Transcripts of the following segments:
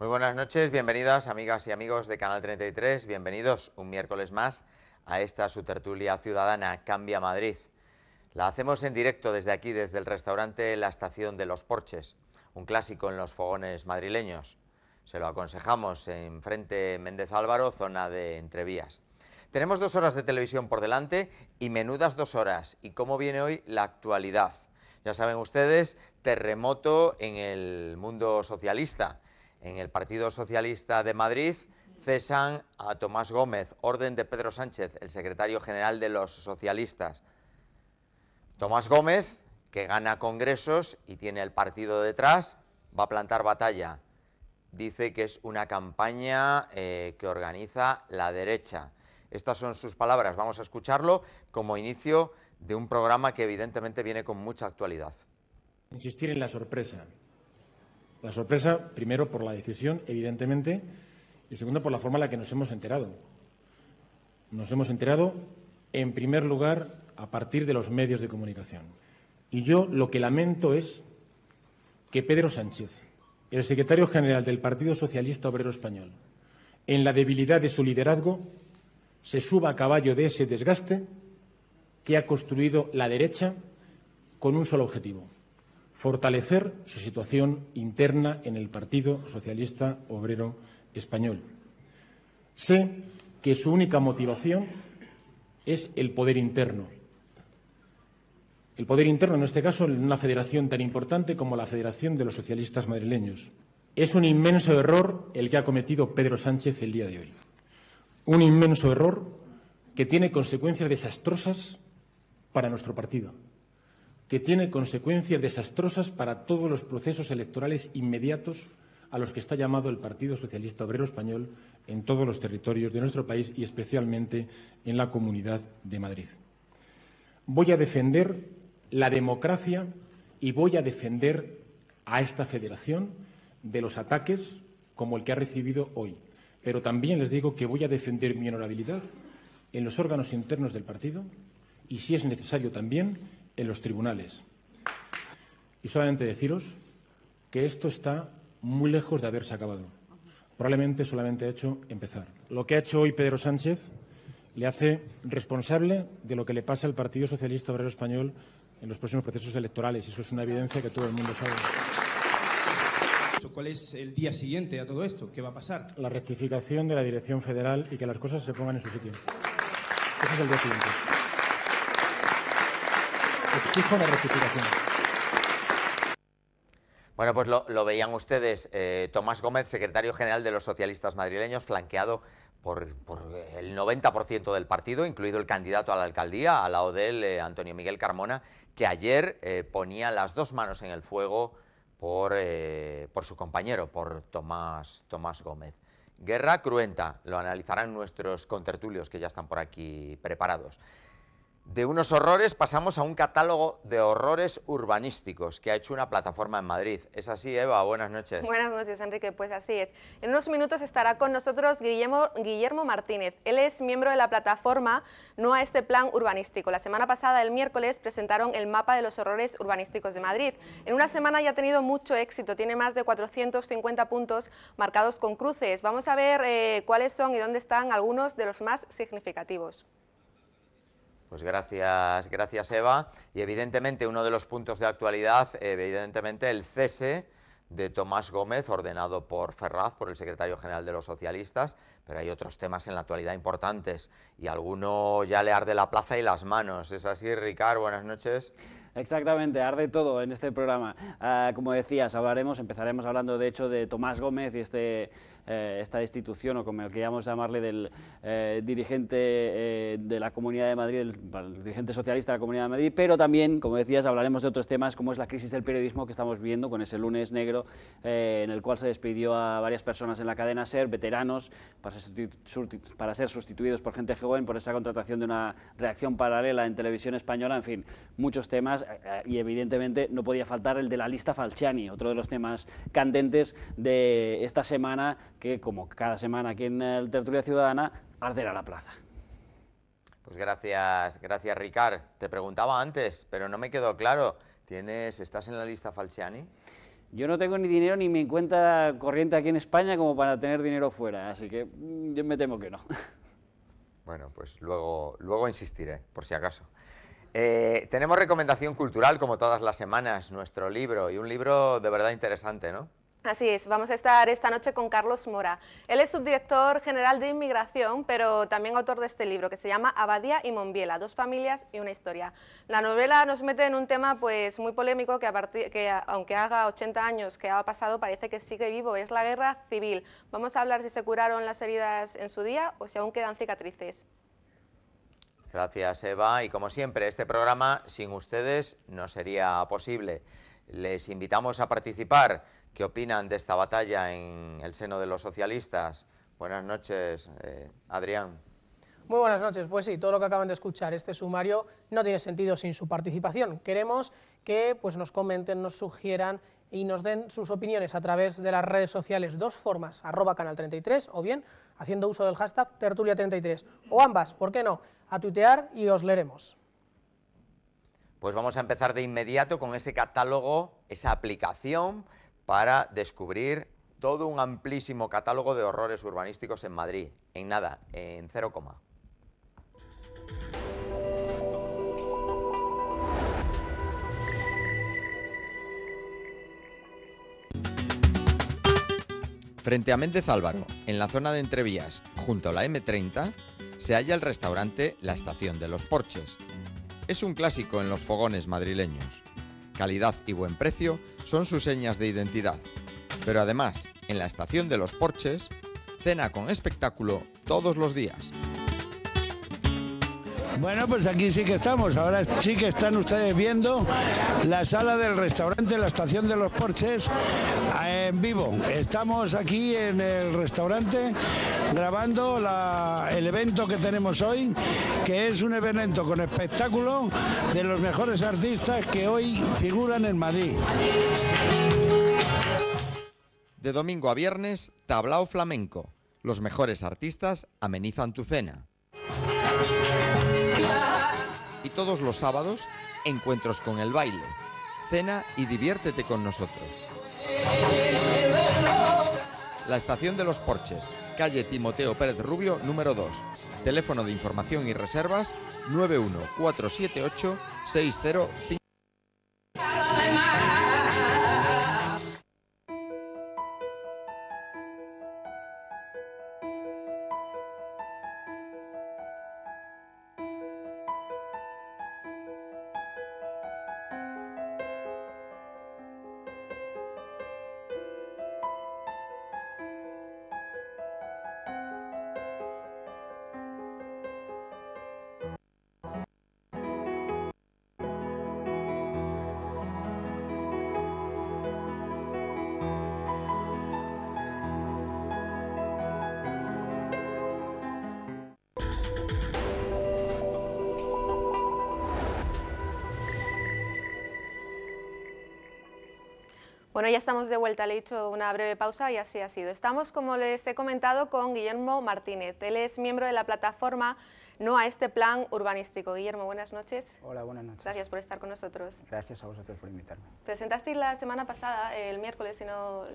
Muy buenas noches, bienvenidas amigas y amigos de Canal 33, bienvenidos un miércoles más a esta su tertulia ciudadana Cambia Madrid. La hacemos en directo desde aquí, desde el restaurante La Estación de los Porches, un clásico en los fogones madrileños. Se lo aconsejamos en frente Méndez Álvaro, zona de Entrevías. Tenemos 2 horas de televisión por delante y menudas 2 horas. ¿Y cómo viene hoy la actualidad? Ya saben ustedes, terremoto en el mundo socialista. En el Partido Socialista de Madrid cesan a Tomás Gómez, orden de Pedro Sánchez, el secretario general de los socialistas. Tomás Gómez, que gana congresos y tiene el partido detrás, va a plantar batalla. Dice que es una campaña que organiza la derecha. Estas son sus palabras, vamos a escucharlo como inicio de un programa que evidentemente viene con mucha actualidad. Insistir en la sorpresa. La sorpresa, primero, por la decisión, evidentemente, y segundo, por la forma en la que nos hemos enterado. Nos hemos enterado, en primer lugar, a partir de los medios de comunicación. Y yo lo que lamento es que Pedro Sánchez, el secretario general del Partido Socialista Obrero Español, en la debilidad de su liderazgo, se suba a caballo de ese desgaste que ha construido la derecha con un solo objetivo: fortalecer su situación interna en el Partido Socialista Obrero Español. Sé que su única motivación es el poder interno. El poder interno, en este caso, en una federación tan importante como la Federación de los Socialistas Madrileños. Es un inmenso error el que ha cometido Pedro Sánchez el día de hoy. Un inmenso error que tiene consecuencias desastrosas para nuestro partido, que tiene consecuencias desastrosas para todos los procesos electorales inmediatos a los que está llamado el Partido Socialista Obrero Español en todos los territorios de nuestro país y especialmente en la Comunidad de Madrid. Voy a defender la democracia y voy a defender a esta federación de los ataques como el que ha recibido hoy. Pero también les digo que voy a defender mi honorabilidad en los órganos internos del partido y, si es necesario, también en los tribunales. Y solamente deciros que esto está muy lejos de haberse acabado. Probablemente solamente ha hecho empezar. Lo que ha hecho hoy Pedro Sánchez le hace responsable de lo que le pasa al Partido Socialista Obrero Español en los próximos procesos electorales. Y eso es una evidencia que todo el mundo sabe. ¿Cuál es el día siguiente a todo esto? ¿Qué va a pasar? La rectificación de la Dirección Federal y que las cosas se pongan en su sitio. Ese es el día siguiente. Exijo la rectificación. Bueno, pues lo veían ustedes, Tomás Gómez, secretario general de los socialistas madrileños, flanqueado por el 90% del partido, incluido el candidato a la alcaldía, al lado de él, Antonio Miguel Carmona, que ayer ponía las 2 manos en el fuego por su compañero, por Tomás Gómez. Guerra cruenta, lo analizarán nuestros contertulios que ya están por aquí preparados. De unos horrores pasamos a un catálogo de horrores urbanísticos que ha hecho una plataforma en Madrid. ¿Es así, Eva? Buenas noches. Buenas noches, Enrique. Pues así es. En unos minutos estará con nosotros Guillermo Martínez. Él es miembro de la plataforma No a este plan urbanístico. La semana pasada, el miércoles, presentaron el mapa de los horrores urbanísticos de Madrid. En una semana ya ha tenido mucho éxito. Tiene más de 450 puntos marcados con cruces. Vamos a ver cuáles son y dónde están algunos de los más significativos. Pues gracias Eva. Y evidentemente uno de los puntos de actualidad, evidentemente el cese de Tomás Gómez, ordenado por Ferraz, por el secretario general de los socialistas, pero hay otros temas en la actualidad importantes y alguno ya le arde la plaza y las manos. ¿Es así, Ricard? Buenas noches. Exactamente, arde todo en este programa. Como decías, empezaremos hablando de hecho de Tomás Gómez y esta destitución, o como queríamos llamarle, del dirigente de la Comunidad de Madrid, el dirigente socialista de la Comunidad de Madrid, pero también, como decías, hablaremos de otros temas como es la crisis del periodismo que estamos viendo con ese lunes negro en el cual se despidió a varias personas en la cadena SER, veteranos, para ser sustituidos por gente joven, por esa contratación de una reacción paralela en televisión española, en fin, muchos temas. Y evidentemente no podía faltar el de la lista Falciani, otro de los temas candentes de esta semana que, como cada semana aquí en el Tertulia Ciudadana, arderá la plaza. Pues gracias Ricard. Te preguntaba antes, pero no me quedó claro, ¿estás en la lista Falciani? Yo no tengo ni dinero ni mi cuenta corriente aquí en España como para tener dinero fuera, así que yo me temo que no. Bueno, pues luego insistiré, por si acaso. Tenemos recomendación cultural, como todas las semanas, nuestro libro, y un libro de verdad interesante, ¿no? Así es, vamos a estar esta noche con Carlos Mora. Él es subdirector general de Inmigración, pero también autor de este libro que se llama Abadía y Monviela, dos familias y una historia. La novela nos mete en un tema pues muy polémico que aunque haga 80 años que ha pasado, parece que sigue vivo, es la guerra civil. Vamos a hablar si se curaron las heridas en su día o si aún quedan cicatrices. Gracias, Eva, y como siempre, este programa sin ustedes no sería posible. Les invitamos a participar. ¿Qué opinan de esta batalla en el seno de los socialistas? Buenas noches, Adrián. Muy buenas noches. Pues sí, todo lo que acaban de escuchar, este sumario, no tiene sentido sin su participación. Queremos que pues, nos comenten, nos sugieran y nos den sus opiniones a través de las redes sociales, dos formas, @canal33 o bien haciendo uso del hashtag tertulia33, o ambas, ¿por qué no?, a tuitear y os leeremos. Pues vamos a empezar de inmediato con ese catálogo, esa aplicación para descubrir todo un amplísimo catálogo de horrores urbanísticos en Madrid, en nada, en 0, Frente a Méndez Álvaro, en la zona de Entrevías, junto a la M30, se halla el restaurante La Estación de los Porches. Es un clásico en los fogones madrileños. Calidad y buen precio son sus señas de identidad. Pero además, en la Estación de los Porches, cena con espectáculo todos los días. Bueno, pues aquí sí que estamos, ahora sí que están ustedes viendo la sala del restaurante La Estación de los Porches en vivo. Estamos aquí en el restaurante grabando el evento que tenemos hoy, que es un evento con espectáculo de los mejores artistas que hoy figuran en Madrid. De domingo a viernes, tablao flamenco. Los mejores artistas amenizan tu cena. Y todos los sábados, encuentros con el baile. Cena y diviértete con nosotros. La Estación de los Porches, calle Timoteo Pérez Rubio, número 2. Teléfono de información y reservas 9147860. Bueno, ya estamos de vuelta, le he hecho una breve pausa y así ha sido. Estamos, como les he comentado, con Guillermo Martínez. Él es miembro de la plataforma No a este plan urbanístico. Guillermo, buenas noches. Hola, buenas noches. Gracias por estar con nosotros. Gracias a vosotros por invitarme. Presentasteis la semana pasada, el miércoles, si no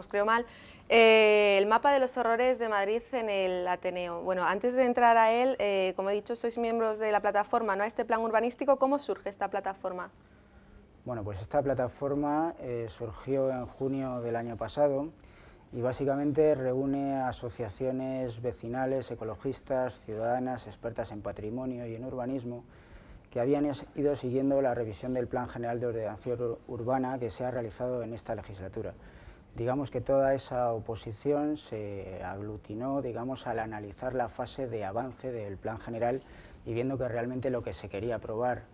creo mal, el mapa de los horrores de Madrid en el Ateneo. Bueno, antes de entrar a él, como he dicho, sois miembros de la plataforma No a este plan urbanístico. ¿Cómo surge esta plataforma? Bueno, pues esta plataforma surgió en junio del año pasado y básicamente reúne asociaciones vecinales, ecologistas, ciudadanas, expertas en patrimonio y en urbanismo que habían ido siguiendo la revisión del Plan General de Ordenación Urbana que se ha realizado en esta legislatura. Digamos que toda esa oposición se aglutinó, digamos, al analizar la fase de avance del Plan General y viendo que realmente lo que se quería aprobar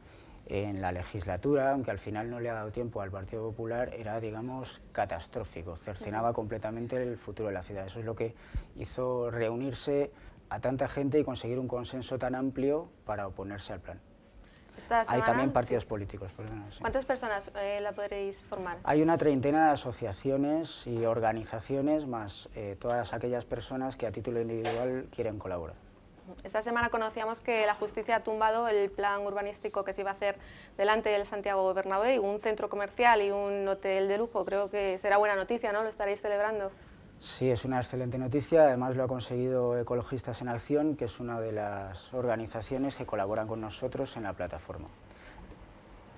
en la legislatura, aunque al final no le ha dado tiempo al Partido Popular, era, digamos, catastrófico, cercenaba completamente el futuro de la ciudad. Eso es lo que hizo reunirse a tanta gente y conseguir un consenso tan amplio para oponerse al plan. Hay también partidos políticos. Perdón, sí. ¿Cuántas personas la podréis formar? Hay una treintena de asociaciones y organizaciones, más todas aquellas personas que a título individual quieren colaborar. Esta semana conocíamos que la justicia ha tumbado el plan urbanístico que se iba a hacer delante del Santiago Bernabéu, un centro comercial y un hotel de lujo. Creo que será buena noticia, ¿no? ¿Lo estaréis celebrando? Sí, es una excelente noticia. Además lo ha conseguido Ecologistas en Acción, que es una de las organizaciones que colaboran con nosotros en la plataforma.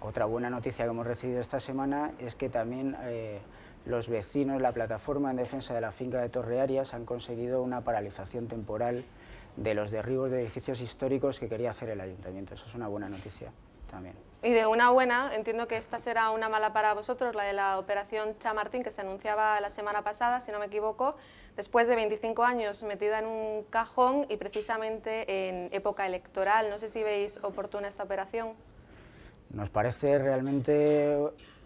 Otra buena noticia que hemos recibido esta semana es que también los vecinos, la plataforma en defensa de la finca de Torrearias, han conseguido una paralización temporal de los derribos de edificios históricos que quería hacer el ayuntamiento. Eso es una buena noticia también. Y de una buena, entiendo que esta será una mala para vosotros, la de la operación Chamartín, que se anunciaba la semana pasada, si no me equivoco, después de 25 años metida en un cajón y precisamente en época electoral. No sé si veis oportuna esta operación. Nos parece realmente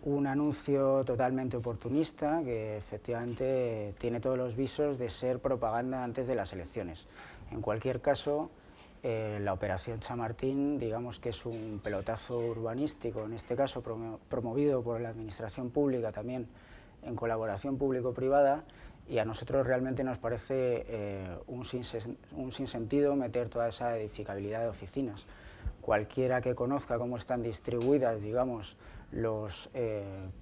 un anuncio totalmente oportunista, que efectivamente tiene todos los visos de ser propaganda antes de las elecciones. En cualquier caso, la operación Chamartín, digamos que es un pelotazo urbanístico, en este caso promovido por la administración pública también en colaboración público-privada, y a nosotros realmente nos parece un sinsentido meter toda esa edificabilidad de oficinas. Cualquiera que conozca cómo están distribuidas, digamos, los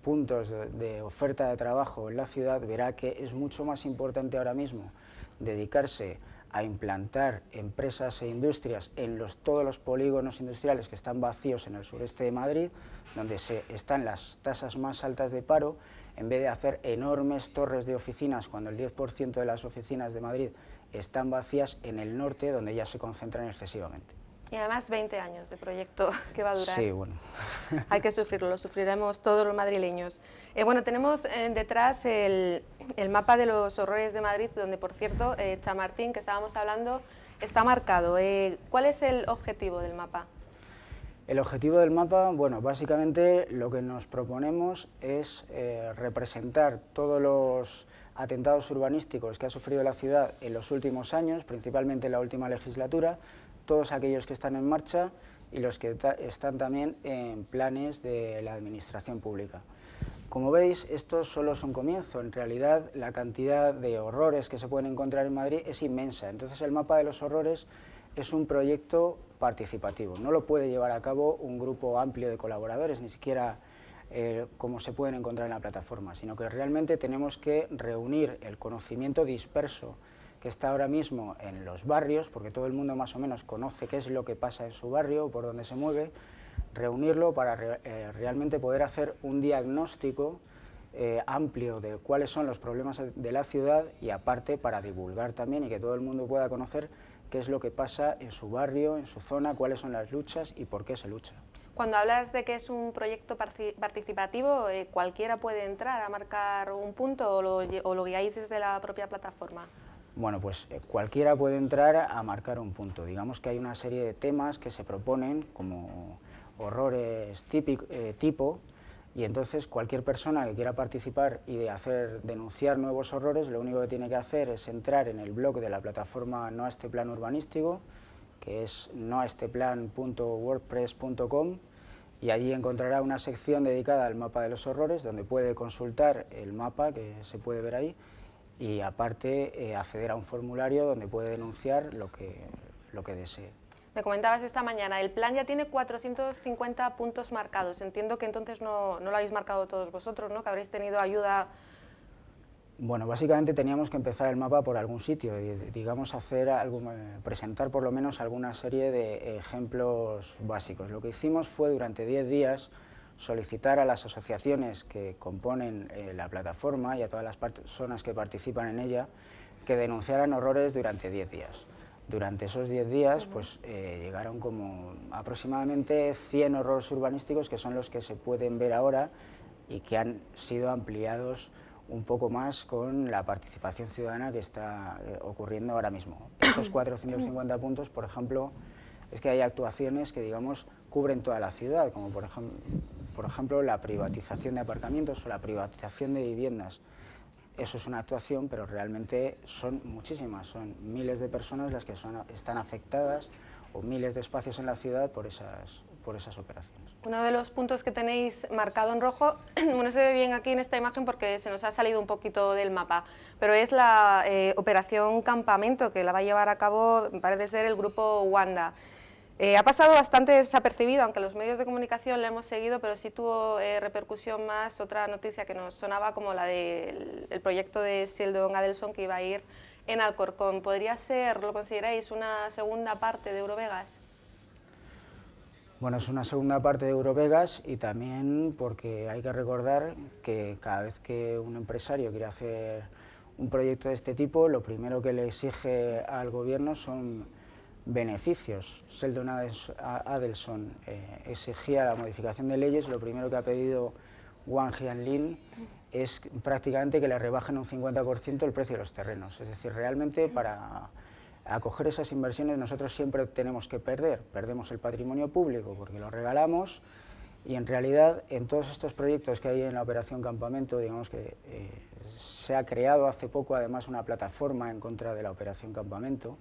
puntos de oferta de trabajo en la ciudad, verá que es mucho más importante ahora mismo dedicarse a implantar empresas e industrias en todos los polígonos industriales que están vacíos en el sureste de Madrid, donde están las tasas más altas de paro, en vez de hacer enormes torres de oficinas, cuando el 10% de las oficinas de Madrid están vacías en el norte, donde ya se concentran excesivamente. Y además 20 años de proyecto que va a durar. Sí, bueno. Hay que sufrirlo, lo sufriremos todos los madrileños. Bueno, tenemos detrás el mapa de los horrores de Madrid, donde, por cierto, Chamartín, que estábamos hablando, está marcado. ¿Cuál es el objetivo del mapa? El objetivo del mapa, bueno, básicamente lo que nos proponemos es representar todos los atentados urbanísticos que ha sufrido la ciudad en los últimos años, principalmente en la última legislatura, todos aquellos que están en marcha y los que están también en planes de la administración pública. Como veis, esto solo es un comienzo. En realidad, la cantidad de horrores que se pueden encontrar en Madrid es inmensa. Entonces, el mapa de los horrores es un proyecto participativo. No lo puede llevar a cabo un grupo amplio de colaboradores, ni siquiera como se pueden encontrar en la plataforma, sino que realmente tenemos que reunir el conocimiento disperso que está ahora mismo en los barrios, porque todo el mundo más o menos conoce qué es lo que pasa en su barrio, por dónde se mueve, reunirlo para realmente poder hacer un diagnóstico amplio de cuáles son los problemas de la ciudad, y aparte para divulgar también y que todo el mundo pueda conocer qué es lo que pasa en su barrio, en su zona, cuáles son las luchas y por qué se lucha. Cuando hablas de que es un proyecto participativo, ¿cualquiera puede entrar a marcar un punto o lo guiáis desde la propia plataforma? Bueno, pues cualquiera puede entrar a marcar un punto. Digamos que hay una serie de temas que se proponen como horrores tipo, y entonces cualquier persona que quiera participar y denunciar nuevos horrores, lo único que tiene que hacer es entrar en el blog de la plataforma No a este plan urbanístico, que es noaesteplan.wordpress.com, y allí encontrará una sección dedicada al mapa de los horrores, donde puede consultar el mapa que se puede ver ahí, y aparte acceder a un formulario donde puede denunciar lo que desee. Me comentabas esta mañana, el plan ya tiene 450 puntos marcados. Entiendo que entonces no lo habéis marcado todos vosotros, ¿no? Que habréis tenido ayuda. Bueno, básicamente teníamos que empezar el mapa por algún sitio y, digamos, presentar por lo menos alguna serie de ejemplos básicos. Lo que hicimos fue, durante 10 días, solicitar a las asociaciones que componen la plataforma y a todas las personas que participan en ella que denunciaran horrores durante 10 días. Durante esos 10 días pues, llegaron como aproximadamente 100 horrores urbanísticos, que son los que se pueden ver ahora y que han sido ampliados un poco más con la participación ciudadana que está ocurriendo ahora mismo. Esos 450 puntos, por ejemplo, es que hay actuaciones que, digamos, cubren toda la ciudad, como por ejemplo la privatización de aparcamientos o la privatización de viviendas. Eso es una actuación, pero realmente son muchísimas, son miles de personas las que están afectadas, o miles de espacios en la ciudad por esas operaciones. Uno de los puntos que tenéis marcado en rojo, no se ve bien aquí en esta imagen porque se nos ha salido un poquito del mapa, pero es la operación Campamento, que la va a llevar a cabo, parece ser, el grupo Wanda. Ha pasado bastante desapercibido, aunque los medios de comunicación la hemos seguido, pero sí tuvo repercusión más otra noticia que nos sonaba como la del proyecto de Sheldon Adelson, que iba a ir en Alcorcón. ¿Podría ser, lo consideráis, una segunda parte de Eurovegas? Bueno, es una segunda parte de Eurovegas y también porque hay que recordar que cada vez que un empresario quiere hacer un proyecto de este tipo, lo primero que le exige al gobierno son beneficios. Sheldon Adelson exigía la modificación de leyes, lo primero que ha pedido Wang Jianlin es prácticamente que le rebajen un 50% el precio de los terrenos. Es decir, realmente para acoger esas inversiones nosotros siempre tenemos que perdemos el patrimonio público porque lo regalamos y en realidad en todos estos proyectos que hay en la Operación Campamento, digamos que se ha creado hace poco además una plataforma en contra de la Operación Campamento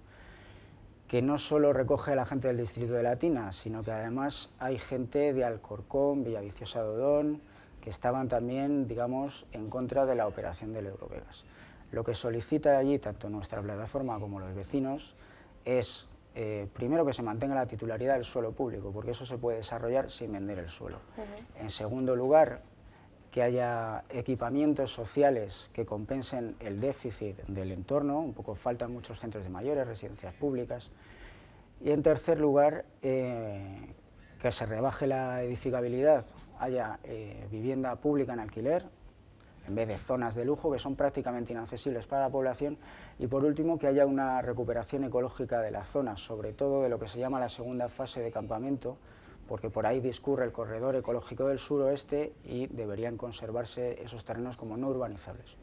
que no solo recoge a la gente del distrito de Latina, sino que además hay gente de Alcorcón, Villaviciosa de Odón, que estaban también, digamos, en contra de la operación del Eurovegas. Lo que solicita allí tanto nuestra plataforma como los vecinos es, primero, que se mantenga la titularidad del suelo público, porque eso se puede desarrollar sin vender el suelo. En segundo lugar, que haya equipamientos sociales que compensen el déficit del entorno, un poco faltan muchos centros de mayores, residencias públicas. Y en tercer lugar, que se rebaje la edificabilidad, haya vivienda pública en alquiler, en vez de zonas de lujo que son prácticamente inaccesibles para la población, y por último que haya una recuperación ecológica de las zonas, sobre todo de lo que se llama la segunda fase de campamento, porque por ahí discurre el corredor ecológico del suroeste y deberían conservarse esos terrenos como no urbanizables.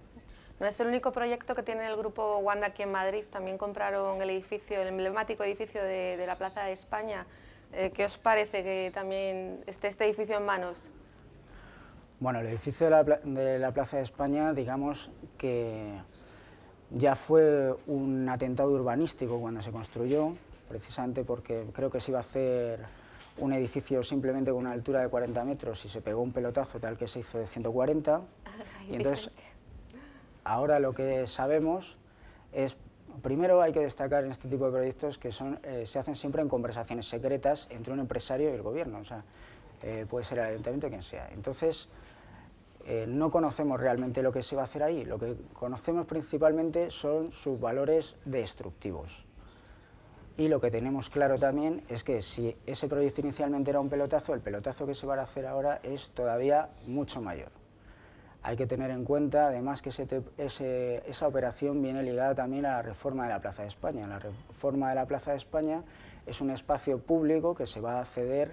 No es el único proyecto que tiene el grupo Wanda aquí en Madrid, también compraron el edificio, el emblemático edificio de la Plaza de España. ¿Qué os parece que también esté este edificio en manos? Bueno, el edificio de la Plaza de España, digamos que ya fue un atentado urbanístico cuando se construyó, precisamente porque creo que se iba a hacer un edificio simplemente con una altura de 40 metros y se pegó un pelotazo tal que se hizo de 140. Y entonces, ahora lo que sabemos es, primero hay que destacar en este tipo de proyectos que se hacen siempre en conversaciones secretas entre un empresario y el gobierno, o sea, puede ser el ayuntamiento, quien sea. Entonces, no conocemos realmente lo que se va a hacer ahí, lo que conocemos principalmente son sus valores destructivos. Y lo que tenemos claro también es que si ese proyecto inicialmente era un pelotazo, el pelotazo que se va a hacer ahora es todavía mucho mayor. Hay que tener en cuenta además que esa operación viene ligada también a la reforma de la Plaza de España. La reforma de la Plaza de España es un espacio público que se va a ceder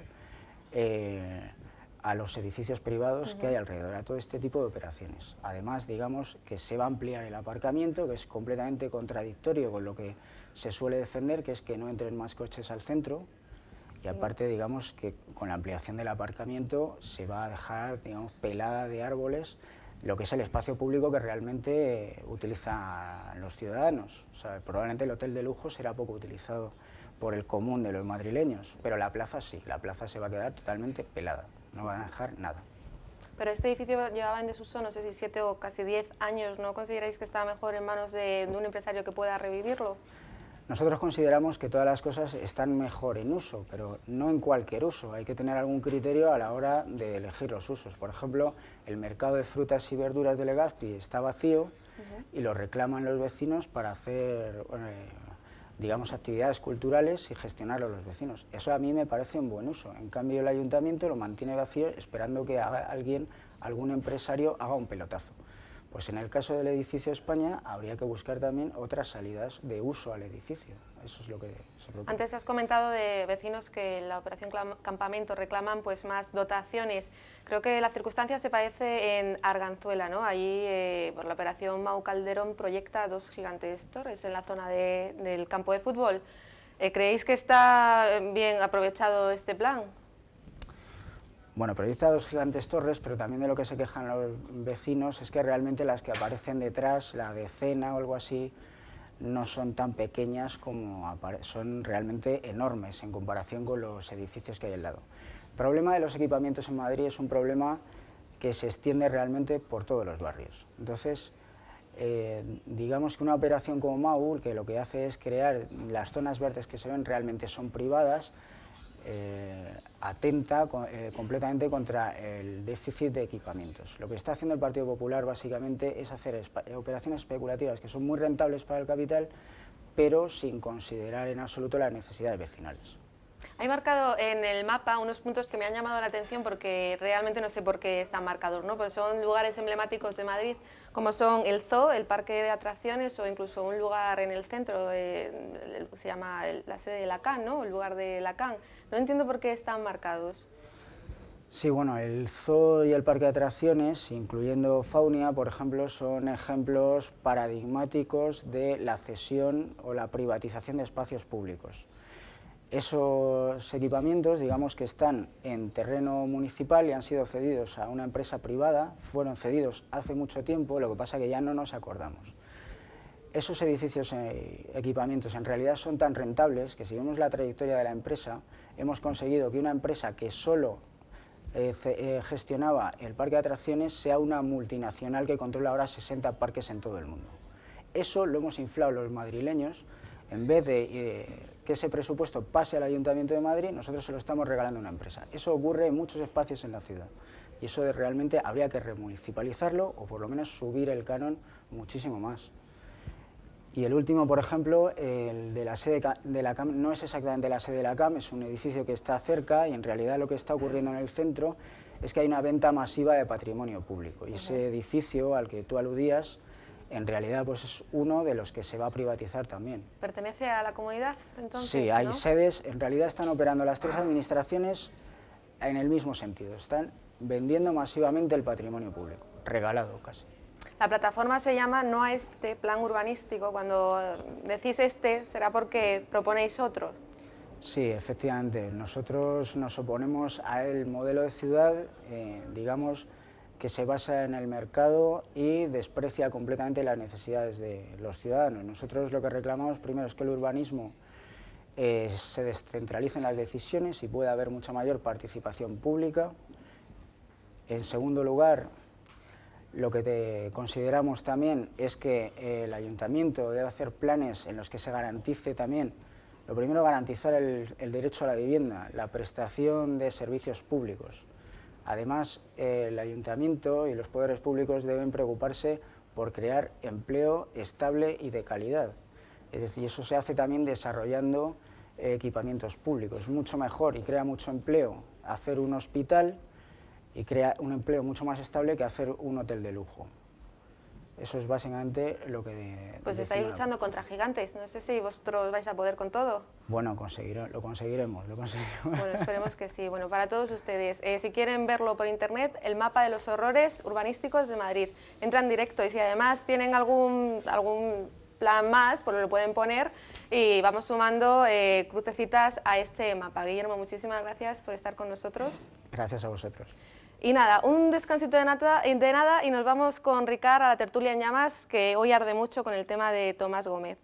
a los edificios privados que hay alrededor, a todo este tipo de operaciones. Además, digamos que se va a ampliar el aparcamiento, que es completamente contradictorio con lo que se suele defender, que es que no entren más coches al centro, y aparte, digamos que con la ampliación del aparcamiento se va a dejar, digamos, pelada de árboles lo que es el espacio público que realmente utilizan los ciudadanos. O sea, probablemente el hotel de lujo será poco utilizado por el común de los madrileños, pero la plaza sí, la plaza se va a quedar totalmente pelada, no van a dejar nada. Pero este edificio llevaba en desuso, no sé si 7 o casi 10 años, ¿no consideráis que está mejor en manos de un empresario que pueda revivirlo? Nosotros consideramos que todas las cosas están mejor en uso, pero no en cualquier uso. Hay que tener algún criterio a la hora de elegir los usos. Por ejemplo, el mercado de frutas y verduras de Legazpi está vacío y lo reclaman los vecinos para hacer, digamos, actividades culturales y gestionarlo los vecinos. Eso a mí me parece un buen uso. En cambio, el ayuntamiento lo mantiene vacío esperando que algún empresario haga un pelotazo. Pues en el caso del edificio España habría que buscar también otras salidas de uso al edificio. Eso es lo que se propone. Antes has comentado de vecinos que en la operación Campamento reclaman pues más dotaciones. Creo que la circunstancia se parece en Arganzuela, ¿no? Allí por la operación Mau Calderón proyecta 2 gigantes torres en la zona del campo de fútbol. ¿Creéis que está bien aprovechado este plan? Bueno, proyecta 2 gigantes torres, pero también de lo que se quejan los vecinos es que realmente las que aparecen detrás, la decena o algo así, no son tan pequeñas como son realmente enormes en comparación con los edificios que hay al lado. El problema de los equipamientos en Madrid es un problema que se extiende realmente por todos los barrios. Entonces, digamos que una operación como MAU, que lo que hace es crear las zonas verdes que se ven realmente son privadas, atenta completamente contra el déficit de equipamientos. Lo que está haciendo el Partido Popular básicamente es hacer operaciones especulativas que son muy rentables para el capital, pero sin considerar en absoluto las necesidades vecinales. Hay marcado en el mapa unos puntos que me han llamado la atención porque realmente no sé por qué están marcados, ¿no? Pero son lugares emblemáticos de Madrid, como son el Zoo, el parque de atracciones o incluso un lugar en el centro, se llama la sede de Lacan, ¿no? El lugar de Lacan. No entiendo por qué están marcados. Sí, bueno, el Zoo y el parque de atracciones, incluyendo Faunia, por ejemplo, son ejemplos paradigmáticos de la cesión o la privatización de espacios públicos. Esos equipamientos, digamos que están en terreno municipal y han sido cedidos a una empresa privada, fueron cedidos hace mucho tiempo, lo que pasa que ya no nos acordamos. Esos edificios y equipamientos en realidad son tan rentables que si vemos la trayectoria de la empresa, hemos conseguido que una empresa que solo gestionaba el parque de atracciones sea una multinacional que controla ahora 60 parques en todo el mundo. Eso lo hemos inflado los madrileños. En vez de que ese presupuesto pase al Ayuntamiento de Madrid, nosotros se lo estamos regalando a una empresa. Eso ocurre en muchos espacios en la ciudad y eso realmente habría que remunicipalizarlo o por lo menos subir el canon muchísimo más. Y el último, por ejemplo, el de la sede de la CAM, no es exactamente la sede de la CAM, es un edificio que está cerca y en realidad lo que está ocurriendo en el centro es que hay una venta masiva de patrimonio público y ese edificio al que tú aludías en realidad pues es uno de los que se va a privatizar también. ¿Pertenece a la comunidad entonces? Sí, hay ¿no? sedes, en realidad están operando las tres administraciones en el mismo sentido, están vendiendo masivamente el patrimonio público, regalado casi. La plataforma se llama No a este plan urbanístico. Cuando decís este, ¿será porque proponéis otro? Sí, efectivamente, nosotros nos oponemos al modelo de ciudad, digamos, que se basa en el mercado y desprecia completamente las necesidades de los ciudadanos. Nosotros lo que reclamamos primero es que el urbanismo se descentralicen las decisiones y pueda haber mucha mayor participación pública. En segundo lugar, lo que consideramos también es que el ayuntamiento debe hacer planes en los que se garantice también, lo primero, garantizar el derecho a la vivienda, la prestación de servicios públicos. Además, el ayuntamiento y los poderes públicos deben preocuparse por crear empleo estable y de calidad. Es decir, eso se hace también desarrollando equipamientos públicos. Mucho mejor y crea mucho empleo hacer un hospital y crea un empleo mucho más estable que hacer un hotel de lujo. Eso es básicamente lo que... Pues estáis luchando contra gigantes, no sé si vosotros vais a poder con todo. Bueno, lo conseguiremos. Bueno, esperemos que sí. Bueno, para todos ustedes, si quieren verlo por internet, el mapa de los horrores urbanísticos de Madrid. Entran directo y si además tienen algún plan más, pues lo pueden poner y vamos sumando crucecitas a este mapa. Guillermo, muchísimas gracias por estar con nosotros. Gracias a vosotros. Y nada, un descansito de nada y nos vamos con Ricard a la tertulia en llamas, que hoy arde mucho con el tema de Tomás Gómez.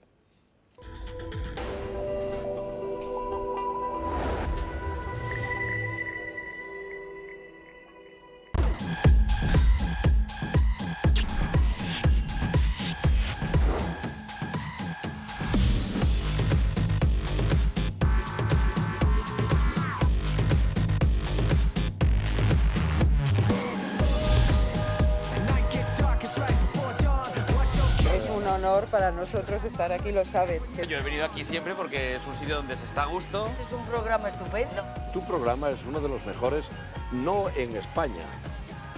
Para nosotros estar aquí, lo sabes. Yo he venido aquí siempre porque es un sitio donde se está a gusto. Es un programa estupendo. Tu programa es uno de los mejores, no en España,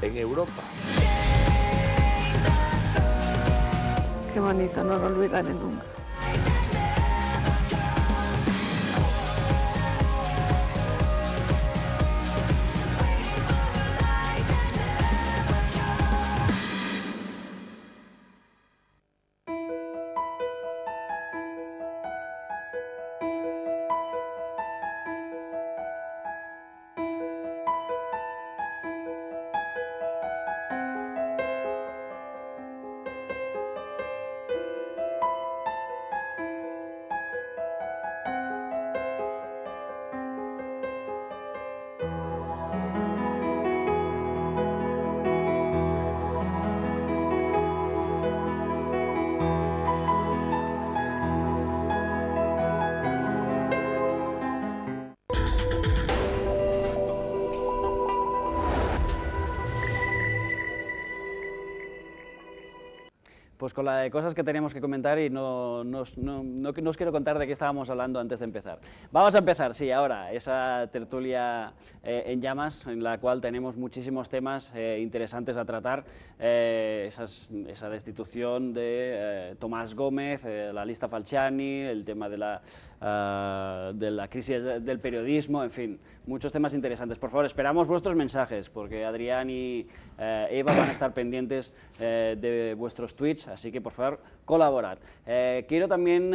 en Europa. Qué bonito, no lo olvidaré nunca. pues con la de cosas que teníamos que comentar y no os quiero contar de qué estábamos hablando antes de empezar. Vamos a empezar, sí, ahora, esa tertulia en llamas, en la cual tenemos muchísimos temas interesantes a tratar. Esa destitución de Tomás Gómez, la lista Falciani, el tema de la crisis del periodismo, en fin, muchos temas interesantes. Por favor, esperamos vuestros mensajes, porque Adrián y Eva van a estar pendientes de vuestros tweets, así que por favor, colaborad. Quiero también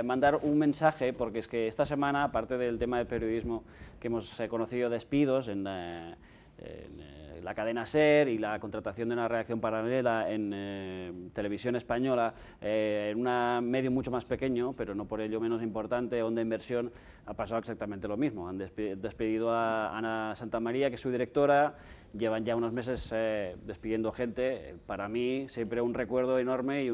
mandar un mensaje, porque es que esta semana, aparte del tema del periodismo, que hemos conocido despidos en la cadena SER y la contratación de una redacción paralela en Televisión Española, en un medio mucho más pequeño, pero no por ello menos importante, Onda Inversión, ha pasado exactamente lo mismo. Han despedido a Ana Santamaría, que es su directora, llevan ya unos meses despidiendo gente. Para mí siempre un recuerdo enorme y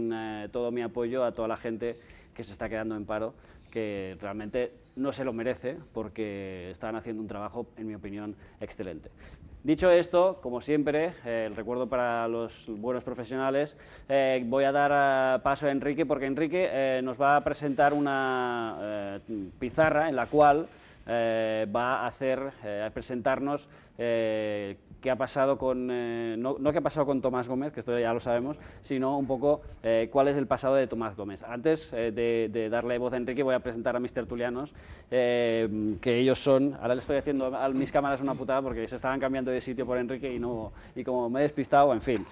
todo mi apoyo a toda la gente que se está quedando en paro, que realmente no se lo merece, porque están haciendo un trabajo, en mi opinión, excelente. Dicho esto, como siempre, el recuerdo para los buenos profesionales, voy a dar paso a Enrique, porque Enrique nos va a presentar una pizarra en la cual va a presentarnos qué ha pasado con, no qué ha pasado con Tomás Gómez, que esto ya lo sabemos, sino un poco cuál es el pasado de Tomás Gómez. Antes de darle voz a Enrique, voy a presentar a mis tertulianos, que ellos son, ahora le estoy haciendo a mis cámaras una putada porque se estaban cambiando de sitio por Enrique y como me he despistado, en fin.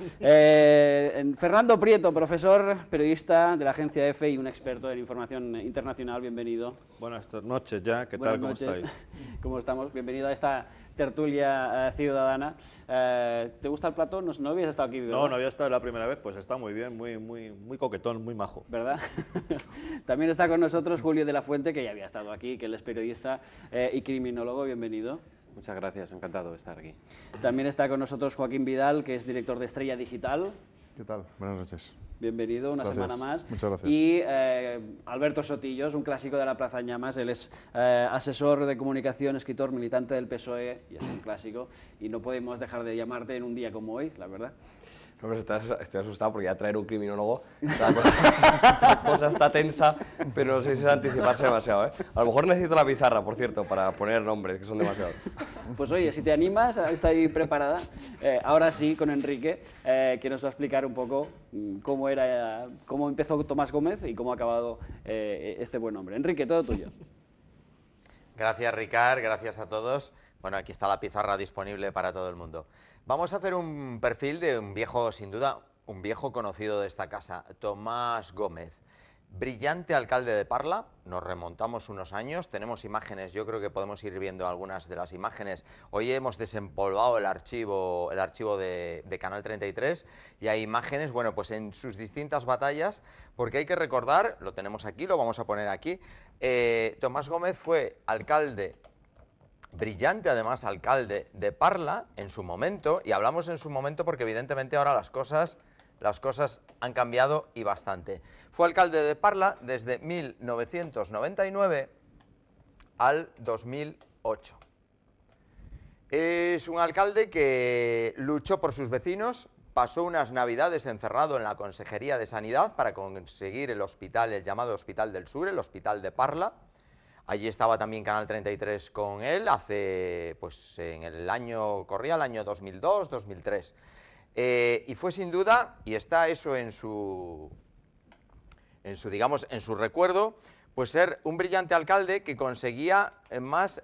Fernando Prieto, profesor, periodista de la agencia EFE y un experto en información internacional, bienvenido. Buenas noches ya, ¿qué tal? ¿Cómo estáis? ¿Cómo estamos? Bienvenido a esta tertulia ciudadana. ¿Te gusta el plato? No habías estado aquí, ¿verdad? No había estado la primera vez, pues está muy bien, muy coquetón, muy majo. ¿Verdad? También está con nosotros Julio de la Fuente, que ya había estado aquí, que él es periodista y criminólogo, bienvenido. Muchas gracias, encantado de estar aquí. También está con nosotros Joaquín Vidal, que es director de Estrella Digital. ¿Qué tal? Buenas noches. Bienvenido, una semana más. Muchas gracias. Y Alberto Sotillos, un clásico de la Plaza en Llamas, él es asesor de comunicación, escritor, militante del PSOE, y es un clásico, y no podemos dejar de llamarte en un día como hoy, la verdad. No, pero estoy asustado porque ya traer un criminólogo, la cosa está tensa, pero no sé si es anticiparse demasiado, ¿eh? A lo mejor necesito la pizarra, por cierto, para poner nombres, que son demasiados. Pues oye, si te animas, está ahí preparada. Ahora sí, con Enrique, que nos va a explicar un poco cómo empezó Tomás Gómez y cómo ha acabado este buen hombre. Enrique, todo tuyo. Gracias, Ricard, gracias a todos. Bueno, aquí está la pizarra disponible para todo el mundo. Vamos a hacer un perfil de un viejo, sin duda, un viejo conocido de esta casa, Tomás Gómez. Brillante alcalde de Parla, nos remontamos unos años, tenemos imágenes, yo creo que podemos ir viendo algunas de las imágenes. Hoy hemos desempolvado el archivo de Canal 33 y hay imágenes, bueno, pues en sus distintas batallas, porque hay que recordar, lo tenemos aquí, lo vamos a poner aquí, Tomás Gómez fue alcalde, brillante además alcalde de Parla en su momento, y hablamos en su momento porque evidentemente ahora las cosas han cambiado y bastante. Fue alcalde de Parla desde 1999 al 2008. Es un alcalde que luchó por sus vecinos, pasó unas navidades encerrado en la Consejería de Sanidad para conseguir el hospital, el llamado Hospital del Sur, el Hospital de Parla. Allí estaba también Canal 33 con él, corría el año 2002, 2003. Y fue sin duda, y está eso en su recuerdo, pues ser un brillante alcalde que conseguía el más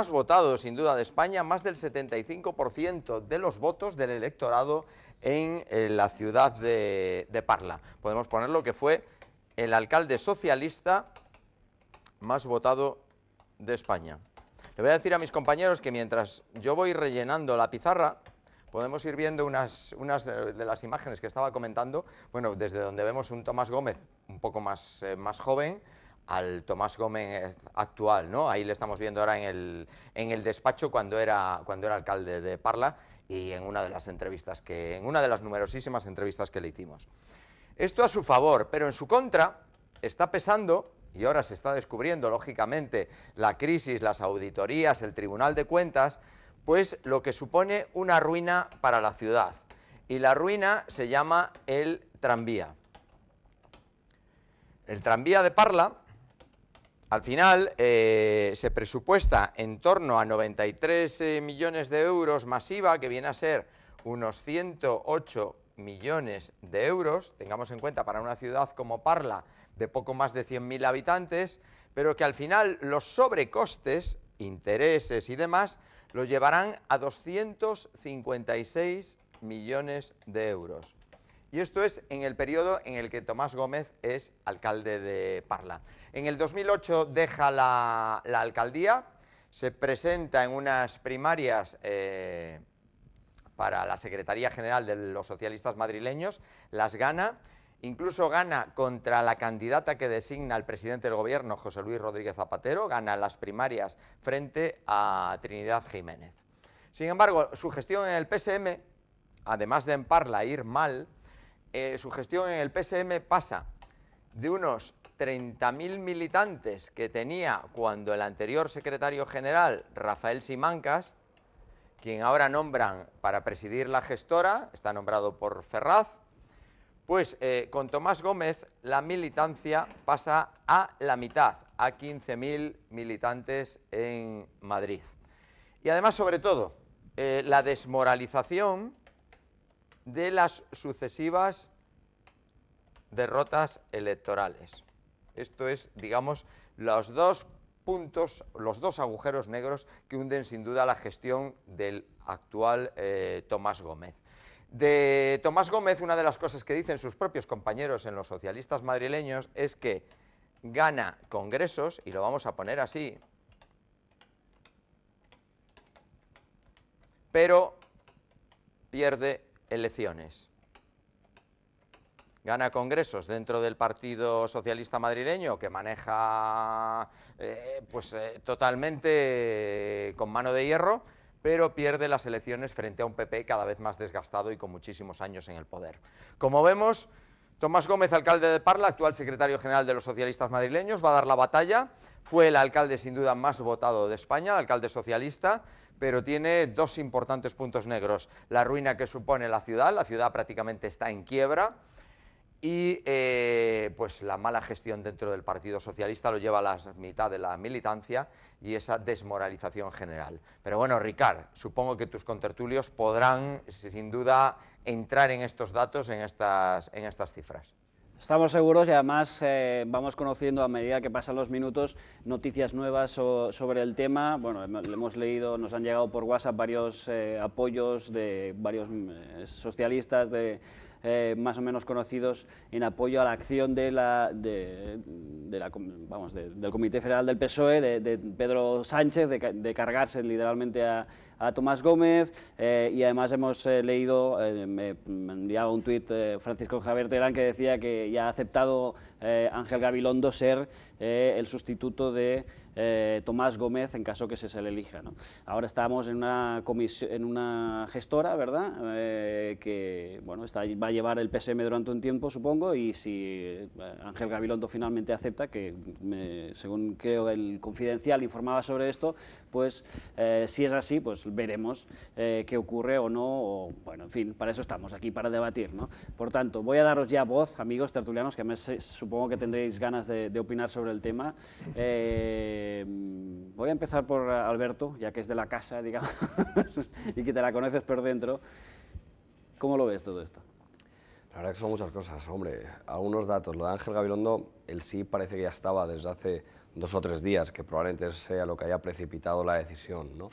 votado sin duda de España, más del 75% de los votos del electorado en la ciudad de Parla. Podemos ponerlo que fue el alcalde socialista más votado de España. Le voy a decir a mis compañeros que mientras yo voy rellenando la pizarra, podemos ir viendo unas de las imágenes que estaba comentando, bueno, desde donde vemos un Tomás Gómez un poco más joven al Tomás Gómez actual, ¿no? Ahí le estamos viendo ahora en el despacho cuando era alcalde de Parla y en una de las numerosísimas entrevistas que le hicimos. Esto a su favor, pero en su contra está pesando, y ahora se está descubriendo, lógicamente, la crisis, las auditorías, el Tribunal de Cuentas, pues lo que supone una ruina para la ciudad. Y la ruina se llama el tranvía. El tranvía de Parla, al final, se presupuesta en torno a 93 millones de euros masiva, que viene a ser unos 108 millones de euros, tengamos en cuenta para una ciudad como Parla de poco más de 100.000 habitantes, pero que al final los sobrecostes, intereses y demás, los llevarán a 256 millones de euros. Y esto es en el periodo en el que Tomás Gómez es alcalde de Parla. En el 2008 deja la alcaldía, se presenta en unas primarias para la Secretaría General de los Socialistas Madrileños, las gana, incluso gana contra la candidata que designa el presidente del gobierno, José Luis Rodríguez Zapatero, gana las primarias frente a Trinidad Jiménez. Sin embargo, su gestión en el PSM, además de en Parla ir mal, su gestión en el PSM pasa de unos 30.000 militantes que tenía cuando el anterior secretario general, Rafael Simancas, quien ahora nombran para presidir la gestora, está nombrado por Ferraz, pues con Tomás Gómez la militancia pasa a la mitad, a 15.000 militantes en Madrid. Y además, sobre todo, la desmoralización de las sucesivas derrotas electorales. Esto es, digamos, los dos puntos, los dos agujeros negros que hunden sin duda la gestión del actual Tomás Gómez. De Tomás Gómez, una de las cosas que dicen sus propios compañeros en los socialistas madrileños es que gana congresos, y lo vamos a poner así, pero pierde elecciones. Gana congresos dentro del Partido Socialista Madrileño, que maneja totalmente con mano de hierro, pero pierde las elecciones frente a un PP cada vez más desgastado y con muchísimos años en el poder. Como vemos, Tomás Gómez, alcalde de Parla, actual secretario general de los socialistas madrileños, va a dar la batalla. Fue el alcalde sin duda más votado de España, el alcalde socialista, pero tiene dos importantes puntos negros. La ruina que supone la ciudad prácticamente está en quiebra, y pues la mala gestión dentro del Partido Socialista lo lleva a la mitad de la militancia y esa desmoralización general. Pero bueno, Ricard, supongo que tus contertulios podrán sin duda entrar en estos datos, en estas cifras. Estamos seguros y además vamos conociendo a medida que pasan los minutos noticias nuevas sobre el tema. Bueno, hemos leído, nos han llegado por WhatsApp varios apoyos de varios socialistas más o menos conocidos en apoyo a la acción del Comité Federal del PSOE, de Pedro Sánchez, de cargarse literalmente a Tomás Gómez, y además hemos leído, me enviaba un tuit Francisco Javier Terán que decía que ya ha aceptado Ángel Gabilondo ser el sustituto de Tomás Gómez en caso que se le elija, ¿no? Ahora estamos en una gestora, ¿verdad? Que bueno, va a llevar el PSM durante un tiempo, supongo, y si Ángel Gabilondo finalmente acepta, que según creo el Confidencial informaba sobre esto, pues si es así, pues veremos qué ocurre o no, o, bueno, en fin, para eso estamos aquí, para debatir, ¿no? Por tanto, voy a daros ya voz, amigos tertulianos, que además supongo que tendréis ganas de opinar sobre el tema. Voy a empezar por Alberto, ya que es de la casa, digamos, y que te la conoces por dentro. ¿Cómo lo ves todo esto? La verdad que son muchas cosas, hombre. Algunos datos. Lo de Ángel Gabilondo, el sí parece que ya estaba desde hace 2 o 3 días, que probablemente sea lo que haya precipitado la decisión, ¿no?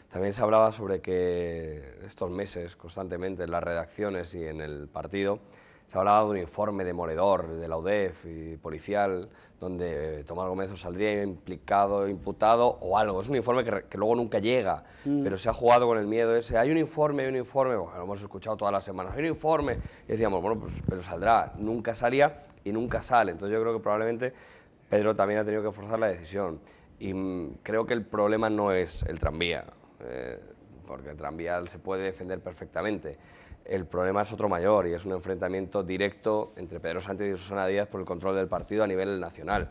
También se hablaba sobre que estos meses, constantemente en las redacciones y en el partido, se hablaba de un informe demoledor de la UDEF y policial, donde Tomás Gómez saldría imputado o algo. Es un informe que luego nunca llega, pero se ha jugado con el miedo ese. Hay un informe, bueno, lo hemos escuchado todas las semanas, hay un informe, y decíamos, bueno, pues pero saldrá. Nunca salía y nunca sale. Entonces yo creo que probablemente Pedro también ha tenido que forzar la decisión. Y creo que el problema no es el tranvía, porque el tranvía se puede defender perfectamente. El problema es otro mayor y es un enfrentamiento directo entre Pedro Sánchez y Susana Díaz por el control del partido a nivel nacional.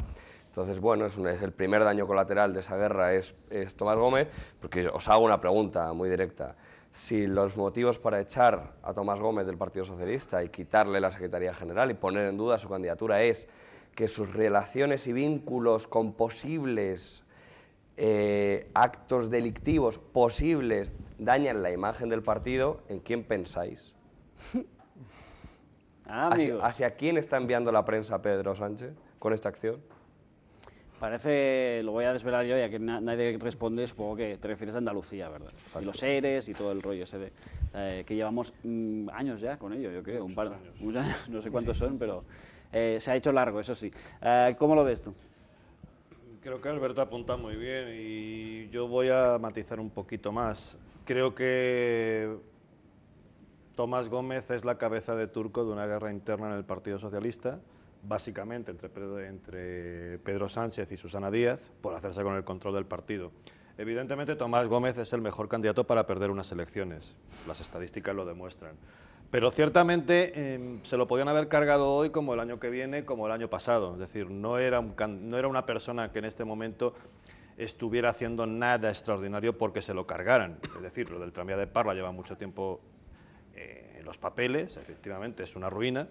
Entonces, bueno, es el primer daño colateral de esa guerra es Tomás Gómez, porque os hago una pregunta muy directa. Si los motivos para echar a Tomás Gómez del Partido Socialista y quitarle la Secretaría General y poner en duda su candidatura es que sus relaciones y vínculos con posibles actos delictivos posibles dañan la imagen del partido, ¿en quién pensáis? ¿Hacia quién está enviando la prensa Pedro Sánchez con esta acción? Parece, lo voy a desvelar yo, ya que nadie responde, supongo que te refieres a Andalucía, ¿verdad? Y los ERES y todo el rollo ese que llevamos años ya con ello, yo creo, un par de años, no sé cuántos son, pero se ha hecho largo, eso sí. ¿Cómo lo ves tú? Creo que Alberto apunta muy bien y yo voy a matizar un poquito más. Creo que Tomás Gómez es la cabeza de turco de una guerra interna en el Partido Socialista, básicamente entre Pedro Sánchez y Susana Díaz, por hacerse con el control del partido. Evidentemente Tomás Gómez es el mejor candidato para perder unas elecciones, las estadísticas lo demuestran. Pero ciertamente se lo podían haber cargado hoy como el año que viene, como el año pasado. Es decir, no era una persona que en este momento estuviera haciendo nada extraordinario porque se lo cargaran. Es decir, lo del tranvía de Parla lleva mucho tiempo en los papeles, efectivamente es una ruina,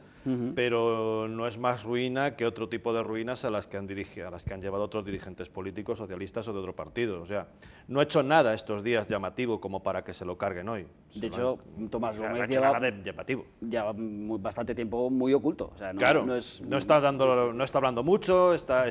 pero no es más ruina que otro tipo de ruinas a las que han llevado otros dirigentes políticos socialistas o de otro partido. O sea, no ha hecho nada estos días llamativo como para que se lo carguen hoy. De hecho, Tomás Gómez lleva bastante tiempo muy oculto. O sea, claro, no está hablando mucho, está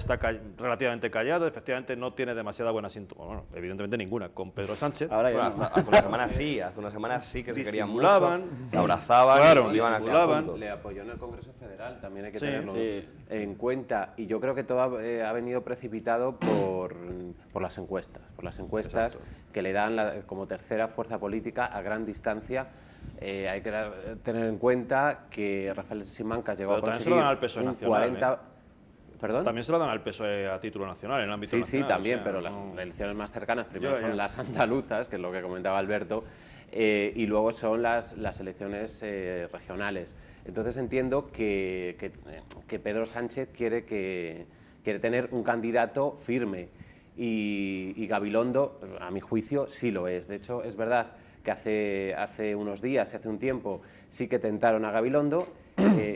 relativamente callado, efectivamente no tiene demasiada buena sintonía, bueno, evidentemente ninguna, con Pedro Sánchez. Ahora bueno, hace una semana sí que se querían mucho, se abrazaban, claro, iban a le apoyó en el Congreso Federal, también hay que tenerlo en cuenta, y yo creo que todo ha venido precipitado por las encuestas, Exacto. Que le dan como tercera fuerza política a gran distancia. Hay que tener en cuenta que Rafael Simancas llegó a conseguir un 40%. ¿Perdón? También se lo dan al PSOE a título nacional, en el ámbito nacional. Sí, también, pero las elecciones más cercanas primero son las andaluzas, que es lo que comentaba Alberto, y luego son las elecciones regionales. Entonces entiendo que Pedro Sánchez quiere tener un candidato firme y Gabilondo, a mi juicio, sí lo es. De hecho, es verdad que hace unos días, hace un tiempo, sí que tentaron a Gabilondo,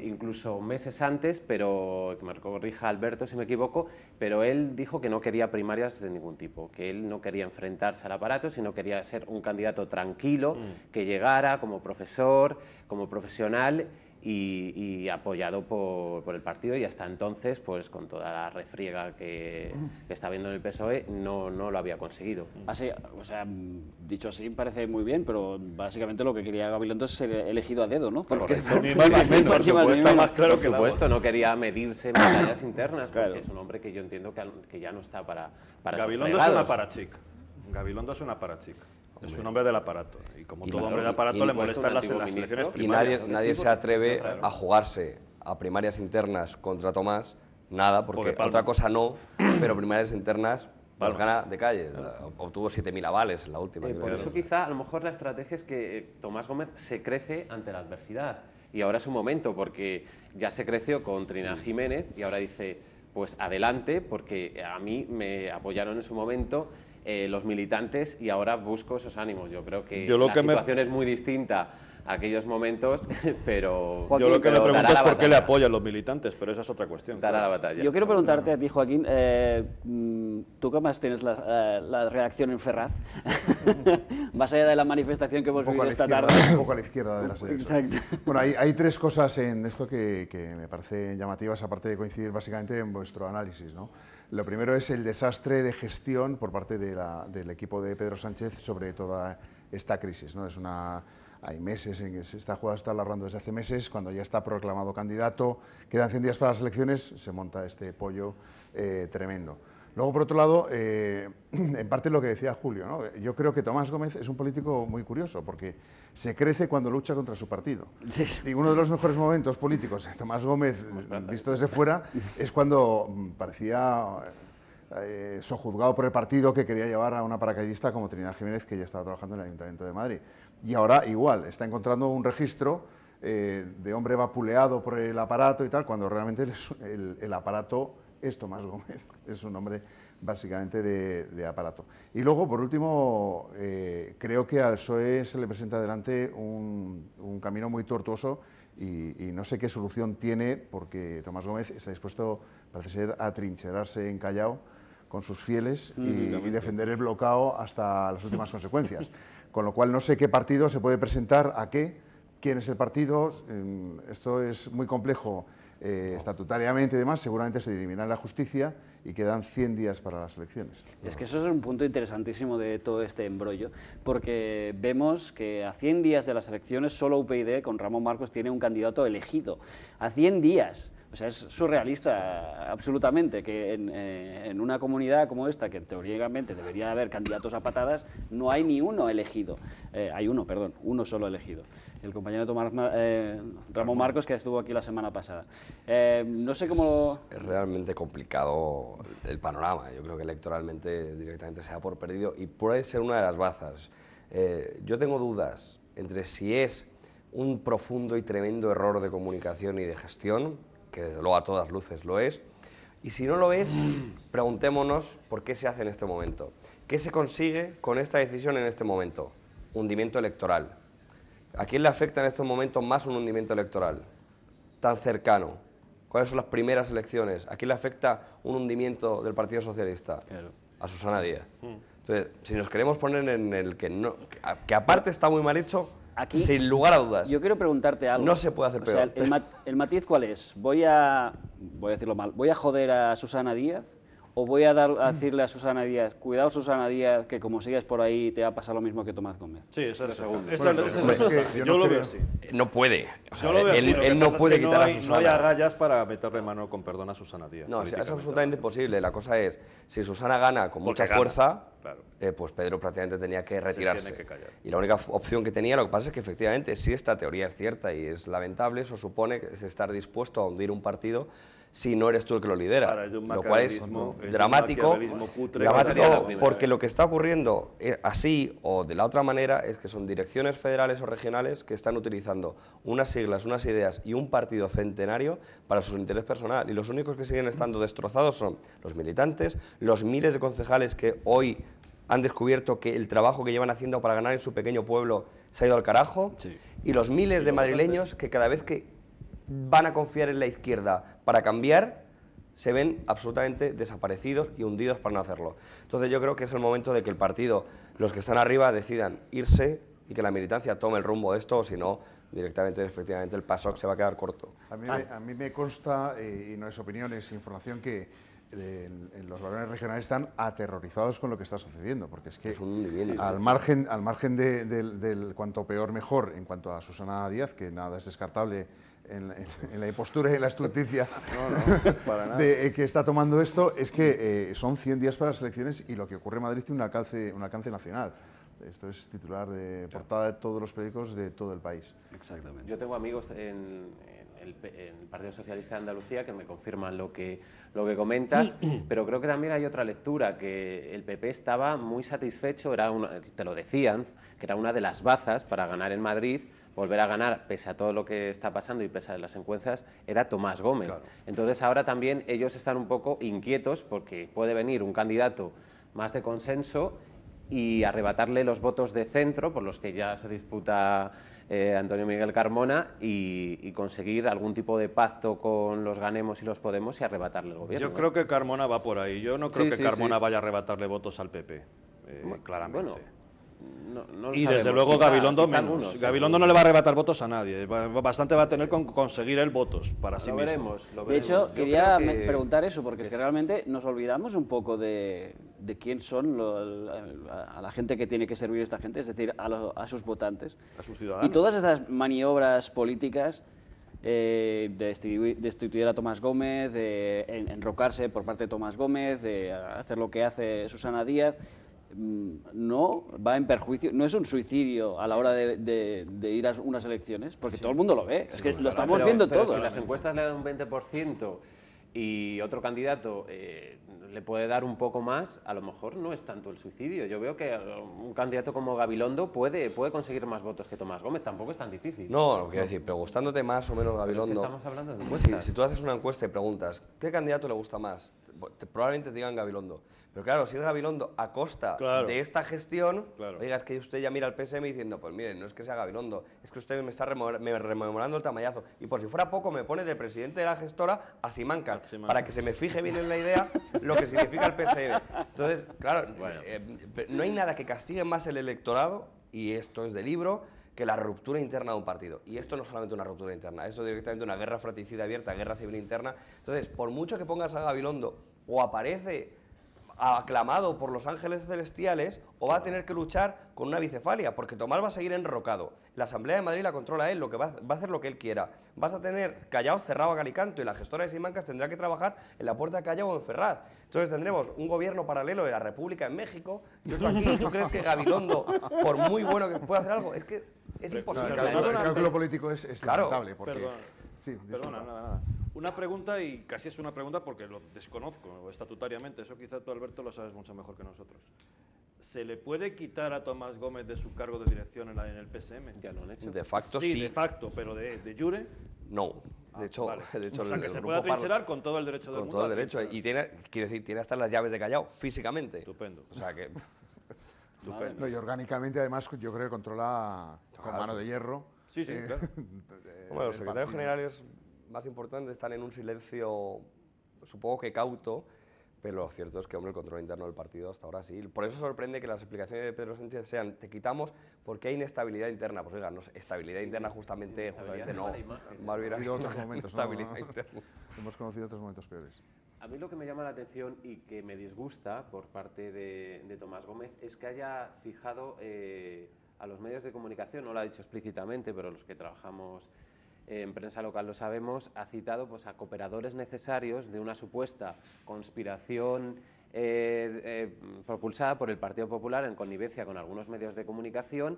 incluso meses antes, pero que me corrija Alberto si me equivoco, pero él dijo que no quería primarias de ningún tipo, que él no quería enfrentarse al aparato, sino quería ser un candidato tranquilo, que llegara como profesor, como profesional y apoyado por el partido, y hasta entonces, pues con toda la refriega que está habiendo en el PSOE, no lo había conseguido. Así, o sea, dicho así parece muy bien, pero básicamente lo que quería Gabilondo es ser elegido a dedo, ¿no? Porque ni más ni menos, está más claro que por supuesto, no quería medirse en batallas internas, porque es un hombre que yo entiendo que ya no está para Gabilondo es un aparachic. Gabilondo es un aparachic. Es un hombre del aparato, y como todo hombre de aparato le molestan las elecciones primarias. Y nadie se atreve a jugarse a primarias internas contra Tomás, nada, porque otra cosa no, pero primarias internas las gana de calle. Obtuvo 7.000 avales en la última. Por eso quizá a lo mejor la estrategia es que Tomás Gómez se crece ante la adversidad, y ahora es un momento, porque ya se creció con Trinidad Jiménez y ahora dice, pues adelante, porque a mí me apoyaron en su momento los militantes y ahora busco esos ánimos. Yo creo que la situación es muy distinta a aquellos momentos, pero Joaquín, yo lo que me pregunto es por qué le apoyan los militantes, pero esa es otra cuestión. Dará la batalla. Yo quiero preguntarte a ti, Joaquín, tú que más tienes la reacción en Ferraz, más allá de la manifestación que hemos vivido esta tarde. Un poco a la izquierda de las elecciones. Bueno, hay tres cosas en esto que me parecen llamativas, aparte de coincidir básicamente en vuestro análisis, ¿no? Lo primero es el desastre de gestión por parte del equipo de Pedro Sánchez sobre toda esta crisis, ¿no? Hay meses en que esta jugada está alargando desde hace meses, cuando ya está proclamado candidato, quedan 100 días para las elecciones, se monta este pollo tremendo. Luego, por otro lado, en parte lo que decía Julio, ¿no? Yo creo que Tomás Gómez es un político muy curioso, porque se crece cuando lucha contra su partido. Sí. Y uno de los mejores momentos políticos de Tomás Gómez, visto desde fuera, es cuando parecía sojuzgado por el partido que quería llevar a una paracaidista como Trinidad Jiménez, que ya estaba trabajando en el Ayuntamiento de Madrid. Y ahora igual, está encontrando un registro de hombre vapuleado por el aparato y tal, cuando realmente el aparato es Tomás Gómez, es un hombre básicamente de aparato. Y luego, por último, creo que al PSOE se le presenta delante un camino muy tortuoso y no sé qué solución tiene, porque Tomás Gómez está dispuesto, parece ser, a trincherarse en Callao con sus fieles y defender el bloqueo hasta las últimas consecuencias. Con lo cual no sé qué partido se puede presentar a qué, quién es el partido, esto es muy complejo estatutariamente y demás, seguramente se dirimirá en la justicia y quedan 100 días para las elecciones. Es que eso es un punto interesantísimo de todo este embrollo, porque vemos que a 100 días de las elecciones solo UPyD con Ramón Marcos tiene un candidato elegido. A 100 días. O sea, es surrealista absolutamente que en una comunidad como esta, que teóricamente debería haber candidatos a patadas, no hay ni uno elegido. Hay uno, perdón, uno solo elegido. El compañero Ramón Marcos, que estuvo aquí la semana pasada. No sé cómo... Es realmente complicado el panorama. Yo creo que electoralmente directamente se da por perdido y puede ser una de las bazas. Yo tengo dudas entre si es un profundo y tremendo error de comunicación y de gestión, que desde luego a todas luces lo es, y si no lo es, preguntémonos por qué se hace en este momento. ¿Qué se consigue con esta decisión en este momento? Hundimiento electoral. ¿A quién le afecta en estos momentos más un hundimiento electoral tan cercano? ¿Cuáles son las primeras elecciones? ¿A quién le afecta un hundimiento del Partido Socialista? Claro. A Susana Díaz. Entonces, si nos queremos poner en el que no, que aparte está muy mal hecho, aquí, sin lugar a dudas. Yo quiero preguntarte algo. No se puede hacer peor. O sea, el matiz ¿cuál es? Voy a decirlo mal, ¿voy a joder a Susana Díaz o voy a decirle a Susana Díaz, cuidado Susana Díaz, que como sigues por ahí te va a pasar lo mismo que Tomás Gómez? Sí, eso es segundo. Yo lo veo así. No puede. O sea, él no puede quitar a Susana. No hay agallas para meterle mano con perdón a Susana Díaz. No, es absolutamente imposible. La cosa es, si Susana gana con mucha fuerza, claro, pues Pedro prácticamente tenía que retirarse. Tiene que callar. Y la única opción que tenía, lo que pasa es que efectivamente, si esta teoría es cierta y es lamentable, eso supone que es estar dispuesto a hundir un partido si no eres tú el que lo lidera, lo cual es dramático, porque lo que está ocurriendo así o de la otra manera es que son direcciones federales o regionales que están utilizando unas siglas, unas ideas y un partido centenario para su interés personal, y los únicos que siguen estando destrozados son los militantes, los miles de concejales que hoy han descubierto que el trabajo que llevan haciendo para ganar en su pequeño pueblo se ha ido al carajo, y los miles de madrileños que cada vez que van a confiar en la izquierda para cambiar, se ven absolutamente desaparecidos y hundidos para no hacerlo. Entonces yo creo que es el momento de que el partido, los que están arriba, decidan irse y que la militancia tome el rumbo de esto, o si no, directamente, efectivamente, el PASOK se va a quedar corto. A mí me consta, y no es opinión, es información, que en los varones regionales están aterrorizados con lo que está sucediendo, porque es que al margen del cuanto peor mejor en cuanto a Susana Díaz, que nada es descartable en la impostura y en la estulticia que está tomando esto, es que son 100 días para las elecciones y lo que ocurre en Madrid tiene un alcance nacional. Esto es titular de portada de todos los periódicos de todo el país. Exactamente. Yo tengo amigos en el Partido Socialista de Andalucía que me confirman lo que comentas, pero creo que también hay otra lectura, que el PP estaba muy satisfecho, te lo decían, que era una de las bazas para ganar en Madrid, volver a ganar, pese a todo lo que está pasando y pese a las encuestas, era Tomás Gómez. Claro. Entonces ahora también ellos están un poco inquietos porque puede venir un candidato más de consenso y arrebatarle los votos de centro, por los que ya se disputa Antonio Miguel Carmona, y conseguir algún tipo de pacto con los Ganemos y los Podemos y arrebatarle el gobierno. Yo creo que Carmona va por ahí. Yo no creo que Carmona vaya a arrebatarle votos al PP, claramente. Bueno, no y desde luego Gabilondo menos. Gabilondo no le va a arrebatar votos a nadie. Bastante va a tener con conseguir él votos para sí mismo. De hecho, quería preguntar eso, porque es que realmente nos olvidamos un poco de quién son a la gente que tiene que servir esta gente, es decir, a sus votantes. A sus ciudadanos. Y todas estas maniobras políticas de destituir a Tomás Gómez, de enrocarse por parte de Tomás Gómez, de hacer lo que hace Susana Díaz, no va en perjuicio, no es un suicidio a la hora de ir a unas elecciones, porque todo el mundo lo ve, es que lo estamos viendo todos. Si las encuestas le dan un 20% y otro candidato le puede dar un poco más, a lo mejor no es tanto el suicidio. Yo veo que un candidato como Gabilondo puede conseguir más votos que Tomás Gómez, tampoco es tan difícil. No, quiero decir, pero gustándote más o menos Gabilondo... Es que estamos hablando de encuestas. Si tú haces una encuesta y preguntas, ¿qué candidato le gusta más? Probablemente te digan Gabilondo. Pero claro, si es Gabilondo a costa de esta gestión, oiga, es que usted ya mira al PSM diciendo, pues miren, no es que sea Gabilondo, es que usted me está rememorando el tamallazo. Y por si fuera poco, me pone de presidente de la gestora a Simancas, para que se me fije bien en la idea lo que significa el PSM. Entonces, claro, no hay nada que castigue más el electorado, y esto es de libro, que la ruptura interna de un partido. Y esto no es solamente una ruptura interna, esto es directamente una guerra fratricida abierta, guerra civil interna. Entonces, por mucho que pongas a Gabilondo, o aparece aclamado por los ángeles celestiales, o va a tener que luchar con una bicefalia, porque Tomás va a seguir enrocado. La Asamblea de Madrid la controla él, lo que va a hacer lo que él quiera. Vas a tener Callao cerrado a Galicanto, y la gestora de Simancas tendrá que trabajar en la Puerta de Callao o en Ferraz. Entonces tendremos un gobierno paralelo de la República en México y otro aquí. ¿Tú crees que Gabilondo, por muy bueno que pueda hacer algo, es que es imposible? El cálculo político es lamentable. Porque... Perdona, nada. Una pregunta, y casi es una pregunta porque lo desconozco estatutariamente, eso quizá tú, Alberto, lo sabes mucho mejor que nosotros. ¿Se le puede quitar a Tomás Gómez de su cargo de dirección en el PSM? Ya lo han hecho. De facto sí. De facto, pero de jure... No. De hecho, vale. De hecho, o sea, que se puede atrincherar con todo el derecho del mundo. Con todo el derecho. Y tiene, quiero decir, tiene hasta las llaves de Callao, físicamente. Estupendo. O sea que... Estupendo. No, y orgánicamente, además, yo creo que controla con mano de hierro. Sí, claro. Bueno, los secretarios generales más importantes están en un silencio, supongo que cauto, pero lo cierto es que, hombre, el control interno del partido hasta ahora sí. Por eso sorprende que las explicaciones de Pedro Sánchez sean, te quitamos porque hay inestabilidad interna. Pues oiga, no, estabilidad interna justamente no. Más bien hay otros momentos, estabilidad interna. Hemos conocido otros momentos peores. A mí lo que me llama la atención y que me disgusta por parte de Tomás Gómez es que haya fijado a los medios de comunicación, no lo ha dicho explícitamente, pero los que trabajamos en prensa local lo sabemos, ha citado pues, a cooperadores necesarios de una supuesta conspiración propulsada por el Partido Popular en connivencia con algunos medios de comunicación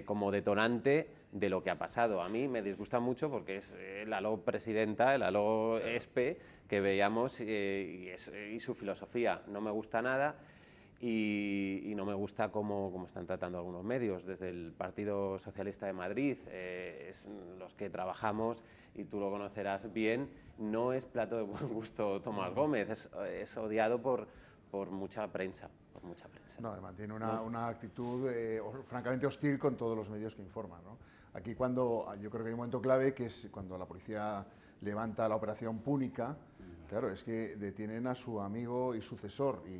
como detonante de lo que ha pasado. A mí me disgusta mucho porque es el halo presidenta, el halo ESPE que veíamos y su filosofía no me gusta nada. Y no me gusta cómo están tratando algunos medios, desde el Partido Socialista de Madrid, los que trabajamos, y tú lo conocerás bien, no es plato de buen gusto Tomás Gómez, es odiado por mucha prensa. No, mantiene una actitud francamente hostil con todos los medios que informan, ¿no? Aquí yo creo que hay un momento clave, que es cuando la policía levanta la operación Púnica. Claro, es que detienen a su amigo y sucesor, y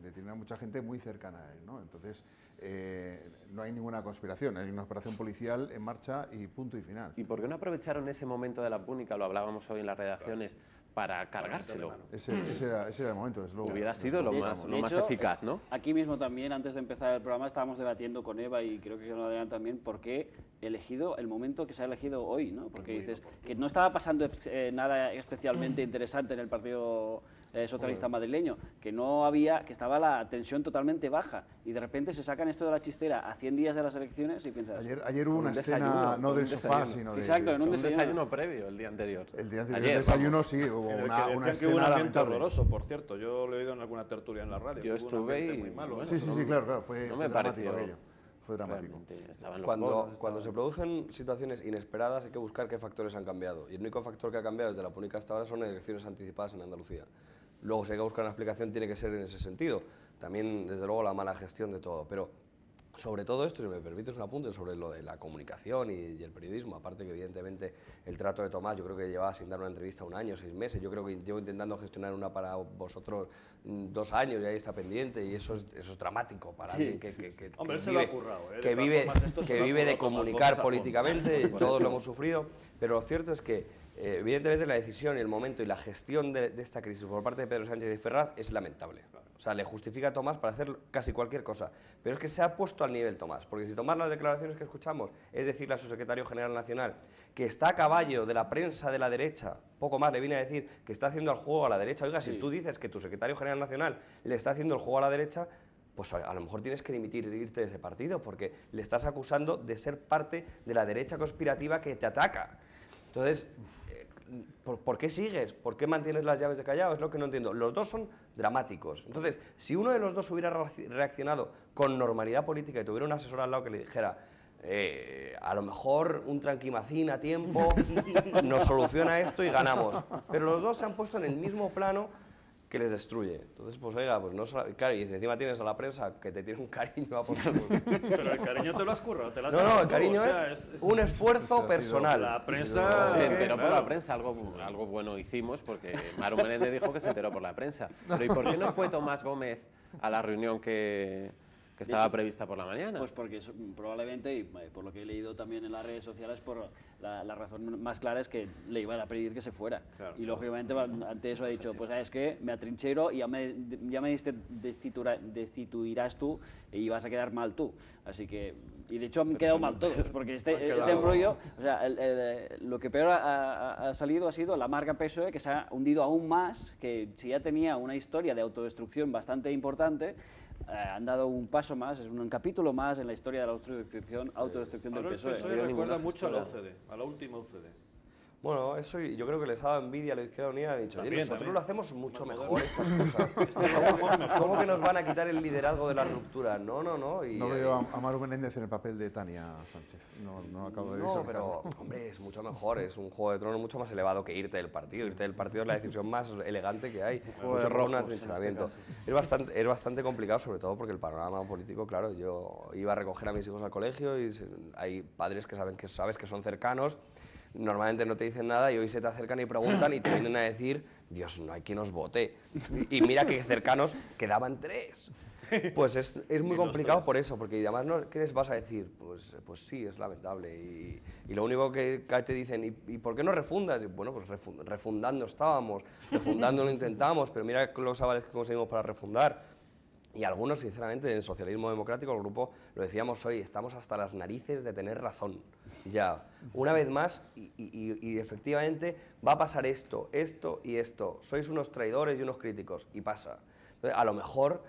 detienen a mucha gente muy cercana a él, ¿no? Entonces, no hay ninguna conspiración, hay una operación policial en marcha y punto y final. ¿Y por qué no aprovecharon ese momento de la Púnica, lo hablábamos hoy en las redacciones, para cargárselo? Ese era el momento, desde luego. Hubiera sido lo más eficaz, ¿no? Aquí mismo también, antes de empezar el programa, estábamos debatiendo con Eva, y creo que con Adrián también, por qué elegido el momento que se ha elegido hoy, ¿no? Porque dices que no estaba pasando nada especialmente interesante en el Partido Socialista madrileño, que estaba la tensión totalmente baja, y de repente se sacan esto de la chistera a 100 días de las elecciones y piensas... Ayer hubo una escena, no del sofá, sino de... Exacto, en un desayuno previo, el día anterior. El día anterior, el desayuno, sí, hubo una escena un ambiente horroroso, por cierto. Yo lo he oído en alguna tertulia en la radio. Yo estuve y... muy malo, sí, claro, fue dramático aquello. Fue dramático. Cuando se producen situaciones inesperadas hay que buscar qué factores han cambiado. Y el único factor que ha cambiado desde la Púnica hasta ahora son elecciones anticipadas en Andalucía. Luego, si hay que buscar una explicación, tiene que ser en ese sentido. También, desde luego, la mala gestión de todo. Pero sobre todo esto, si me permites un apunte sobre lo de la comunicación y el periodismo, aparte que evidentemente el trato de Tomás, yo creo que llevaba sin dar una entrevista 1 año, 6 meses, yo creo que llevo intentando gestionar una para vosotros 2 años y ahí está pendiente, y eso es dramático para alguien que vive de comunicar políticamente, todos lo hemos sufrido, pero lo cierto es que evidentemente la decisión, el momento y la gestión de esta crisis por parte de Pedro Sánchez y Ferraz es lamentable. O sea, le justifica a Tomás para hacer casi cualquier cosa. Pero es que se ha puesto al nivel Tomás, porque si Tomás las declaraciones que escuchamos, es decirle a su secretario general nacional, que está a caballo de la prensa de la derecha, poco más le viene a decir que está haciendo el juego a la derecha. Oiga, si tú dices que tu secretario general nacional le está haciendo el juego a la derecha, pues a lo mejor tienes que dimitir e irte de ese partido, porque le estás acusando de ser parte de la derecha conspirativa que te ataca. Entonces, ¿por qué sigues? ¿Por qué mantienes las llaves de Callao? Es lo que no entiendo. Los dos son dramáticos. Entonces, si uno de los dos hubiera reaccionado con normalidad política y tuviera un asesor al lado que le dijera a lo mejor un tranquimacín a tiempo nos soluciona esto y ganamos. Pero los dos se han puesto en el mismo plano que les destruye. Entonces, pues oiga, pues no, claro, y si encima tienes a la prensa que te tiene un cariño a por Pero el cariño te lo has currado, te lo has No, el cariño es un esfuerzo personal. La prensa... Se enteró por la prensa, algo bueno hicimos, porque Maru Menéndez dijo que se enteró por la prensa. Pero ¿y por qué no fue Tomás Gómez a la reunión que estaba prevista por la mañana? Pues porque probablemente, y por lo que he leído también en las redes sociales, por la razón más clara es que le iban a pedir que se fuera. Claro, y lógicamente ante eso ha dicho, pues es que me atrinchero y ya me destituirás tú y vas a quedar mal tú. Así que, y de hecho han quedado mal todos, porque este embrollo, o sea, lo que peor ha salido ha sido la marca PSOE, que se ha hundido aún más, que si ya tenía una historia de autodestrucción bastante importante, han dado un paso más, es un capítulo más en la historia de la autodestrucción del PSOE. El PSOE recuerda mucho a la UCD, a la última UCD. Bueno, eso yo creo que les ha dado envidia a la Izquierda Unida, han dicho, también, nosotros lo hacemos mucho mejor estas cosas. ¿Cómo que nos van a quitar el liderazgo de la ruptura? No. Y, no veo a Maru Menéndez en el papel de Tania Sánchez, no acabo de visualizarlo. Pero, hombre, es mucho mejor, es un Juego de Tronos mucho más elevado que irte del partido. Sí. Irte del partido es la decisión más elegante que hay, mucho mejor un atrincheramiento. Es bastante complicado, sobre todo porque el panorama político, claro, yo iba a recoger a mis hijos al colegio y hay padres que sabes que son cercanos, normalmente no te dicen nada y hoy se te acercan y preguntan y te vienen a decir, Dios, no hay quien os vote. Y mira que cercanos quedaban 3. Pues es muy complicado por eso, porque además, ¿qué les vas a decir? Pues sí, es lamentable. Y lo único que te dicen, ¿y por qué no refundas? Y bueno, pues refundando estábamos, refundando lo intentamos, pero mira los avales que conseguimos para refundar. Y algunos, sinceramente, en el socialismo democrático, el grupo, lo decíamos hoy, estamos hasta las narices de tener razón. Ya, una vez más, y efectivamente va a pasar esto y esto. Sois unos traidores y unos críticos, y pasa. Entonces, a lo mejor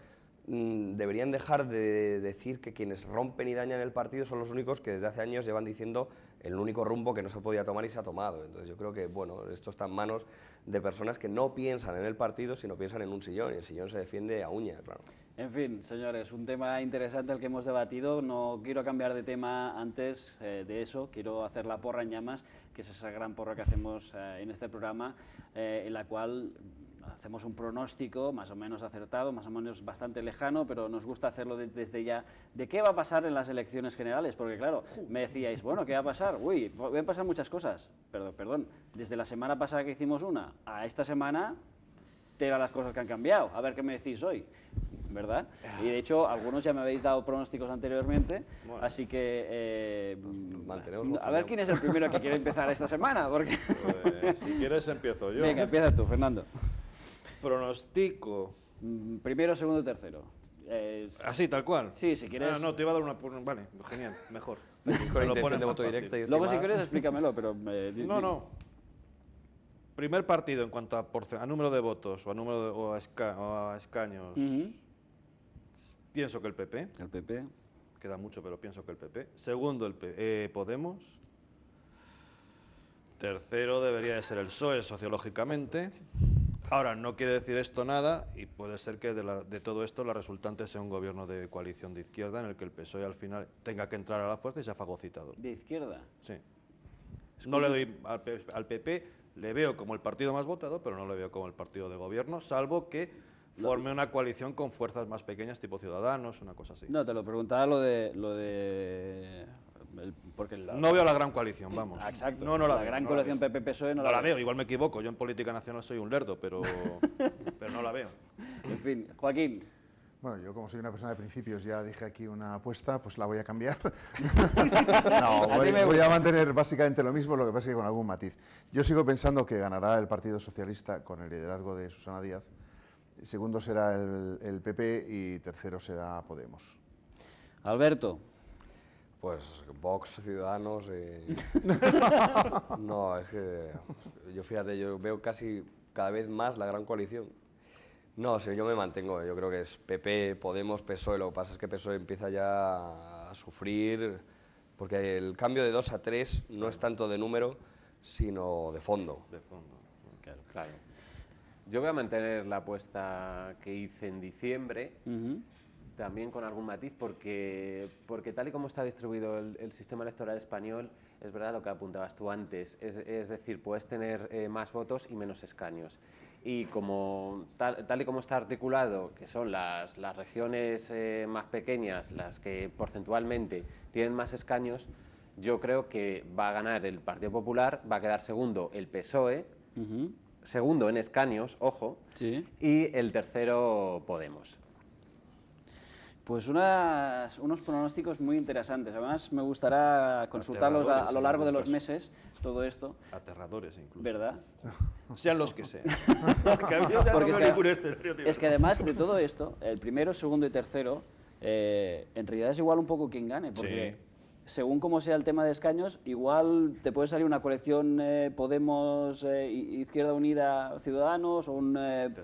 deberían dejar de decir que quienes rompen y dañan el partido son los únicos que desde hace años llevan diciendo el único rumbo que no se podía tomar y se ha tomado. Entonces yo creo que, bueno, esto está en manos de personas que no piensan en el partido, sino piensan en un sillón, y el sillón se defiende a uñas, claro. En fin, señores, un tema interesante el que hemos debatido. No quiero cambiar de tema antes de eso. Quiero hacer la porra en llamas, que es esa gran porra que hacemos en este programa, en la cual hacemos un pronóstico más o menos acertado, más o menos bastante lejano, pero nos gusta hacerlo desde ya, de qué va a pasar en las elecciones generales, porque claro, me decíais, bueno, ¿qué va a pasar? Uy, van a pasar muchas cosas, perdón, desde la semana pasada que hicimos una a esta semana, te eran las cosas que han cambiado, a ver qué me decís hoy, ¿verdad? Y de hecho, algunos ya me habéis dado pronósticos anteriormente, bueno, así que a ver quién es el primero que quiere empezar esta semana, porque... Pues, si quieres empiezo yo. Venga, empieza tú, Fernando. Pronostico. Primero, segundo, tercero. ¿Así, tal cual? Sí, si quieres... no, te iba a dar una... Vale, genial, mejor. Con intención de voto directo y luego, si quieres, explícamelo, pero... No. Primer partido en cuanto a número de votos o a escaños, pienso que el PP. El PP. Queda mucho, pero pienso que el PP. Segundo, Podemos. Tercero debería de ser el PSOE, sociológicamente. Ahora, no quiere decir esto nada, y puede ser que de todo esto la resultante sea un gobierno de coalición de izquierda en el que el PSOE al final tenga que entrar a la fuerza y sea fagocitado. ¿De izquierda? Sí. No le doy al PP, le veo como el partido más votado, pero no le veo como el partido de gobierno, salvo que forme una coalición con fuerzas más pequeñas, tipo Ciudadanos, una cosa así. No, te lo preguntaba no veo la gran coalición, vamos. Exacto. No la gran coalición PP-PSOE no la veo. Igual me equivoco, yo en política nacional soy un lerdo, pero no la veo. En fin, Joaquín. Bueno, yo como soy una persona de principios, ya dije aquí una apuesta, pues la voy a cambiar. Voy a mantener básicamente lo mismo, lo que pasa es que con algún matiz. Yo sigo pensando que ganará el Partido Socialista con el liderazgo de Susana Díaz. Segundo será el PP y tercero será Podemos. Alberto. Pues Vox, Ciudadanos... No, es que yo veo casi cada vez más la gran coalición. No, yo me mantengo, yo creo que es PP, Podemos, PSOE, lo que pasa es que PSOE empieza ya a sufrir, porque el cambio de 2 a 3 no es tanto de número, sino de fondo. Claro. Yo voy a mantener la apuesta que hice en diciembre, también con algún matiz, porque tal y como está distribuido el sistema electoral español, es verdad lo que apuntabas tú antes, es decir, puedes tener más votos y menos escaños. Y tal y como está articulado, que son las regiones más pequeñas, las que porcentualmente tienen más escaños, yo creo que va a ganar el Partido Popular, va a quedar segundo el PSOE, segundo en escaños, ojo, y el tercero Podemos. Pues unos pronósticos muy interesantes. Además, me gustará consultarlos a lo largo de los meses, todo esto. Aterradores incluso. ¿Verdad? Sean los que sean. Es que además de todo esto, el primero, segundo y tercero, en realidad es igual un poco quien gane, porque según como sea el tema de escaños, igual te puede salir una coalición Podemos, Izquierda Unida, Ciudadanos, o un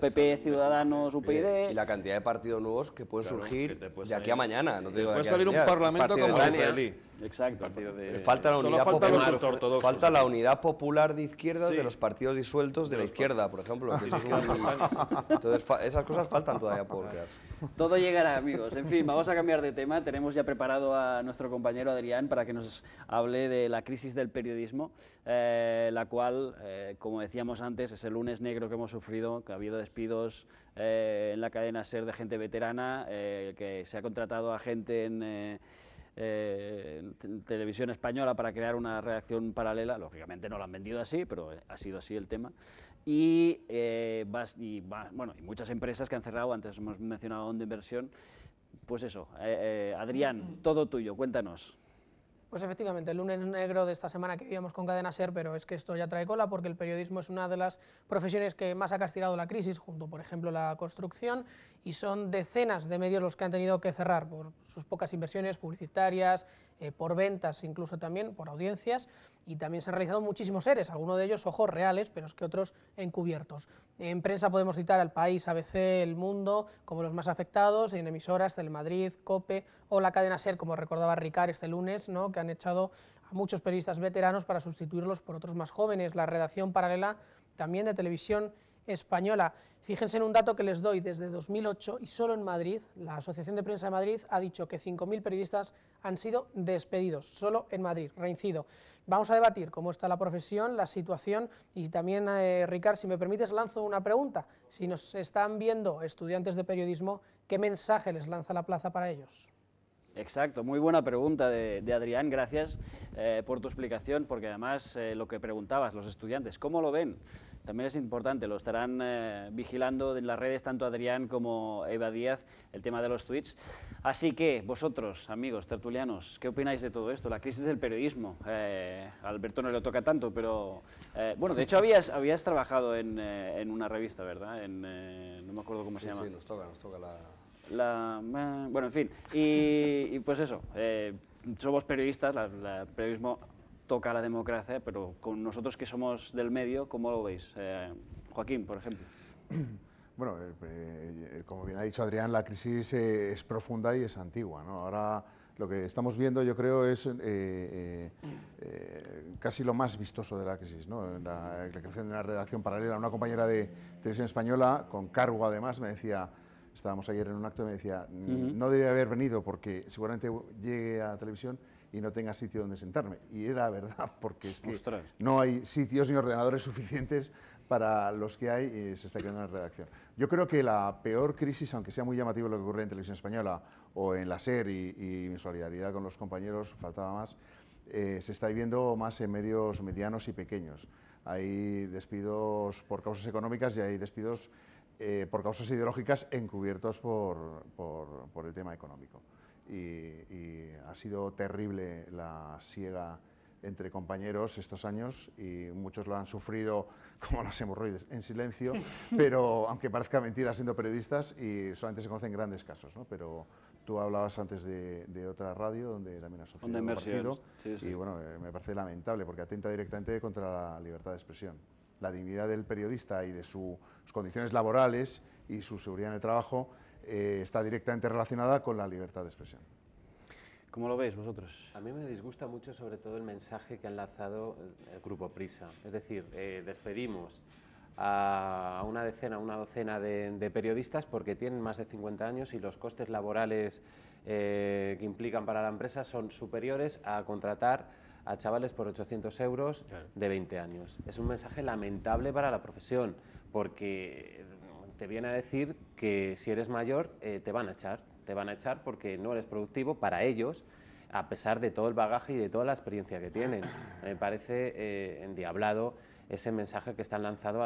PP, Ciudadanos, UPyD. Y la cantidad de partidos nuevos que pueden surgir de aquí a mañana. No te digo puede salir un parlamento como el israelí. Exacto. Falta la unidad popular. Falta la unidad popular de izquierdas de los partidos disueltos de la izquierda, por ejemplo. Entonces, esas cosas faltan todavía por crear. Todo llegará, amigos. En fin, vamos a cambiar de tema. Tenemos ya preparado a nuestro compañero Adrián para que nos hable de la crisis del periodismo, la cual, como decíamos antes, es el lunes negro que hemos sufrido, que ha habido despidos en la cadena SER de gente veterana, que se ha contratado a gente en televisión española para crear una redacción paralela. Lógicamente no lo han vendido así, pero ha sido así el tema. Y muchas empresas que han cerrado, antes hemos mencionado Onda Inversión. Pues eso, Adrián, todo tuyo, cuéntanos. Pues efectivamente, el lunes negro de esta semana que vivíamos con Cadena SER, pero es que esto ya trae cola porque el periodismo es una de las profesiones que más ha castigado la crisis, junto, por ejemplo, la construcción, y son decenas de medios los que han tenido que cerrar por sus pocas inversiones publicitarias, por ventas, incluso también por audiencias, y también se han realizado muchísimos EREs, algunos de ellos, ojo, reales, pero es que otros encubiertos. En prensa podemos citar al País, ABC, El Mundo, como los más afectados, en emisoras, Telemadrid, COPE, o la cadena SER, como recordaba Ricard este lunes, ¿no?, que han echado a muchos periodistas veteranos para sustituirlos por otros más jóvenes. La redacción paralela también de Televisión Española. Fíjense en un dato que les doy, desde 2008 y solo en Madrid, la Asociación de Prensa de Madrid ha dicho que 5.000 periodistas han sido despedidos, solo en Madrid, reincido. Vamos a debatir cómo está la profesión, la situación, y también, Ricard, si me permites, lanzo una pregunta. Si nos están viendo estudiantes de periodismo, ¿qué mensaje les lanza la plaza para ellos? Exacto, muy buena pregunta de Adrián, gracias por tu explicación, porque además lo que preguntabas, los estudiantes, ¿cómo lo ven? También es importante, lo estarán vigilando en las redes tanto Adrián como Eva Díaz, el tema de los tweets. Así que vosotros, amigos tertulianos, ¿qué opináis de todo esto? La crisis del periodismo. A Alberto no le toca tanto, pero bueno, de hecho habías trabajado en una revista, ¿verdad? No me acuerdo cómo se llama. Sí, nos toca bueno, en fin, y pues eso, somos periodistas, el periodismo toca la democracia, pero con nosotros que somos del medio, ¿cómo lo veis? Joaquín, por ejemplo. Bueno, como bien ha dicho Adrián, la crisis es profunda y es antigua, ¿no? Ahora lo que estamos viendo, yo creo, es casi lo más vistoso de la crisis, ¿no? La creación de una redacción paralela. Una compañera de Televisión Española, con cargo además, me decía... Estábamos ayer en un acto y me decía, no debía haber venido porque seguramente llegue a televisión y no tenga sitio donde sentarme. Y era verdad, porque es que no hay sitios ni ordenadores suficientes para los que hay y se está quedando en la redacción. Yo creo que la peor crisis, aunque sea muy llamativo lo que ocurre en Televisión Española o en la SER, y mi solidaridad con los compañeros, faltaba más, se está viviendo más en medios medianos y pequeños. Hay despidos por causas económicas y hay despidos por causas ideológicas encubiertos por el tema económico. Y ha sido terrible la siega entre compañeros estos años y muchos lo han sufrido como las hemorroides en silencio, pero aunque parezca mentira siendo periodistas, y solamente se conocen grandes casos, ¿no? Pero tú hablabas antes de otra radio donde también ha sucedido algo parecido, y bueno, me parece lamentable porque atenta directamente contra la libertad de expresión. La dignidad del periodista y de sus condiciones laborales y su seguridad en el trabajo está directamente relacionada con la libertad de expresión. ¿Cómo lo veis vosotros? A mí me disgusta mucho sobre todo el mensaje que han lanzado el Grupo Prisa. Es decir, despedimos a una docena de periodistas porque tienen más de 50 años y los costes laborales que implican para la empresa son superiores a contratar a chavales por 800 euros de 20 años. Es un mensaje lamentable para la profesión porque te viene a decir que si eres mayor te van a echar porque no eres productivo para ellos, a pesar de todo el bagaje y de toda la experiencia que tienen. Me parece endiablado ese mensaje que están lanzando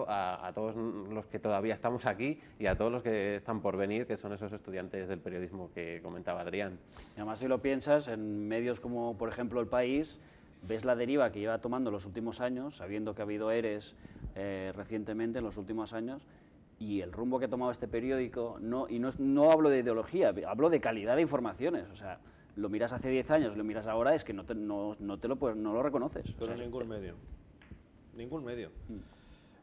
a todos los que todavía estamos aquí y a todos los que están por venir, que son esos estudiantes del periodismo que comentaba Adrián. Y además, si lo piensas, en medios como, por ejemplo, El País, ves la deriva que lleva tomando los últimos años, sabiendo que ha habido ERES recientemente en los últimos años, y el rumbo que ha tomado este periódico, no hablo de ideología, hablo de calidad de informaciones. O sea, lo miras hace 10 años, lo miras ahora, es que no lo reconoces. Pero ningún medio. Ningún medio.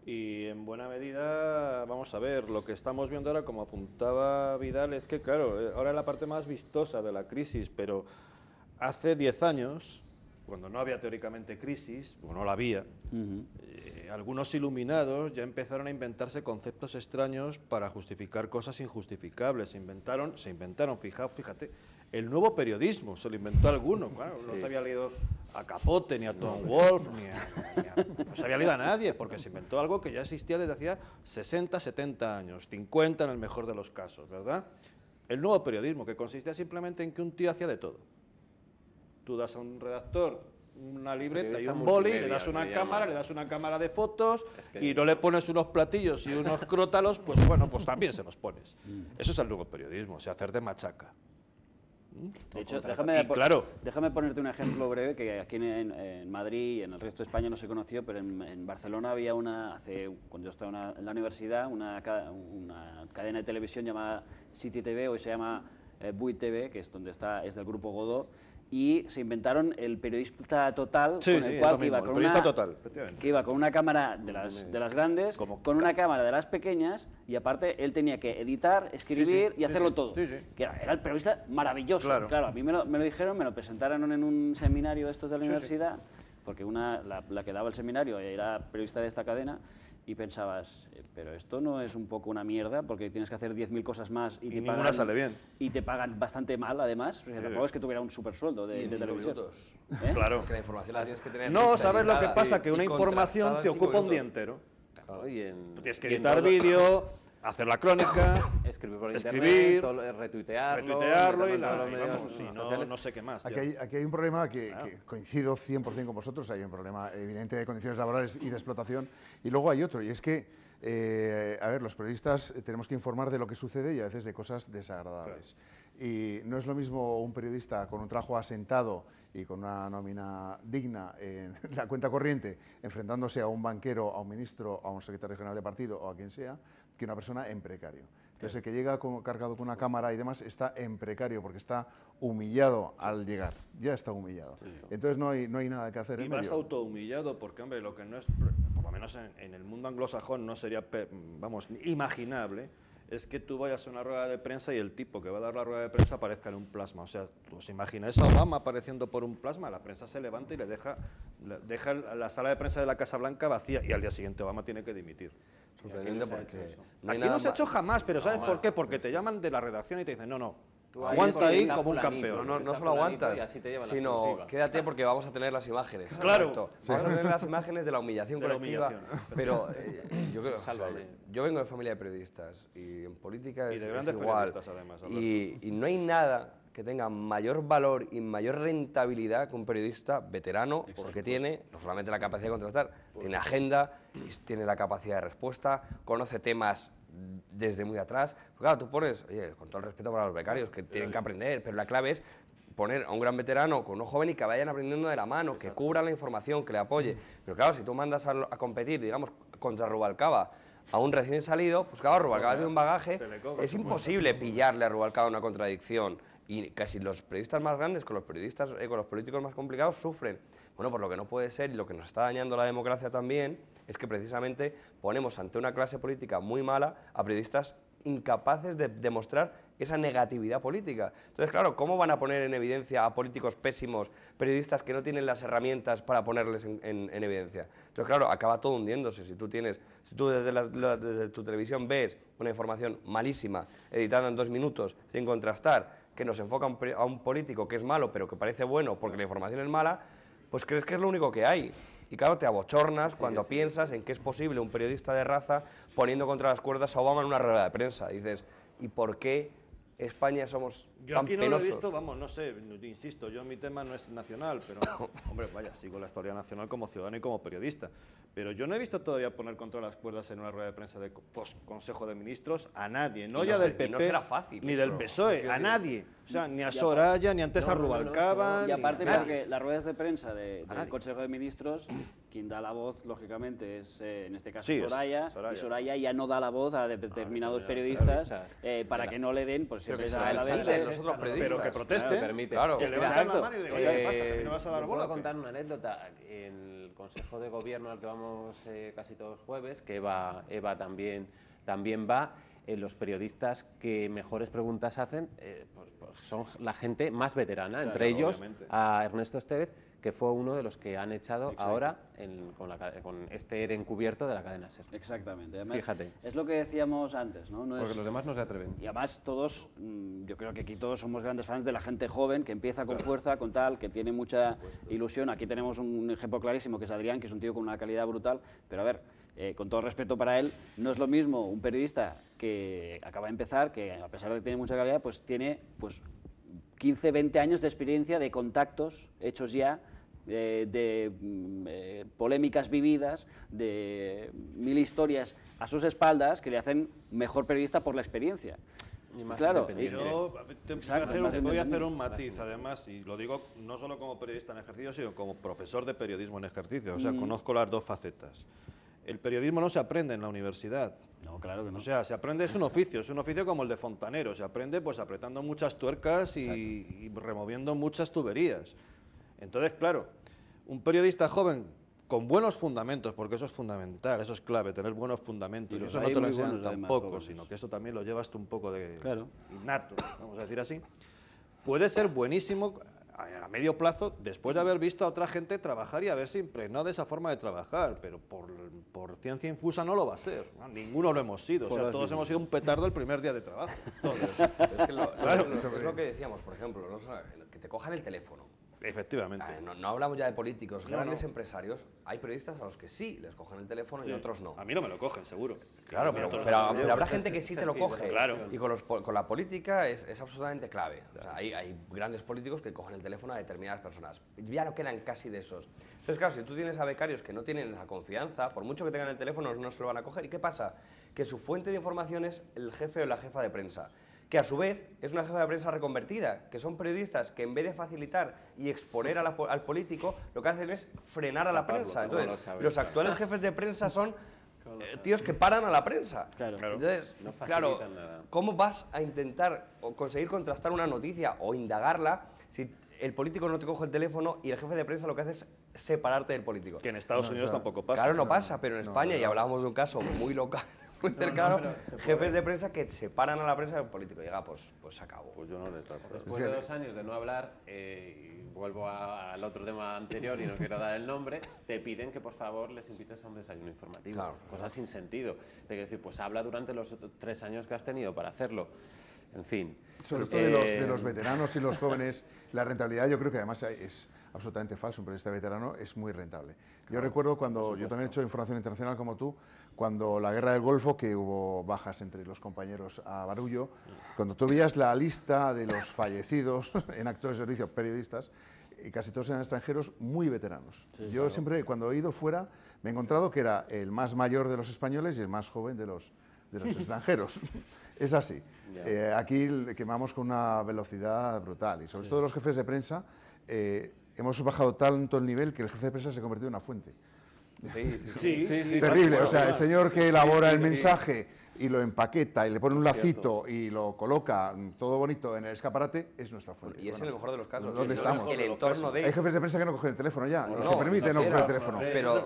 Y en buena medida, vamos a ver, lo que estamos viendo ahora, como apuntaba Vidal, es que, claro, ahora es la parte más vistosa de la crisis, pero hace 10 años, cuando no había teóricamente crisis, o no la había, algunos iluminados ya empezaron a inventarse conceptos extraños para justificar cosas injustificables. Se inventaron, fíjate, el nuevo periodismo, se lo inventó alguno. Claro, no se había leído a Capote, ni a Tom Wolfe, no se había leído a nadie, porque se inventó algo que ya existía desde hacía 60, 70 años, 50 en el mejor de los casos, ¿verdad? El nuevo periodismo, que consistía simplemente en que un tío hacía de todo. Tú das a un redactor una libreta y un boli, le das una cámara de fotos y no le pones unos platillos y unos crótalos, pues bueno, pues también se los pones. Eso es el nuevo periodismo, o sea, hacer de machaca. De hecho, déjame ponerte un ejemplo breve que aquí en Madrid y en el resto de España no se conoció, pero en Barcelona había cuando yo estaba en la universidad, una cadena de televisión llamada City TV, hoy se llama Buit TV, que es donde es del grupo Godó, y se inventaron el periodista total, con el cual que iba con una cámara de las grandes, con una cámara de las pequeñas, y aparte él tenía que editar, escribir y hacerlo todo. Que era el periodista maravilloso. Claro, a mí me lo dijeron, me lo presentaron en un seminario estos de la universidad, porque la que daba el seminario era periodista de esta cadena, y pensabas, pero esto no es un poco una mierda, porque tienes que hacer 10.000 cosas más y ninguna sale bien. Y te pagan bastante mal, además. O sea, tampoco es que tuviera un super sueldo de televisión. Claro. Que la información la tienes que tener. No, ¿sabes lo que pasa? Que una información te ocupa un día entero. Claro, tienes que editar vídeo, hacer la crónica, escribir por internet, retuitearlo y no sé qué más. Aquí hay un problema que coincido 100% con vosotros. Hay un problema evidente de condiciones laborales y de explotación, y luego hay otro, y es que a ver, los periodistas tenemos que informar de lo que sucede y a veces de cosas desagradables. Y no es lo mismo un periodista con un trabajo asentado y con una nómina digna en la cuenta corriente, enfrentándose a un banquero, a un ministro, a un secretario general de partido o a quien sea, que una persona en precario. Entonces, el que llega cargado con una cámara y demás está en precario porque está humillado al llegar. Ya está humillado. Entonces, no hay nada que hacer. Y más autohumillado porque, hombre, lo que no es, por lo menos en el mundo anglosajón, no sería, vamos, imaginable, es que tú vayas a una rueda de prensa y el tipo que va a dar la rueda de prensa aparezca en un plasma. O sea, ¿os imagináis a Obama apareciendo por un plasma? La prensa se levanta y le deja la sala de prensa de la Casa Blanca vacía y al día siguiente Obama tiene que dimitir. Sorprendente porque... Aquí no se ha hecho jamás, pero ¿sabes por qué? Porque te llaman de la redacción y te dicen, no, aguanta ahí como un campeón. No solo aguantas, sino quédate porque vamos a tener las imágenes. Claro. Vamos a tener las imágenes de la humillación colectiva. Pero yo creo, yo vengo de familia de periodistas y en política es igual. Además, y no hay nada que tenga mayor valor y mayor rentabilidad que un periodista veterano, porque tiene no solamente la capacidad de contratar, tiene agenda, tiene la capacidad de respuesta, conoce temas desde muy atrás. Pues claro, tú pones, oye, con todo el respeto para los becarios, que tienen que aprender, pero la clave es poner a un gran veterano con uno joven y que vayan aprendiendo de la mano, que cubran la información, que le apoye. Pero claro, si tú mandas a competir, digamos, contra Rubalcaba a un recién salido, pues claro, Rubalcaba tiene un bagaje, es imposible pillarle a Rubalcaba una contradicción. Y casi los periodistas más grandes con los políticos más complicados sufren. Bueno, pues lo que no puede ser y lo que nos está dañando la democracia también es que precisamente ponemos ante una clase política muy mala a periodistas incapaces de demostrar esa negatividad política. Entonces, claro, ¿cómo van a poner en evidencia a políticos pésimos, periodistas que no tienen las herramientas para ponerles en evidencia? Entonces, claro, acaba todo hundiéndose. Si tú desde tu televisión ves una información malísima, editada en 2 minutos, sin contrastar, que nos enfoca a un político que es malo, pero que parece bueno porque la información es mala, pues crees que es lo único que hay. Y claro, te abochornas cuando piensas en que es posible un periodista de raza poniendo contra las cuerdas a Obama en una rueda de prensa. Y dices, ¿y por qué España somos yo tan aquí no penosos? Lo he visto, vamos, no sé, insisto, yo mi tema no es nacional, pero, hombre, vaya, sigo la historia nacional como ciudadano y como periodista, pero yo no he visto todavía poner contra las cuerdas en una rueda de prensa de Consejo de Ministros a nadie, no ya del PP, no será fácil, ni del PSOE, a nadie, o sea, ni a Soraya, ni antes a Rubalcaba, y aparte, ni a porque las ruedas de prensa del Consejo de Ministros, quien da la voz, lógicamente, es en este caso Soraya, y Soraya ya no da la voz a determinados periodistas para que no le den, pues siempre da la vez. Los otros periodistas. Pero que protesten, permite. Claro, que levanten la mano y digan, ¿qué pasa? ¿Que no vas a dar bola? Puedo contar una anécdota. En el Consejo de Gobierno al que vamos casi todos los jueves, que Eva también va, los periodistas que mejores preguntas hacen pues son la gente más veterana, claro, entre ellos a Ernesto Estevez, que fue uno de los que han echado ahora con este ERE encubierto de la cadena SER. Exactamente. Además, fíjate. Es lo que decíamos antes, ¿no? Porque los demás no se atreven. Y además todos, yo creo que aquí todos somos grandes fans de la gente joven, que empieza con fuerza, con tal, que tiene mucha ilusión. Aquí tenemos un ejemplo clarísimo, que es Adrián, que es un tío con una calidad brutal, pero a ver, con todo respeto para él, no es lo mismo un periodista que acaba de empezar, que a pesar de que tiene mucha calidad, pues tiene 15, 20 años de experiencia, de contactos hechos ya, de polémicas vividas, de 1000 historias a sus espaldas que le hacen mejor periodista por la experiencia. Claro, yo voy a hacer un matiz, además, y lo digo no solo como periodista en ejercicio, sino como profesor de periodismo en ejercicio. O sea, conozco las dos facetas. El periodismo no se aprende en la universidad. No, claro que no. O sea, se aprende, es un oficio como el de fontanero. Se aprende pues apretando muchas tuercas y removiendo muchas tuberías. Entonces, claro, un periodista joven con buenos fundamentos, porque eso es fundamental, eso es clave, tener buenos fundamentos. Y eso no te lo enseñan tampoco, sino que eso también lo llevas tú un poco de innato, vamos a decir así. Puede ser buenísimo a medio plazo, después de haber visto a otra gente trabajar y haberse impregnado de esa forma de trabajar, pero por ciencia infusa no lo va a ser, ¿no? Ninguno lo hemos sido, o sea, todos hemos sido un petardo el primer día de trabajo. Es lo que decíamos, por ejemplo, ¿no? Que te cojan el teléfono. Efectivamente. No hablamos ya de políticos, grandes empresarios. Hay periodistas a los que sí les cogen el teléfono y otros no. A mí no me lo cogen, seguro. Claro, pero habrá gente que sí te lo coge. Claro. Y con la política es absolutamente clave. O sea, hay grandes políticos que cogen el teléfono a determinadas personas. Ya no quedan casi de esos. Entonces, claro, si tú tienes a becarios que no tienen esa confianza, por mucho que tengan el teléfono, no se lo van a coger. ¿Y qué pasa? Que su fuente de información es el jefe o la jefa de prensa, que a su vez es una jefa de prensa reconvertida, que son periodistas que en vez de facilitar y exponer al político, lo que hacen es frenar a la prensa. Entonces, los actuales jefes de prensa son tíos que paran a la prensa. Entonces, claro, ¿cómo vas a intentar conseguir contrastar una noticia o indagarla si el político no te coge el teléfono y el jefe de prensa lo que hace es separarte del político? Que en Estados Unidos tampoco pasa. Claro, no pasa, pero en España, y hablábamos de un caso muy local, muy cercano, jefes de prensa que separan a la prensa del político. Llega, pues se acabó. Pues yo no le trato. Después de 2 años de no hablar, y vuelvo al otro tema anterior y no quiero dar el nombre, te piden que por favor les invites a un desayuno informativo. Claro. Cosas sin sentido. Te decir, pues habla durante los 3 años que has tenido para hacerlo. En fin. Sobre todo de los veteranos y los jóvenes, la rentabilidad yo creo que además es absolutamente falso. Un periodista veterano es muy rentable. Yo recuerdo cuando, yo también he hecho información internacional como tú, cuando la guerra del Golfo, que hubo bajas entre los compañeros a Barullo, cuando tú veías la lista de los fallecidos en actos de servicio, periodistas, y casi todos eran extranjeros muy veteranos. Yo siempre, cuando he ido fuera, me he encontrado que era el más mayor de los españoles y el más joven de los extranjeros. Es así. Aquí quemamos con una velocidad brutal y sobre todo los jefes de prensa hemos bajado tanto el nivel que el jefe de prensa se ha convertido en una fuente. Sí, terrible, o sea, el señor que elabora el mensaje y lo empaqueta y le pone un lacito y lo coloca todo bonito en el escaparate, es nuestra fuente. Y es en el mejor de los casos. ¿Dónde estamos? El entorno de... Hay jefes de prensa que no cogen el teléfono ya, y se permite no coger el teléfono. Pero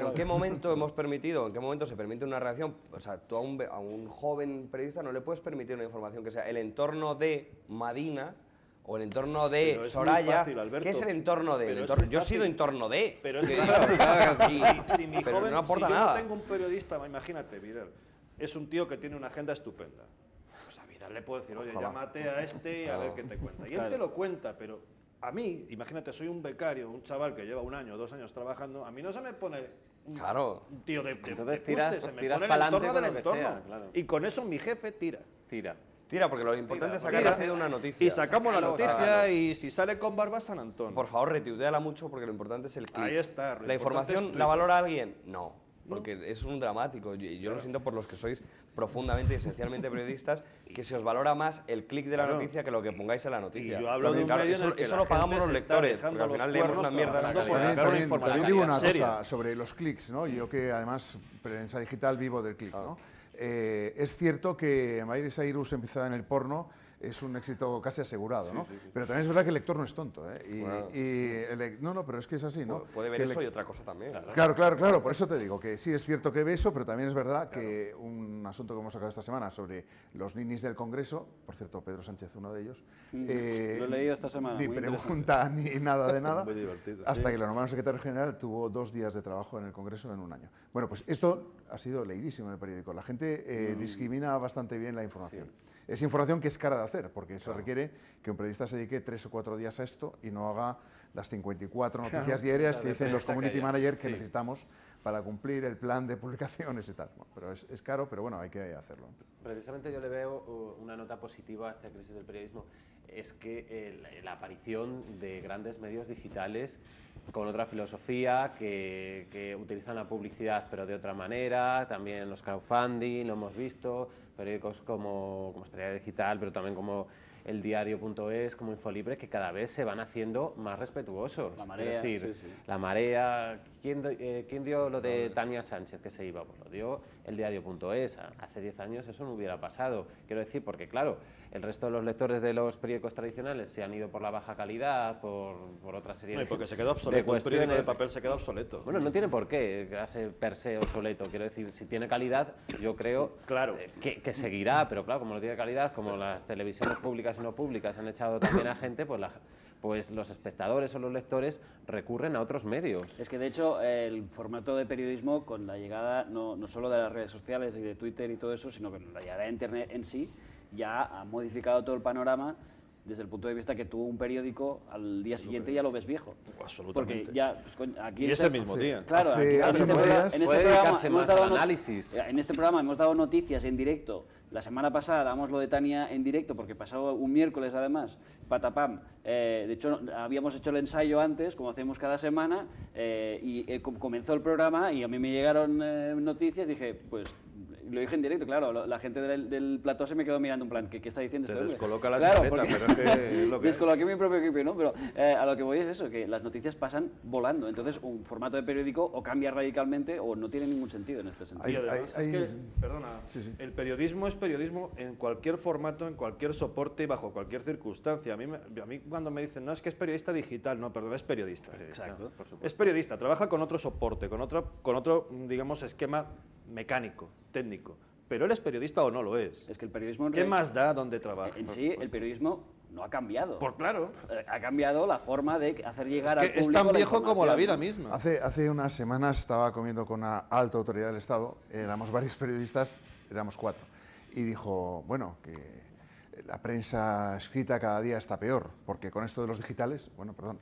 ¿en qué momento hemos permitido, en qué momento se permite una reacción? O sea, tú a un joven periodista no le puedes permitir una información que sea el entorno de Madina o el entorno de Soraya. ¿Qué es el entorno de? Yo he sido entorno de. Pero es si mi pero joven, no aporta si yo nada. no tengo un periodista, imagínate, Vidal, es un tío que tiene una agenda estupenda. Pues a Vidal le puedo decir, oye, llámate a este y a ver qué te cuenta. Y él te lo cuenta, pero a mí, imagínate, soy un becario, un chaval que lleva 1 año, 2 años trabajando, a mí no se me pone un tío de entonces se me pone el entorno del entorno. Y con eso mi jefe tira. Tira, porque lo importante es sacar rápido una noticia. Y sacamos la noticia y si sale con barba San Antonio. Por favor, retuiteala mucho porque lo importante es el clic. Ahí está. ¿La información la valora alguien? No, porque es un dramático. Yo lo siento por los que sois profundamente y esencialmente periodistas, que se os valora más el clic de la noticia que lo que pongáis en la noticia. Y yo hablo de un medio en el que eso la lo pagamos gente los se está lectores, dejando porque al final los leemos una cuernos mierda. También digo una cosa sobre los clics, ¿no? Yo que además prensa digital vivo del clic, ¿no? Es cierto que Miley Cyrus empezada en el porno es un éxito casi asegurado, ¿no? Pero también es verdad que el lector no es tonto, ¿eh? No, pero es que es así, ¿no? Puede ver eso y otra cosa también. Claro, por eso te digo que sí es cierto que ve eso, pero también es verdad que un asunto que hemos sacado esta semana sobre los ninis del Congreso, por cierto, Pedro Sánchez, uno de ellos, lo he leído esta semana. Ni muy pregunta ni nada de nada, Muy divertido. hasta que lo nombraron secretario general, tuvo 2 días de trabajo en el Congreso en 1 año. Bueno, pues esto ha sido leidísimo en el periódico. La gente discrimina bastante bien la información. Es información que es cara de hacer, porque eso requiere que un periodista se dedique 3 o 4 días a esto y no haga las 54 noticias diarias que dicen los community managers que necesitamos para cumplir el plan de publicaciones y tal. Bueno, pero es caro, pero bueno, hay que hacerlo. Precisamente yo le veo una nota positiva a esta crisis del periodismo, es que la aparición de grandes medios digitales con otra filosofía, que utilizan la publicidad pero de otra manera, también los crowdfunding, lo hemos visto, periódicos como Estrella Digital, pero también como eldiario.es, como Infolibre, que cada vez se van haciendo más respetuosos. La Marea, es decir, La Marea, ¿quién dio lo de Tania Sánchez que se iba? Pues lo dio eldiario.es, hace 10 años eso no hubiera pasado, quiero decir, porque claro, el resto de los lectores de los periódicos tradicionales se han ido por la baja calidad, por otra serie de porque se quedó obsoleto, un periódico de papel se queda obsoleto. Bueno, no tiene por qué quedarse per se obsoleto, quiero decir, si tiene calidad, yo creo que seguirá, pero claro, como no tiene calidad, como las televisiones públicas y no públicas han echado también a gente, pues los espectadores o los lectores recurren a otros medios. Es que de hecho el formato de periodismo con la llegada no solo de las redes sociales y de Twitter y todo eso, sino con la llegada de Internet en sí, ya ha modificado todo el panorama desde el punto de vista que tú un periódico al día siguiente ya lo ves viejo. Absolutamente. Porque ya aquí y ese mismo día. Claro, en este programa hemos dado noticias en directo. La semana pasada damos lo de Tania en directo porque pasó un miércoles además, patapam. De hecho habíamos hecho el ensayo antes, como hacemos cada semana, y comenzó el programa y a mí me llegaron noticias y dije, pues lo dije en directo, claro, la gente del plató se me quedó mirando en plan, ¿qué está diciendo este hombre? Descoloca la escaleta, pero es que es lo que descoloqué mi propio equipo, ¿no? Pero a lo que voy es eso, que las noticias pasan volando, entonces un formato de periódico o cambia radicalmente o no tiene ningún sentido en este sentido. El periodismo es periodismo en cualquier formato, en cualquier soporte y bajo cualquier circunstancia. A mí cuando me dicen, no, es que es periodista digital, no, perdón, es periodista. Exacto, por supuesto. Es periodista, trabaja con otro soporte, con otro, digamos, esquema mecánico, técnico. Pero él es periodista o no lo es. Es que el periodismo... ¿Qué más da donde trabaja? En sí, el periodismo no ha cambiado. Por claro. Ha cambiado la forma de hacer llegar al público es tan viejo como la vida misma. Hace unas semanas estaba comiendo con una alta autoridad del Estado, éramos varios periodistas, éramos 4, y dijo, bueno, que la prensa escrita cada día está peor, porque con esto de los digitales, bueno, perdón,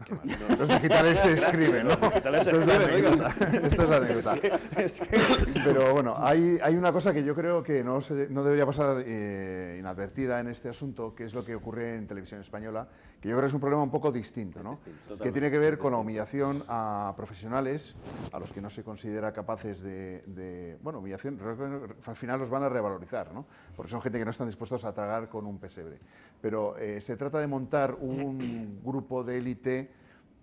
los digitales se escriben, ¿no? Los digitales se escriben, Esto es la anécdota. Pero bueno, hay una cosa que yo creo que no debería pasar inadvertida en este asunto, que es lo que ocurre en Televisión Española, que yo creo que es un problema un poco distinto, ¿no? Que tiene que ver con la humillación a profesionales, a los que no se considera capaces bueno, humillación, al final los van a revalorizar, ¿no? Porque son gente que no están dispuestos a tragar con un pesebre. Pero se trata de montar un grupo de élite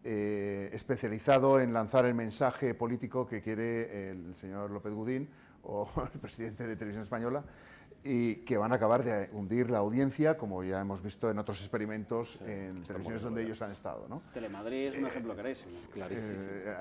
especializado en lanzar el mensaje político que quiere el señor López Gudín o el presidente de Televisión Española, y que van a acabar de hundir la audiencia, como ya hemos visto en otros experimentos en televisiones donde ellos han estado, ¿no? Telemadrid es un ejemplo clarísimo.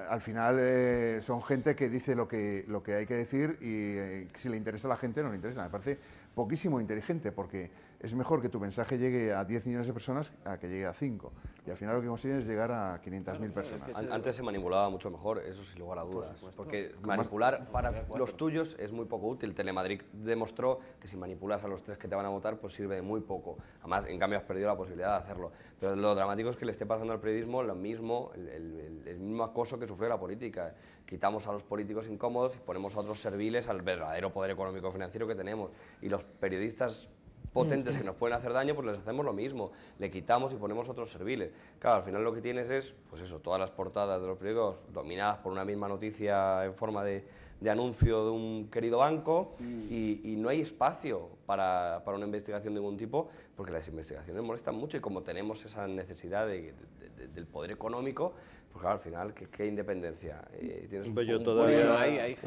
Al final son gente que dice lo que hay que decir y si le interesa a la gente no le interesa. Me parece poquísimo inteligente, porque es mejor que tu mensaje llegue a 10 millones de personas a que llegue a 5. Y al final lo que consiguen es llegar a 500.000 personas. Antes se manipulaba mucho mejor, eso sin lugar a dudas. Porque manipular para los tuyos es muy poco útil. Telemadrid demostró que si manipulas a los 3 que te van a votar, pues sirve de muy poco. Además, en cambio, has perdido la posibilidad de hacerlo. Pero lo dramático es que le esté pasando al periodismo lo mismo, el mismo acoso que sufrió la política. Quitamos a los políticos incómodos y ponemos a otros serviles al verdadero poder económico financiero que tenemos. Y los periodistas potentes que nos pueden hacer daño, pues les hacemos lo mismo, le quitamos y ponemos otros serviles. Claro, al final lo que tienes es, pues eso, todas las portadas de los periódicos dominadas por una misma noticia en forma de anuncio de un querido banco y no hay espacio para una investigación de ningún tipo, porque las investigaciones molestan mucho y como tenemos esa necesidad del poder económico, pues claro, al final, ¿qué independencia? Tienes un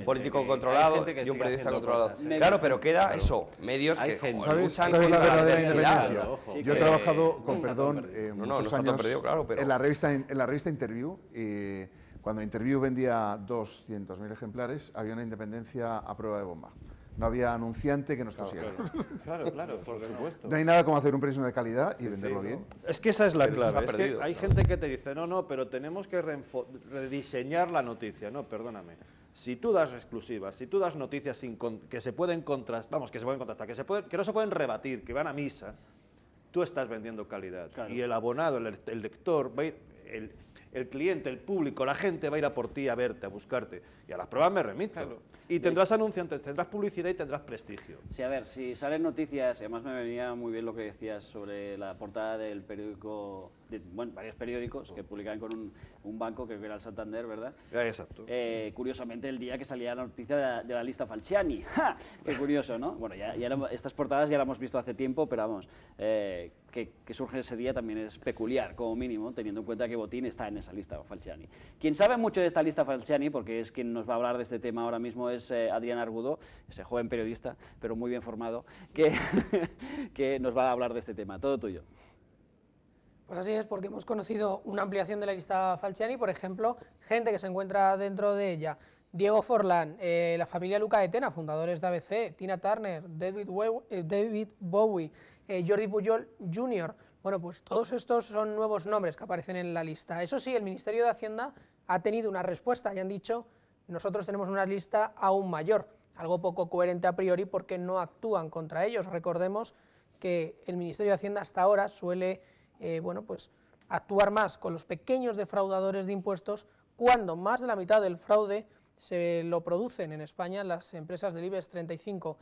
político controlado y un periodista controlado. Claro, pero queda eso, medios que luchan ¿sabes la contra la verdadera diversidad. independencia? Yo he trabajado, con perdón, muchos años perdido, claro, pero... en la revista Interview. Cuando Interview vendía 200.000 ejemplares, había una independencia a prueba de bomba. No había anunciante que nos consiguiera. Claro, por supuesto. No hay nada como hacer un periodismo de calidad y venderlo bien. Es que esa es la clave. Es que hay gente que te dice, no, pero tenemos que rediseñar la noticia. No, perdóname. Si tú das exclusivas, si tú das noticias que se pueden contrastar, que no se pueden rebatir, que van a misa, tú estás vendiendo calidad. Claro. Y el abonado, el lector, va a ir, el cliente, el público, la gente va a ir a por ti, a verte, a buscarte. Y a las pruebas me remito. Claro. Y tendrás anunciantes, tendrás publicidad y tendrás prestigio. Sí, a ver, si salen noticias, además me venía muy bien lo que decías sobre la portada del periódico, varios periódicos que publicaban con un banco, creo que era el Santander, ¿verdad? Exacto. Curiosamente, el día que salía la noticia de la lista Falciani. ¡Ja! Qué curioso, ¿no? Bueno, estas portadas ya las hemos visto hace tiempo, pero vamos, que surge ese día también es peculiar, como mínimo, teniendo en cuenta que Botín está en esa lista Falciani. Quien sabe mucho de esta lista Falciani, porque es quien nos va a hablar de este tema ahora mismo, es Adrián Argudo, ese joven periodista, pero muy bien formado, que nos va a hablar de este tema. Todo tuyo. Pues así es, porque hemos conocido una ampliación de la lista Falciani, por ejemplo, gente que se encuentra dentro de ella. Diego Forlán, la familia Luca de Tena, fundadores de ABC, Tina Turner, David Bowie, Jordi Pujol Jr. Bueno, pues todos estos son nuevos nombres que aparecen en la lista. Eso sí, el Ministerio de Hacienda ha tenido una respuesta y han dicho: nosotros tenemos una lista aún mayor, algo poco coherente a priori porque no actúan contra ellos. Recordemos que el Ministerio de Hacienda hasta ahora suele pues actuar más con los pequeños defraudadores de impuestos, cuando más de la mitad del fraude se lo producen en España las empresas del IBEX 35.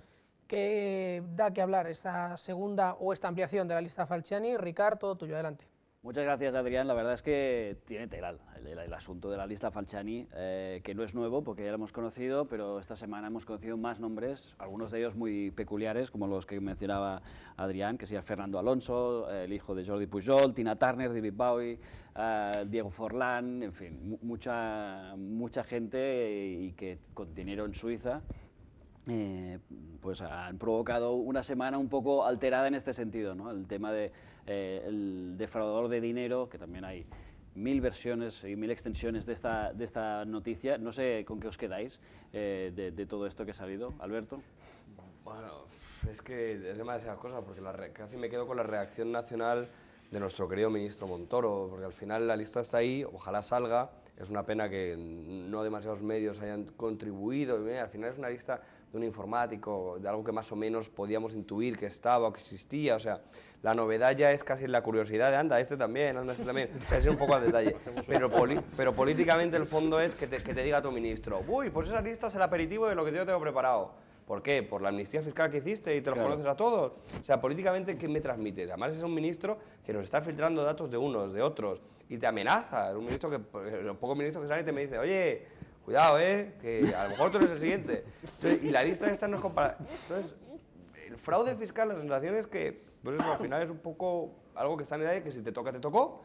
¿Qué da que hablar esta segunda o esta ampliación de la lista Falciani? Ricard, todo tuyo, adelante. Muchas gracias, Adrián. La verdad es que tiene tela el asunto de la lista Falciani, que no es nuevo porque ya lo hemos conocido, pero esta semana hemos conocido más nombres, algunos de ellos muy peculiares, como los que mencionaba Adrián, que sería Fernando Alonso, el hijo de Jordi Pujol, Tina Turner, David Bowie, Diego Forlán, en fin, mucha gente y que con dinero en Suiza. Pues han provocado una semana un poco alterada en este sentido, ¿no? El tema del defraudador de dinero, que también hay 1000 versiones y 1000 extensiones de esta noticia. No sé con qué os quedáis de todo esto que ha salido, Alberto. Bueno, es que es demasiadas cosas, porque casi me quedo con la reacción nacional de nuestro querido ministro Montoro, porque al final la lista está ahí, ojalá salga. Es una pena que no demasiados medios hayan contribuido. Al final es una lista de un informático, de algo que más o menos podíamos intuir que estaba o que existía. O sea, la novedad ya es casi la curiosidad de anda, este también, casi un poco al detalle. Pero políticamente el fondo es que te diga tu ministro: uy, pues esa lista es el aperitivo de lo que yo tengo preparado. ¿Por qué? ¿Por la amnistía fiscal que hiciste y te los conoces a todos? O sea, políticamente, ¿qué me transmites? Además es un ministro que nos está filtrando datos de unos, de otros, y te amenaza. Es un ministro que, los pocos ministros que salen te me dice: oye, cuidado, que a lo mejor tú eres el siguiente. Entonces, y la lista esta no es comparable. Entonces, el fraude fiscal, la sensación es que, pues eso, al final es un poco algo que está en el aire, que si te toca, te tocó,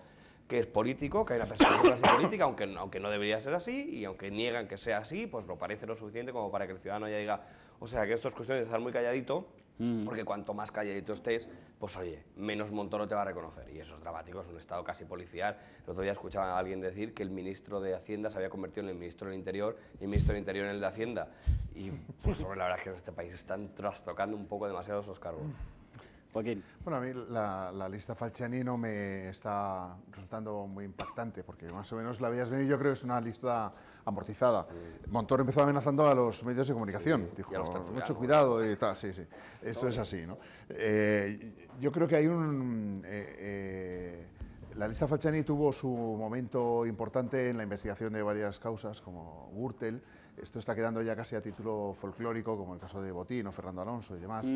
que es político, que hay una persecución así política, aunque no debería ser así, y aunque niegan que sea así, pues lo parece lo suficiente como para que el ciudadano ya diga, o sea, que esto es cuestión de estar muy calladito, porque cuanto más calladito estés, pues oye, menos Montoro te va a reconocer, y eso es dramático, es un estado casi policial. El otro día escuchaba a alguien decir que el ministro de Hacienda se había convertido en el ministro del Interior, y el ministro del Interior en el de Hacienda, y pues la verdad es que en este país están trastocando un poco demasiado esos cargos. Joaquín. Bueno, a mí la lista Falciani no me está resultando muy impactante, porque más o menos la veías venir. Yo creo que es una lista amortizada. Montoro empezó amenazando a los medios de comunicación. Sí, dijo, mucho cuidado y tal, sí. Esto es así, ¿no? Yo creo que hay la lista Falciani tuvo su momento importante en la investigación de varias causas, como Gürtel. Esto está quedando ya casi a título folclórico, como el caso de Botín o Fernando Alonso y demás.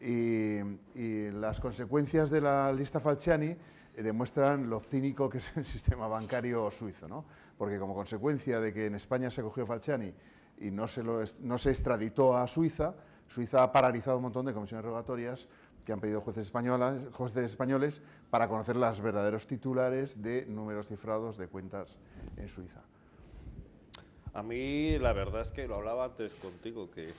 Y las consecuencias de la lista Falciani demuestran lo cínico que es el sistema bancario suizo, ¿no? Porque como consecuencia de que en España se cogió Falciani y no se extraditó a Suiza, Suiza ha paralizado un montón de comisiones rogatorias que han pedido jueces españoles para conocer los verdaderos titulares de números cifrados de cuentas en Suiza. A mí la verdad es que lo hablaba antes contigo, que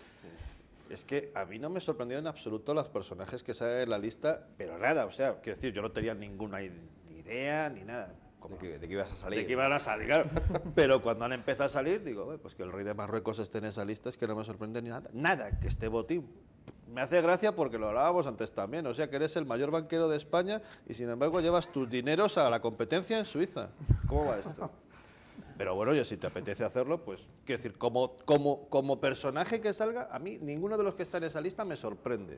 es que a mí no me sorprendieron en absoluto los personajes que salen en la lista, pero nada, o sea, quiero decir, yo no tenía ninguna idea ni nada. ¿De qué ibas a salir? De qué iban a salir, claro. Pero cuando han empezado a salir, digo, pues que el rey de Marruecos esté en esa lista es que no me sorprende ni nada. Nada, que esté Botín. Me hace gracia porque lo hablábamos antes también, o sea, que eres el mayor banquero de España y sin embargo llevas tus dineros a la competencia en Suiza. ¿Cómo va esto? Pero bueno, yo si te apetece hacerlo, pues quiero decir, como personaje que salga, a mí ninguno de los que está en esa lista me sorprende.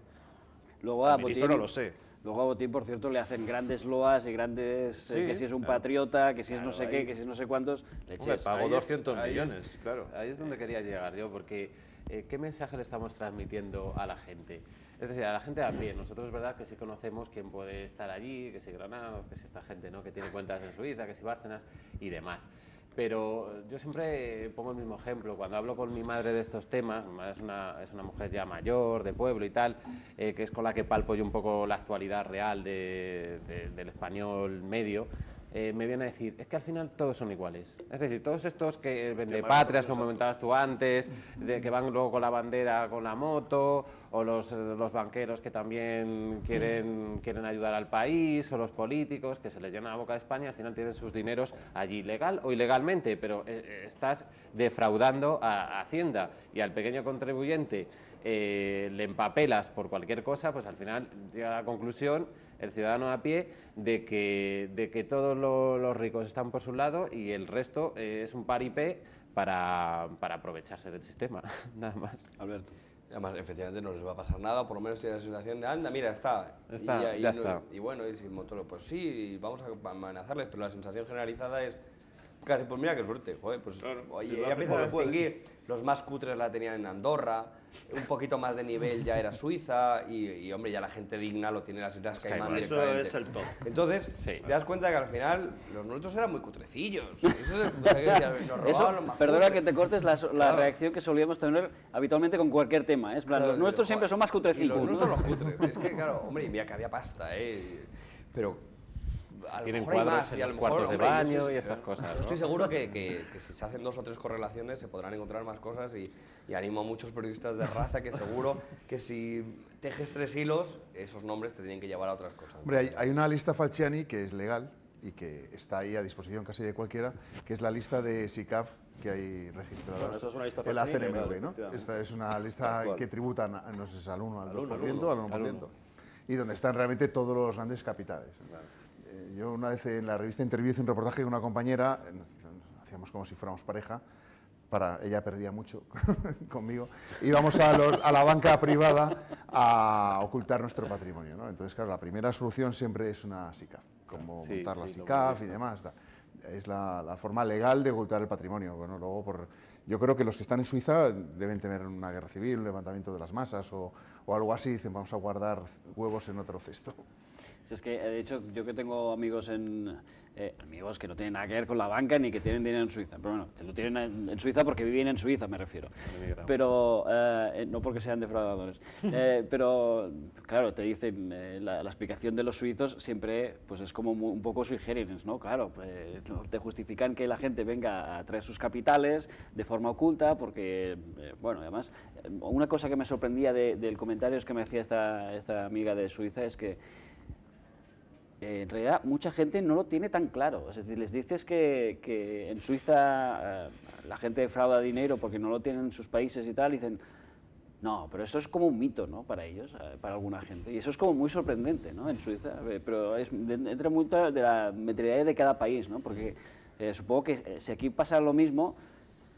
Luego a Botín no lo sé. Luego a Botín, por cierto, le hacen grandes loas y grandes... que si es un patriota, que si es no sé qué, que si es no sé cuántos... Le pagó 200 millones, claro. Ahí es donde quería llegar yo, porque ¿qué mensaje le estamos transmitiendo a la gente? Es decir, a la gente también. Nosotros es verdad que sí conocemos quién puede estar allí, que si Granados, que si esta gente, ¿no?, que tiene cuentas en Suiza, que si Bárcenas y demás. Pero yo siempre pongo el mismo ejemplo. Cuando hablo con mi madre de estos temas, mi madre es una mujer ya mayor, de pueblo y tal, que es con la que palpo yo un poco la actualidad real del español medio, me viene a decir, es que al final todos son iguales. Es decir, todos estos que vendepatrias, como comentabas tú antes, que van luego con la bandera, con la moto, o los banqueros que también quieren ayudar al país, o los políticos que se les llena la boca de España, al final tienen sus dineros allí, legal o ilegalmente, pero estás defraudando a Hacienda, y al pequeño contribuyente le empapelas por cualquier cosa, pues al final llega a la conclusión el ciudadano a pie de que todos los ricos están por su lado y el resto es un paripé para aprovecharse del sistema, nada más. Alberto. Además, efectivamente no les va a pasar nada, por lo menos tienen la sensación de, anda, mira, está. Ya está. Y bueno, y sin Montoro, pues sí, vamos a amenazarles, pero la sensación generalizada es, casi, pues mira qué suerte, joder, pues claro, oye, ya empiezan a distinguir, los más cutres la tenían en Andorra, un poquito más de nivel ya era Suiza, y hombre, ya la gente digna lo tiene en las Islas Caimán directamente. Eso es el top. Entonces, te das cuenta que al final los nuestros eran muy cutrecillos. Perdona que te cortes la reacción que solíamos tener habitualmente con cualquier tema, ¿eh? Claro, los nuestros siempre son más cutrecicos. Los nuestros los cutres, es que claro, hombre, y mira que había pasta, pero... Tienen cuadros en los cuartos de baño y estas cosas, ¿no? Estoy seguro que si se hacen 2 o 3 correlaciones se podrán encontrar más cosas y animo a muchos periodistas de raza que seguro que si tejes 3 hilos, esos nombres te tienen que llevar a otras cosas. Hombre, hay una lista Falciani que es legal y que está ahí a disposición casi de cualquiera, que es la lista de SICAF que hay registradas en la CNMV, ¿no? Esta es una lista que tributan, no sé si al 1, al 2%, al 1%, y donde están realmente todos los grandes capitales. Yo una vez en la revista Interview hice un reportaje con una compañera, hacíamos como si fuéramos pareja, ella perdía mucho conmigo, íbamos a la banca privada a ocultar nuestro patrimonio, ¿no? Entonces, claro, la primera solución siempre es una SICAF, como montar la SICAF y demás. Es la forma legal de ocultar el patrimonio. Bueno, luego yo creo que los que están en Suiza deben tener una guerra civil, un levantamiento de las masas o algo así, dicen vamos a guardar huevos en otro cesto. Si es que, de hecho, yo que tengo amigos amigos que no tienen nada que ver con la banca ni que tienen dinero en Suiza, pero bueno, se lo tienen en Suiza porque viven en Suiza, me refiero, pero no porque sean defraudadores. Pero, claro, te dicen, la explicación de los suizos siempre pues es como un poco sui generis, ¿no? Claro, pues, te justifican que la gente venga a traer sus capitales de forma oculta porque, bueno, además, una cosa que me sorprendía del comentario que me hacía esta amiga de Suiza es que en realidad mucha gente no lo tiene tan claro. Es decir, les dices que en Suiza la gente defrauda dinero porque no lo tienen en sus países y tal, y dicen, no, pero eso es como un mito, ¿no? Para ellos, para alguna gente. Y eso es como muy sorprendente, ¿no? En Suiza, pero entra mucho de la mentalidad de cada país, ¿no? Porque supongo que si aquí pasa lo mismo,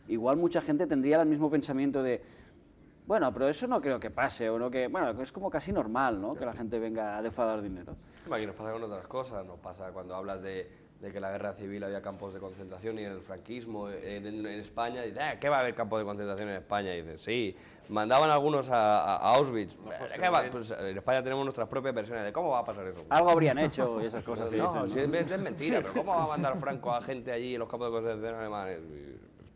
igual mucha gente tendría el mismo pensamiento de, bueno, pero eso no creo que pase, o no que, bueno, es como casi normal, ¿no? Que la gente venga a defraudar dinero. Aquí nos pasa con otras cosas, nos pasa cuando hablas de que en la guerra civil había campos de concentración y en el franquismo en España, y dices, ¿qué va a haber campos de concentración en España? Y dices, sí, mandaban algunos a Auschwitz. Pues en España tenemos nuestras propias versiones de cómo va a pasar eso. Algo habrían hecho y esas cosas. No, si es mentira, pero ¿cómo va a mandar Franco a gente allí en los campos de concentración alemanes?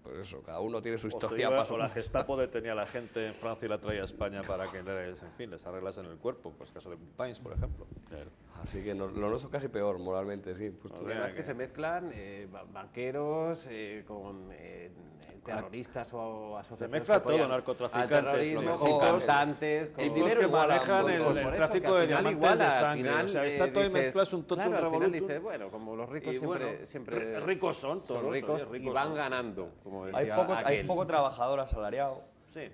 Pues eso, cada uno tiene su historia. O la Gestapo detenía a la gente en Francia y la traía a España para que les arreglasen el cuerpo, pues caso de Pines, por ejemplo. Claro. Así que lo nuestro es casi peor, moralmente, sí. Pues el problema es que se mezclan banqueros con terroristas o asociaciones. Se mezcla todo, narcotraficantes, cantantes, el dinero que manejan el tráfico de diamantes de sangre. O sea, está todo mezclado, es un totum revolutum. Dices, bueno, como los ricos siempre ricos son todos, son ricos y van ganando. Hay poco trabajador asalariado,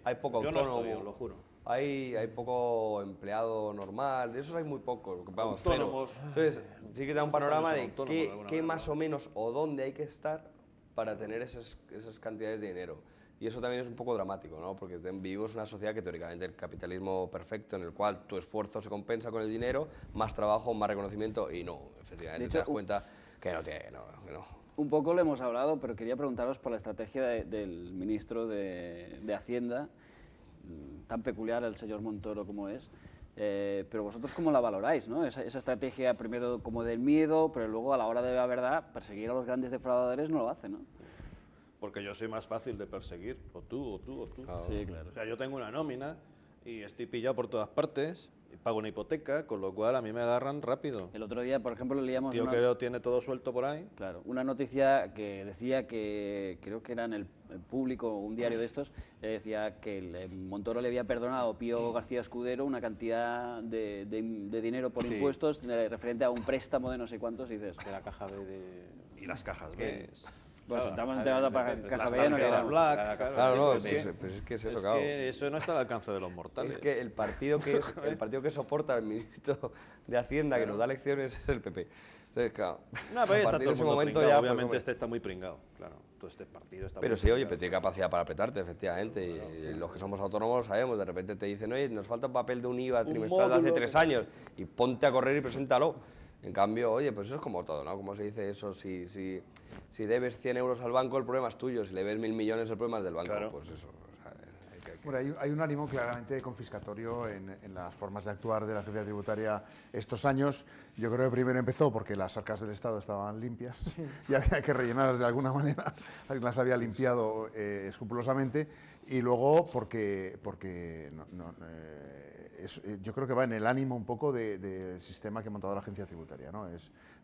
hay poco autónomo, yo no estudio, lo juro. Hay poco empleado normal, de esos hay muy poco, vamos, cero. Entonces, sí que da un panorama de qué más o menos o dónde hay que estar para tener esas cantidades de dinero. Y eso también es un poco dramático, ¿no? Porque vivimos una sociedad que teóricamente el capitalismo perfecto, en el cual tu esfuerzo se compensa con el dinero, más trabajo, más reconocimiento, y no, efectivamente te das cuenta que no. Un poco lo hemos hablado, pero quería preguntaros por la estrategia del ministro de Hacienda, tan peculiar el señor Montoro como es, pero vosotros cómo la valoráis, ¿no? Esa estrategia primero como del miedo, pero luego a la hora de la verdad, perseguir a los grandes defraudadores no lo hace, ¿no? Porque yo soy más fácil de perseguir, o tú. Claro. Sí, claro. O sea, yo tengo una nómina y estoy pillado por todas partes, y pago una hipoteca, con lo cual a mí me agarran rápido. El otro día, por ejemplo, leíamos... Tío que lo tiene todo suelto por ahí. Claro, una noticia que decía que, creo que era en el Público, un diario de estos, decía que el Montoro le había perdonado a Pío García Escudero una cantidad de dinero por impuestos referente a un préstamo de no sé cuántos, y dices... De la caja B de... Y las cajas B. Bueno, estamos enterando para caja B, no quedamos. Claro, no, pues es que es eso, claro. Que eso no está al alcance de los mortales. Es que el partido que soporta al ministro de Hacienda, que nos da lecciones, es el PP. Entonces, claro, no, pero a partir de ese momento ya, obviamente este está muy pringado, claro. Todo este partido está pero muy sí, oye, pero tiene capacidad para apretarte, efectivamente. Y los que somos autónomos lo sabemos. De repente te dicen, oye, nos falta un papel de un IVA trimestral de hace 3 años y ponte a correr y preséntalo. En cambio, oye, pues eso es como todo, ¿no? Como se dice eso, si debes 100 euros al banco, el problema es tuyo. Si le ves 1.000 millones, el problema es del banco. Claro. Pues eso. Bueno, hay un ánimo claramente confiscatorio en las formas de actuar de la agencia tributaria estos años. Yo creo que primero empezó porque las arcas del Estado estaban limpias y había que rellenarlas de alguna manera. Alguien las había limpiado escrupulosamente. Y luego porque yo creo que va en el ánimo un poco del sistema que ha montado la agencia tributaria, ¿no?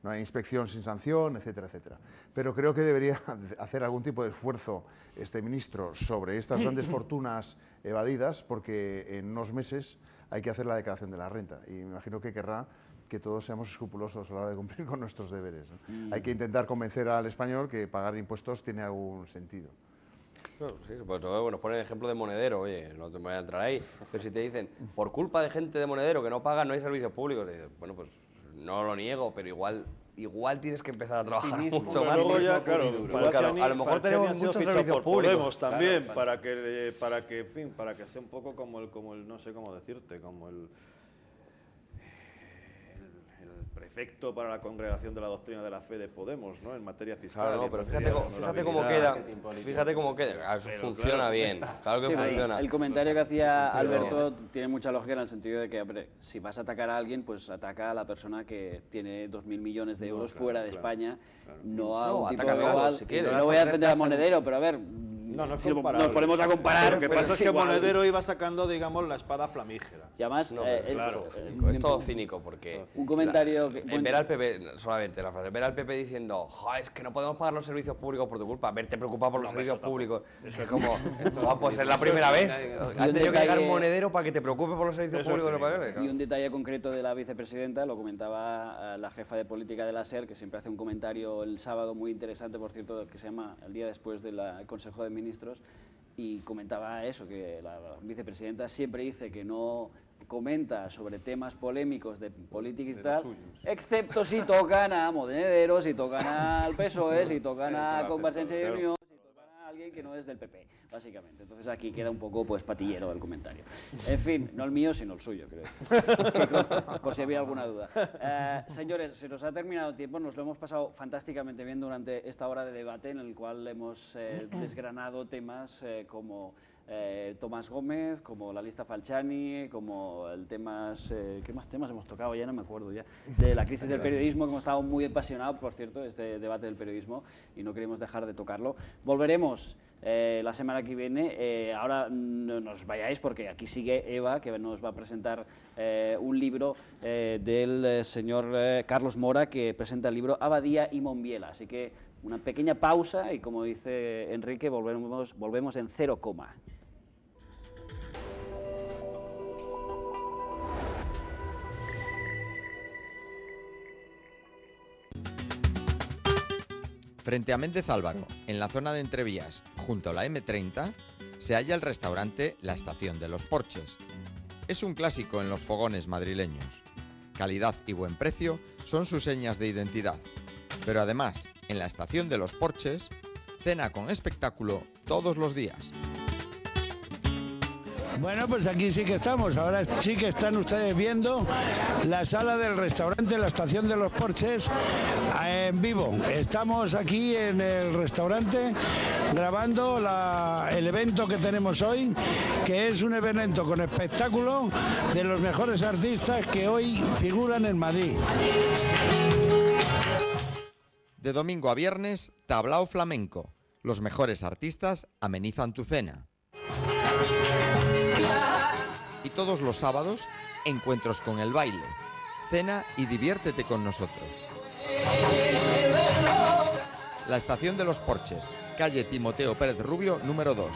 No hay inspección sin sanción, etcétera, etcétera. Pero creo que debería hacer algún tipo de esfuerzo este ministro sobre estas grandes fortunas evadidas, porque en unos meses hay que hacer la declaración de la renta y me imagino que querrá que todos seamos escrupulosos a la hora de cumplir con nuestros deberes, ¿no? Hay que intentar convencer al español que pagar impuestos tiene algún sentido. Bueno, sí, pues nos ponen el ejemplo de Monedero, oye, no te voy a entrar ahí, pero si te dicen, por culpa de gente de Monedero que no paga, no hay servicios públicos, dices, bueno, pues no lo niego, pero igual tienes que empezar a trabajar mucho más. Luego ya, claro, a lo mejor tenemos muchos servicios públicos también, claro. para que sea un poco como el no sé cómo decirte, como el efecto para la congregación de la doctrina de la fe de Podemos, ¿no? En materia fiscal. Claro, no, pero fíjate cómo queda. Eso funciona bien, claro que funciona. El comentario que hacía Alberto tiene mucha lógica en el sentido de que, hombre, si vas a atacar a alguien, pues ataca a la persona que tiene 2.000 millones de euros fuera de España, no a un tipo global. Si quieres. No voy a defender a Monedero, pero a ver, si nos ponemos a comparar... Lo que pasa es que Monedero iba sacando, digamos, la espada flamígera. Y además, es todo cínico, porque... Un comentario... Ver al PP, solamente la frase, ver al PP diciendo, es que no podemos pagar los servicios públicos por tu culpa, verte preocupado por los servicios públicos. Es como, pues es la primera vez. Has tenido que llegar Monedero para que te preocupes por los servicios públicos. Y un detalle concreto de la vicepresidenta, lo comentaba la jefa de política de la SER, que siempre hace un comentario el sábado muy interesante, por cierto, que se llama El día después del Consejo de Ministros, y comentaba eso, que la vicepresidenta siempre dice que no comenta sobre temas polémicos de política y tal, excepto si tocan a Monedero, si tocan al PSOE, si tocan a Convergencia y Unión, si tocan a alguien que no es del PP, básicamente. Entonces aquí queda un poco pues patillero el comentario. En fin, no el mío, sino el suyo, creo. Por si había alguna duda. Señores, se nos ha terminado el tiempo, nos lo hemos pasado fantásticamente bien durante esta hora de debate en el cual hemos desgranado temas como Tomás Gómez, como la lista Falciani, como el temas... ¿qué más temas hemos tocado? Ya no me acuerdo ya. De la crisis del periodismo, que hemos estado muy apasionados, por cierto, este debate del periodismo, y no queremos dejar de tocarlo. Volveremos la semana que viene. Ahora no nos vayáis porque aquí sigue Eva, que nos va a presentar un libro del señor Carlos Mora, que presenta el libro Abadía y Monbiela. Así que una pequeña pausa y, como dice Enrique, volvemos en 0, Frente a Méndez Álvaro, en la zona de Entrevías, junto a la M30, se halla el restaurante La Estación de los Porches. Es un clásico en los fogones madrileños. Calidad y buen precio son sus señas de identidad. Pero además, en La Estación de los Porches, cena con espectáculo todos los días. Bueno, pues aquí sí que estamos. Ahora sí que están ustedes viendo la sala del restaurante La Estación de los Porches en vivo. Estamos aquí en el restaurante grabando el evento que tenemos hoy, que es un evento con espectáculo de los mejores artistas que hoy figuran en Madrid. De domingo a viernes, tablao flamenco. Los mejores artistas amenizan tu cena. Y todos los sábados, encuentros con el baile. Cena y diviértete con nosotros. La Estación de los Porches, calle Timoteo Pérez Rubio, número 2.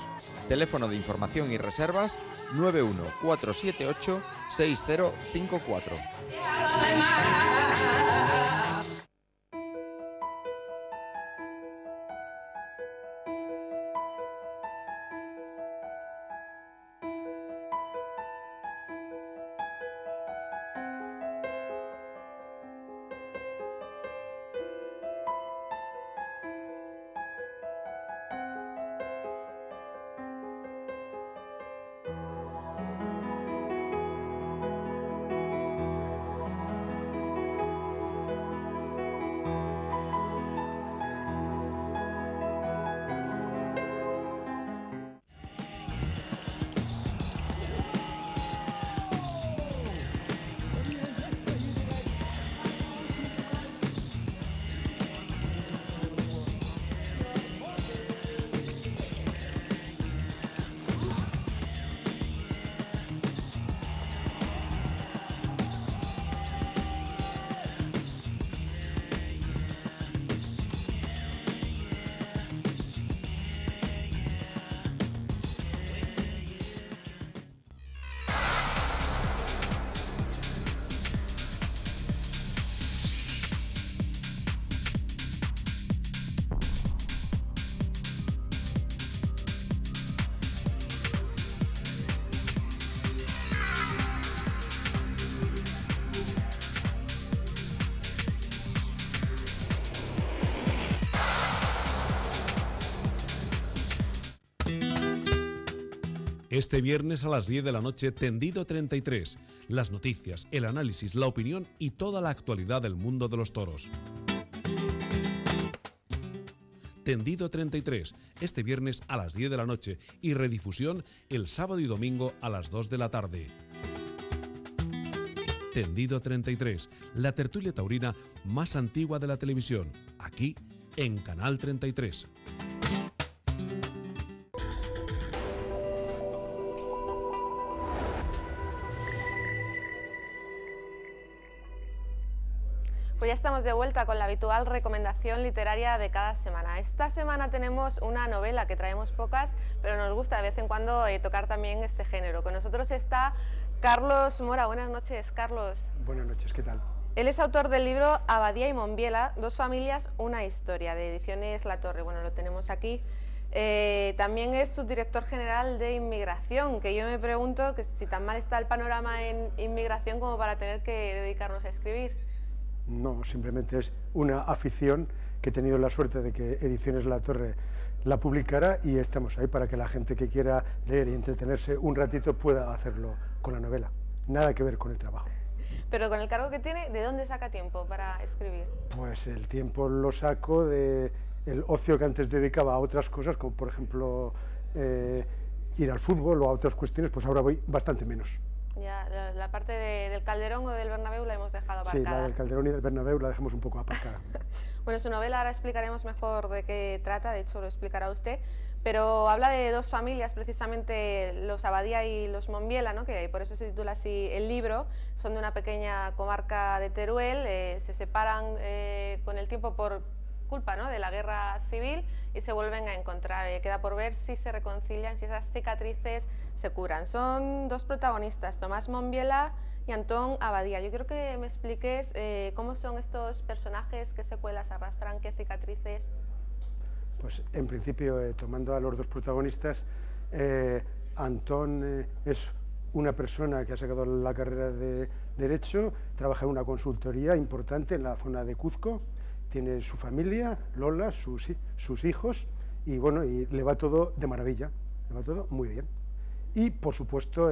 Teléfono de información y reservas 91 478 6054. Este viernes a las 10 de la noche, Tendido 33. Las noticias, el análisis, la opinión y toda la actualidad del mundo de los toros. Tendido 33, este viernes a las 10 de la noche y redifusión el sábado y domingo a las 2 de la tarde. Tendido 33, la tertulia taurina más antigua de la televisión, aquí en Canal 33. Pues ya estamos de vuelta con la habitual recomendación literaria de cada semana. Esta semana tenemos una novela que traemos pocas, pero nos gusta de vez en cuando tocar también este género. Con nosotros está Carlos Mora. Buenas noches, Carlos. Buenas noches, ¿qué tal? Él es autor del libro Abadía y Monbiela, dos familias, una historia, de Ediciones La Torre. Bueno, lo tenemos aquí. También es subdirector general de Inmigración, que yo me pregunto que si tan mal está el panorama en inmigración como para tener que dedicarnos a escribir. No, simplemente es una afición que he tenido la suerte de que Ediciones La Torre la publicara y estamos ahí para que la gente que quiera leer y entretenerse un ratito pueda hacerlo con la novela. Nada que ver con el trabajo. Pero con el cargo que tiene, ¿de dónde saca tiempo para escribir? Pues el tiempo lo saco de el ocio que antes dedicaba a otras cosas, como por ejemplo ir al fútbol o a otras cuestiones, pues ahora voy bastante menos. Ya, la parte del Calderón o del Bernabéu la hemos dejado aparcada. Sí, la del Calderón y del Bernabéu la dejamos un poco aparcada. Bueno, su novela ahora explicaremos mejor de qué trata, de hecho lo explicará usted, pero habla de dos familias, precisamente los Abadía y los Monbiela, ¿no? Que por eso se titula así el libro. Son de una pequeña comarca de Teruel, se separan con el tiempo por culpa, ¿no?, de la guerra civil y se vuelven a encontrar. Queda por ver si se reconcilian, si esas cicatrices se curan. Son dos protagonistas, Tomás Monbiela y Antón Abadía. Yo quiero que me expliques cómo son estos personajes, qué secuelas arrastran, qué cicatrices. Pues en principio, tomando a los dos protagonistas, Antón es una persona que ha sacado la carrera de Derecho, trabaja en una consultoría importante en la zona de Cuzco, tiene su familia, Lola, sus hijos, y bueno, y le va todo de maravilla, le va todo muy bien. Y por supuesto,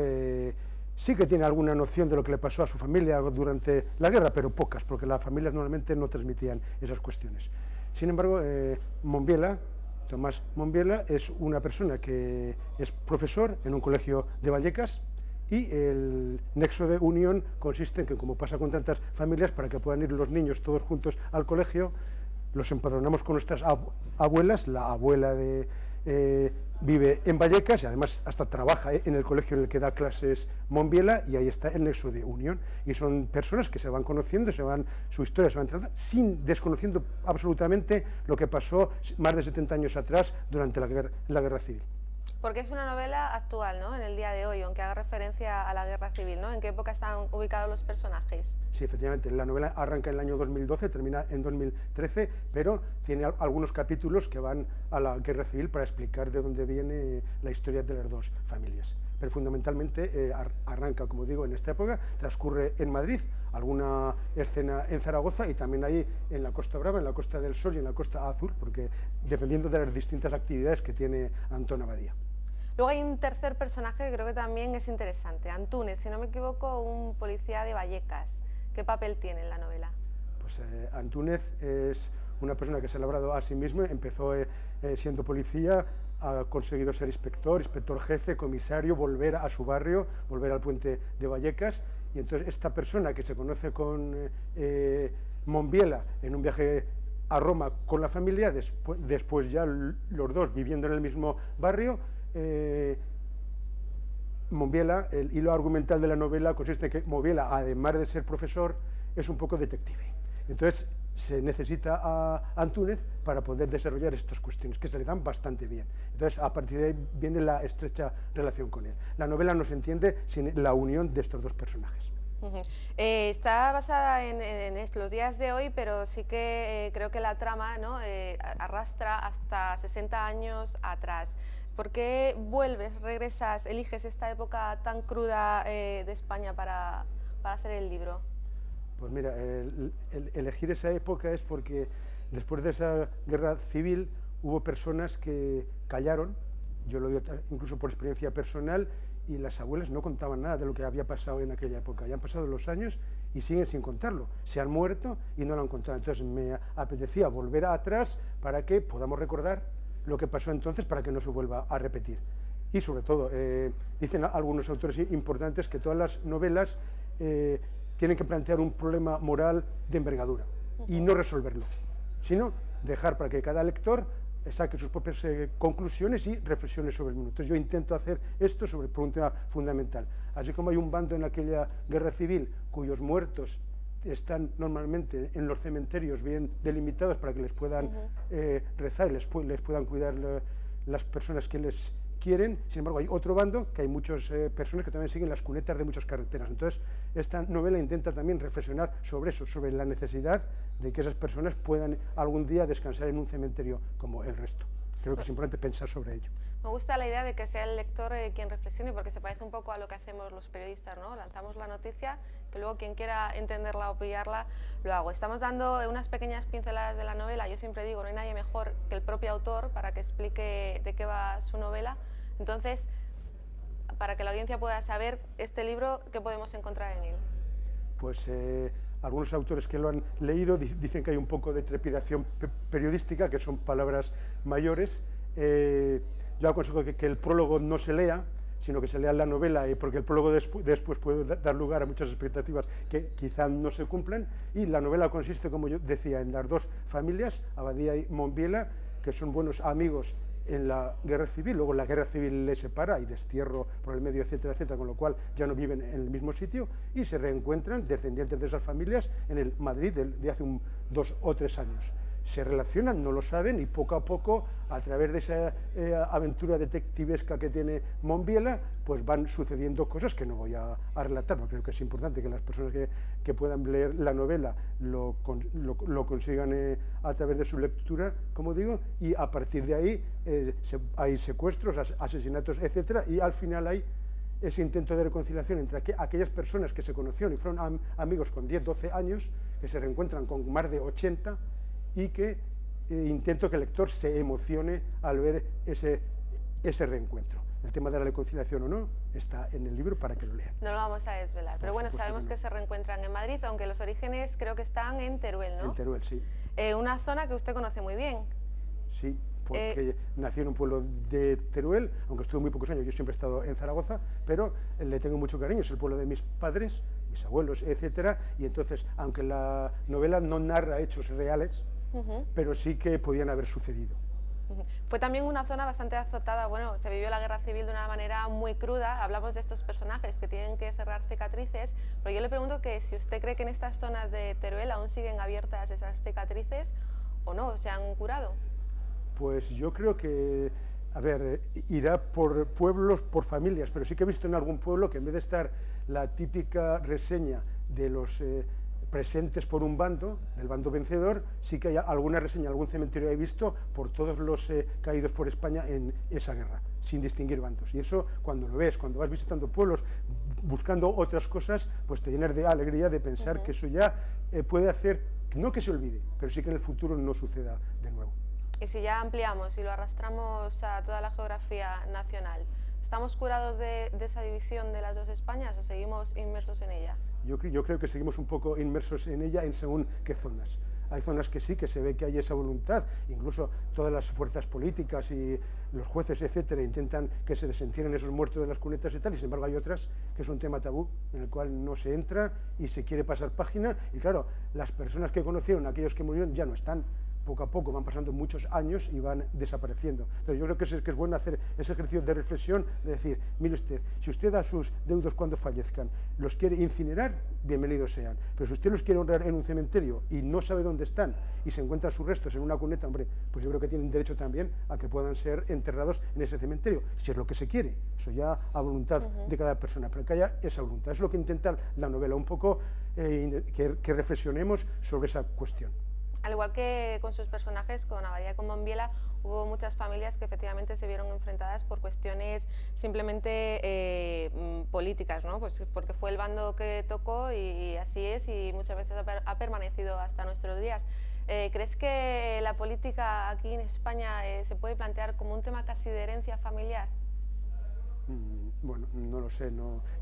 sí que tiene alguna noción de lo que le pasó a su familia durante la guerra, pero pocas, porque las familias normalmente no transmitían esas cuestiones. Sin embargo, Monbiela, Tomás Monbiela, es una persona que es profesor en un colegio de Vallecas, y el nexo de unión consiste en que, como pasa con tantas familias, para que puedan ir los niños todos juntos al colegio, los empadronamos con nuestras abuelas. La abuela vive en Vallecas y además hasta trabaja en el colegio en el que da clases Monbiela, y ahí está el nexo de unión. Y son personas que se van conociendo, su historia se va tratando, desconociendo absolutamente lo que pasó más de 70 años atrás durante la guerra civil. Porque es una novela actual, ¿no?, en el día de hoy, aunque haga referencia a la guerra civil, ¿no? ¿En qué época están ubicados los personajes? Sí, efectivamente, la novela arranca en el año 2012, termina en 2013, pero tiene algunos capítulos que van a la guerra civil para explicar de dónde viene la historia de las dos familias. Pero fundamentalmente arranca, como digo, en esta época, transcurre en Madrid, alguna escena en Zaragoza y también ahí en la Costa Brava, en la Costa del Sol y en la Costa Azul, porque dependiendo de las distintas actividades que tiene Antón Abadía. Luego hay un tercer personaje que creo que también es interesante, Antúnez, si no me equivoco, un policía de Vallecas. ¿Qué papel tiene en la novela? Pues Antúnez es una persona que se ha labrado a sí mismo, empezó siendo policía, ha conseguido ser inspector jefe, comisario, volver a su barrio, volver al puente de Vallecas, y entonces esta persona que se conoce con Monbiela en un viaje a Roma con la familia, después ya los dos viviendo en el mismo barrio, Monbiela, el hilo argumental de la novela consiste en que Monbiela, además de ser profesor, es un poco detective. Entonces se necesita a Antúnez para poder desarrollar estas cuestiones, que se le dan bastante bien. Entonces, a partir de ahí viene la estrecha relación con él. La novela no se entiende sin la unión de estos dos personajes. Está basada en los días de hoy, pero sí que creo que la trama, ¿no?, arrastra hasta 60 años atrás. ¿Por qué vuelves, regresas, eliges esta época tan cruda de España para hacer el libro? Pues mira, elegir esa época es porque después de esa guerra civil hubo personas que callaron yo lo digo incluso por experiencia personal, y las abuelas no contaban nada de lo que había pasado en aquella época. Ya han pasado los años y siguen sin contarlo. Se han muerto y no lo han contado. Entonces me apetecía volver atrás para que podamos recordar lo que pasó entonces, para que no se vuelva a repetir. Y sobre todo, dicen algunos autores importantes que todas las novelas tienen que plantear un problema moral de envergadura y no resolverlo, sino dejar para que cada lector saque sus propias conclusiones y reflexiones sobre el mundo. Entonces yo intento hacer esto por un tema fundamental. Así como hay un bando en aquella guerra civil cuyos muertos están normalmente en los cementerios bien delimitados para que les puedan rezar y les puedan cuidar las personas que les quieren, sin embargo hay otro bando que hay muchas personas que también siguen las cunetas de muchas carreteras. Entonces esta novela intenta también reflexionar sobre eso, sobre la necesidad de que esas personas puedan algún día descansar en un cementerio como el resto. Creo que es importante pensar sobre ello. Me gusta la idea de que sea el lector quien reflexione, porque se parece un poco a lo que hacemos los periodistas, ¿no? Lanzamos la noticia, que luego quien quiera entenderla o pillarla, lo hago. Estamos dando unas pequeñas pinceladas de la novela. Yo siempre digo, no hay nadie mejor que el propio autor para que explique de qué va su novela. Entonces, para que la audiencia pueda saber este libro, ¿qué podemos encontrar en él? Pues algunos autores que lo han leído dicen que hay un poco de trepidación periodística, que son palabras mayores. Yo aconsejo que el prólogo no se lea, sino que se lea la novela, porque el prólogo después puede dar lugar a muchas expectativas que quizá no se cumplan. Y la novela consiste, como yo decía, en las dos familias, Abadía y Monbiela, que son buenos amigos en la guerra civil. Luego la guerra civil les separa, hay destierro por el medio, etcétera, etcétera, con lo cual ya no viven en el mismo sitio y se reencuentran descendientes de esas familias en el Madrid de hace 2 o 3 años. Se relacionan, no lo saben, y poco a poco, a través de esa aventura detectivesca que tiene Monbiela, pues van sucediendo cosas que no voy a relatar, porque creo que es importante que las personas que puedan leer la novela lo consigan a través de su lectura, como digo, y a partir de ahí hay secuestros, asesinatos, etcétera, y al final hay ese intento de reconciliación entre aquellas personas que se conocieron y fueron amigos con 10, 12 años, que se reencuentran con más de 80, y que intento que el lector se emocione al ver ese reencuentro. El tema de la reconciliación o no está en el libro para que lo lean. No lo vamos a desvelar, pero bueno, sabemos que se reencuentran en Madrid, aunque los orígenes creo que están en Teruel, ¿no? En Teruel, sí. Una zona que usted conoce muy bien. Sí, porque nací en un pueblo de Teruel, aunque estuve muy pocos años, yo siempre he estado en Zaragoza, pero le tengo mucho cariño, es el pueblo de mis padres, mis abuelos, etcétera, y entonces, aunque la novela no narra hechos reales, pero sí que podían haber sucedido. Fue también una zona bastante azotada, bueno, se vivió la guerra civil de una manera muy cruda, hablamos de estos personajes que tienen que cerrar cicatrices, pero yo le pregunto que si usted cree que en estas zonas de Teruel aún siguen abiertas esas cicatrices o no, ¿se han curado? Pues yo creo que, a ver, irá por pueblos, por familias, pero sí que he visto en algún pueblo que en vez de estar la típica reseña de los presentes por un bando, del bando vencedor, sí que hay alguna reseña, algún cementerio he visto por todos los caídos por España en esa guerra, sin distinguir bandos. Y eso, cuando lo ves, cuando vas visitando pueblos, buscando otras cosas, pues te llenas de alegría de pensar que eso ya puede hacer, no que se olvide, pero sí que en el futuro no suceda de nuevo. Y si ya ampliamos y lo arrastramos a toda la geografía nacional, ¿estamos curados de esa división de las dos Españas o seguimos inmersos en ella? Yo creo que seguimos un poco inmersos en ella en según qué zonas. Hay zonas que sí, que se ve que hay esa voluntad, incluso todas las fuerzas políticas y los jueces, etcétera, intentan que se desentierren esos muertos de las cunetas y tal, y sin embargo hay otras que es un tema tabú, en el cual no se entra y se quiere pasar página, y claro, las personas que conocieron, aquellos que murieron, ya no están. Poco a poco van pasando muchos años y van desapareciendo. Entonces yo creo que es bueno hacer ese ejercicio de reflexión, de decir, mire usted, si usted a sus deudos cuando fallezcan los quiere incinerar, bienvenidos sean, pero si usted los quiere honrar en un cementerio y no sabe dónde están y se encuentran sus restos en una cuneta, hombre, pues yo creo que tienen derecho también a que puedan ser enterrados en ese cementerio, si es lo que se quiere, eso ya a voluntad de cada persona, pero que haya esa voluntad. Es lo que intenta la novela, un poco que reflexionemos sobre esa cuestión. Al igual que con sus personajes, con Abadía y con Monbiela, hubo muchas familias que efectivamente se vieron enfrentadas por cuestiones simplemente políticas, ¿no? Pues porque fue el bando que tocó y así es, y muchas veces ha permanecido hasta nuestros días. ¿Crees que la política aquí en España se puede plantear como un tema casi de herencia familiar? Bueno, no lo sé,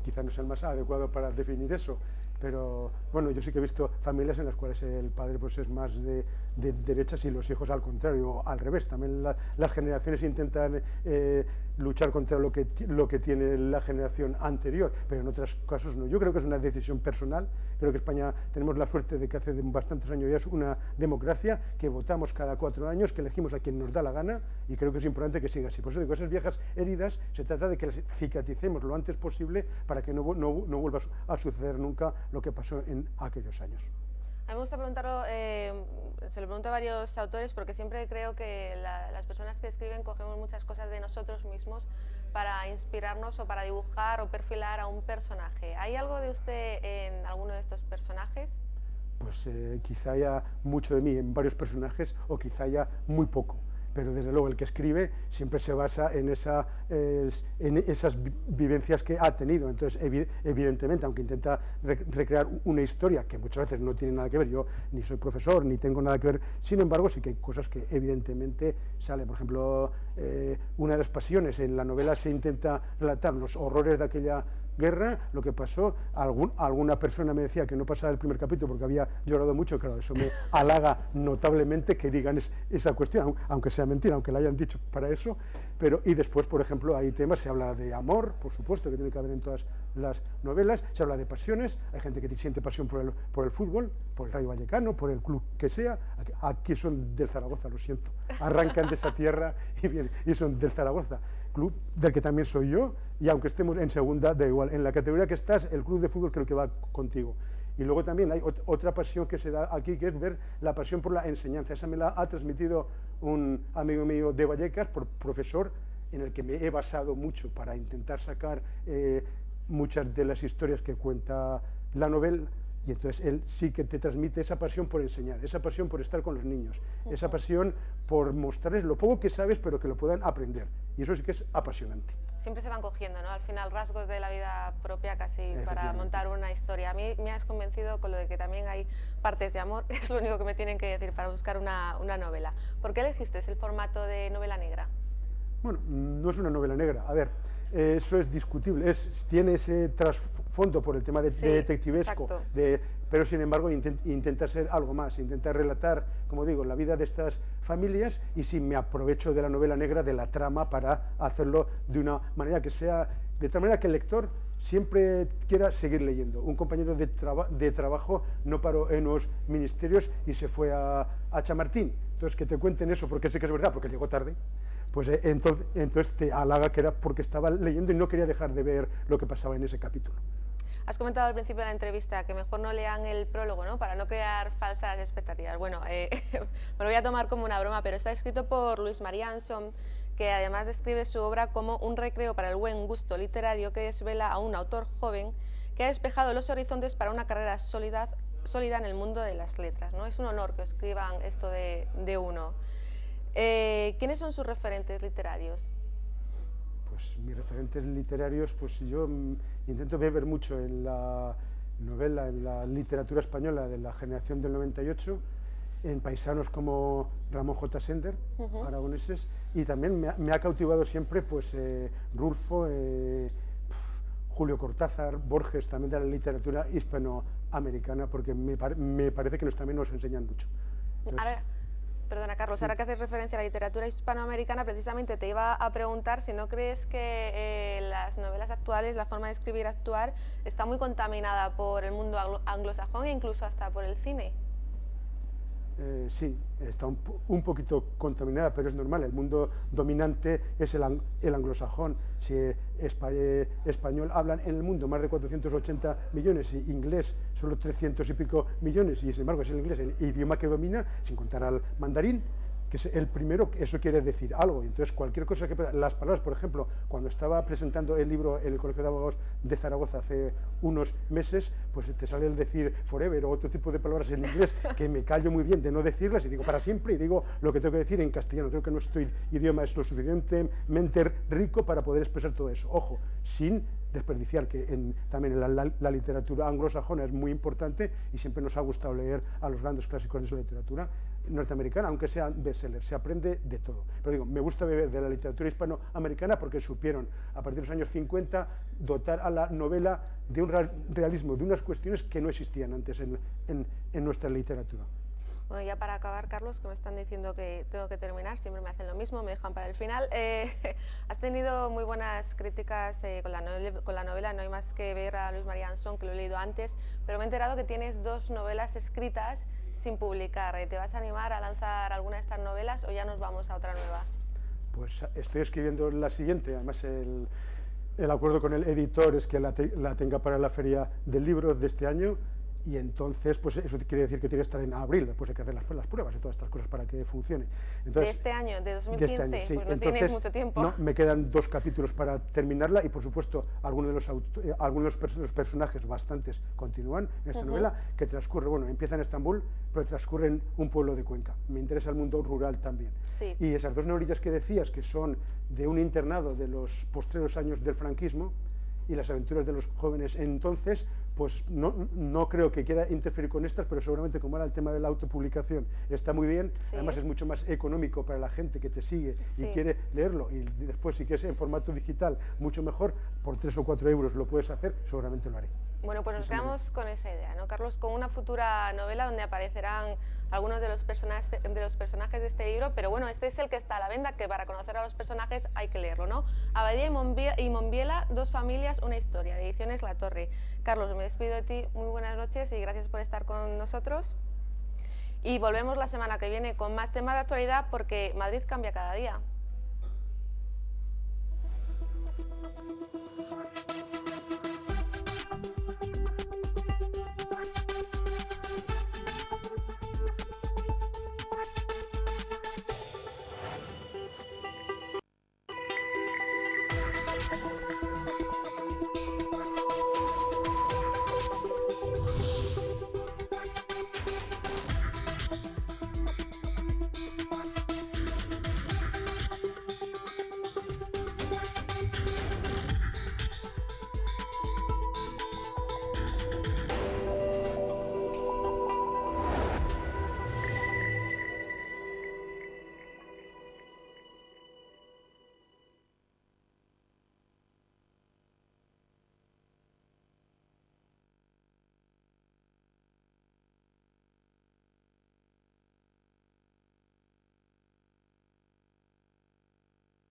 quizá no sea el más adecuado para definir eso, pero bueno, yo sí que he visto familias en las cuales el padre pues es más de derechas y los hijos al contrario, o al revés. También las generaciones intentan luchar contra lo que tiene la generación anterior, pero en otros casos no. Yo creo que es una decisión personal. Creo que España tenemos la suerte de que hace bastantes años ya es una democracia, que votamos cada 4 años, que elegimos a quien nos da la gana, y creo que es importante que siga así. Por eso digo, esas viejas heridas se trata de que las cicatricemos lo antes posible para que no vuelva a suceder nunca lo que pasó en aquellos años. A mí me gusta preguntarlo, se lo pregunto a varios autores, porque siempre creo que las personas que escriben cogemos muchas cosas de nosotros mismos para inspirarnos o para dibujar o perfilar a un personaje. ¿Hay algo de usted en alguno de estos personajes? Pues quizá haya mucho de mí en varios personajes o quizá haya muy poco. Pero desde luego el que escribe siempre se basa en esas vivencias que ha tenido. Entonces, evidentemente, aunque intenta recrear una historia que muchas veces no tiene nada que ver, yo ni soy profesor, ni tengo nada que ver, sin embargo, sí que hay cosas que evidentemente salen. Por ejemplo, una de las pasiones, en la novela se intenta relatar los horrores de aquella guerra, lo que pasó. Alguna persona me decía que no pasaba el primer capítulo porque había llorado mucho. Claro, eso me halaga notablemente que digan esa cuestión, aunque sea mentira, aunque la hayan dicho para eso. Y después, por ejemplo, hay temas, se habla de amor, por supuesto, que tiene que haber en todas las novelas, se habla de pasiones, hay gente que siente pasión por el fútbol, por el Rayo Vallecano, por el club que sea. Aquí son del Zaragoza, lo siento, arrancan de esa tierra y son del Zaragoza, club del que también soy yo, y aunque estemos en segunda, da igual, en la categoría que estás, el club de fútbol creo que va contigo. Y luego también hay otra pasión que se da aquí, que es ver la pasión por la enseñanza. Esa me la ha transmitido un amigo mío de Vallecas, profesor, en el que me he basado mucho para intentar sacar muchas de las historias que cuenta la novela. Y entonces él sí que te transmite esa pasión por enseñar, esa pasión por estar con los niños, esa pasión por mostrarles lo poco que sabes, pero que lo puedan aprender. Y eso sí que es apasionante. Siempre se van cogiendo, ¿no? Al final rasgos de la vida propia casi para montar una historia. A mí me has convencido con lo de que también hay partes de amor, es lo único que me tienen que decir para buscar una novela. ¿Por qué elegiste el formato de novela negra? Bueno, no es una novela negra. A ver, eso es discutible. Tiene ese trasfondo por el tema de detectivesco, pero sin embargo intenta ser algo más, intenta relatar, como digo, la vida de estas familias, y sí me aprovecho de la novela negra, de la trama, para hacerlo de una manera que sea, de tal manera que el lector siempre quiera seguir leyendo. Un compañero de trabajo no paró en los ministerios y se fue a Chamartín. Entonces, que te cuenten eso, porque sé que es verdad, porque llegó tarde, pues entonces te halaga que era porque estaba leyendo y no quería dejar de ver lo que pasaba en ese capítulo. Has comentado al principio de la entrevista que mejor no lean el prólogo, ¿no? Para no crear falsas expectativas. Bueno, me lo voy a tomar como una broma, pero está escrito por Luis María Anson, que además describe su obra como un recreo para el buen gusto literario que desvela a un autor joven que ha despejado los horizontes para una carrera sólida en el mundo de las letras, ¿no? Es un honor que escriban esto de uno. ¿Quiénes son sus referentes literarios? Pues mis referentes literarios, pues yo intento beber mucho en la novela, en la literatura española de la generación del 98, en paisanos como Ramón J. Sender, aragoneses, y también me ha cautivado siempre pues Rulfo, Julio Cortázar, Borges, también de la literatura hispanoamericana, porque me parece que también nos enseñan mucho. Entonces, perdona, Carlos, ahora que haces referencia a la literatura hispanoamericana, precisamente te iba a preguntar si no crees que las novelas actuales, la forma de escribir actual, está muy contaminada por el mundo anglosajón e incluso hasta por el cine. Sí, está un poquito contaminada, pero es normal. El mundo dominante es el anglosajón. Si español hablan en el mundo más de 480 millones y inglés solo 300 y pico millones, y sin embargo es el inglés el idioma que domina, sin contar al mandarín, que es el primero. Eso quiere decir algo. Entonces cualquier cosa que... Las palabras, por ejemplo, cuando estaba presentando el libro en el Colegio de Abogados de Zaragoza hace unos meses, pues te sale el decir forever o otro tipo de palabras en inglés que me callo muy bien de no decirlas y digo para siempre, y digo lo que tengo que decir en castellano. Creo que nuestro idioma es lo suficientemente rico para poder expresar todo eso. Ojo, sin desperdiciar que también la literatura anglosajona es muy importante y siempre nos ha gustado leer a los grandes clásicos de su literatura. norteamericana, aunque sea bestseller, se aprende de todo. Pero digo, me gusta beber de la literatura hispanoamericana porque supieron, a partir de los años 50, dotar a la novela de un realismo, de unas cuestiones que no existían antes en nuestra literatura. Bueno, ya para acabar, Carlos, que me están diciendo que tengo que terminar, siempre me hacen lo mismo, me dejan para el final. Has tenido muy buenas críticas con la novela No hay más que ver a Luis María Ansón, que lo he leído antes, pero me he enterado que tienes 2 novelas escritas sin publicar. ¿Te vas a animar a lanzar alguna de estas novelas o ya nos vamos a otra nueva? Pues estoy escribiendo la siguiente, además el acuerdo con el editor es que la tenga para la feria del libro de este año. Y entonces, pues eso quiere decir que tiene que estar en abril, pues hay que hacer las pruebas y todas estas cosas para que funcione. Entonces, ¿de este año, de 2015? De este año, sí. Pues no entonces, tienes mucho tiempo. No, me quedan 2 capítulos para terminarla y, por supuesto, algunos de los personajes bastantes continúan en esta novela, que transcurre, bueno, empieza en Estambul, pero transcurre en un pueblo de Cuenca. Me interesa el mundo rural también. Sí. Y esas 2 novelitas que decías, que son de un internado de los postreros años del franquismo, y las aventuras de los jóvenes entonces, pues no creo que quiera interferir con estas, pero seguramente como era el tema de la autopublicación está muy bien, además es mucho más económico para la gente que te sigue y quiere leerlo, y después si quieres en formato digital mucho mejor, por 3 o 4 euros lo puedes hacer, seguramente lo haré. Bueno, pues nos quedamos con esa idea, ¿no, Carlos? Con una futura novela donde aparecerán algunos de los personajes de este libro, pero bueno, este es el que está a la venta, que para conocer a los personajes hay que leerlo, ¿no? Abadía y Monbiela, 2 familias, una historia, de Ediciones La Torre. Carlos, me despido de ti, muy buenas noches y gracias por estar con nosotros. Y volvemos la semana que viene con más temas de actualidad, porque Madrid cambia cada día.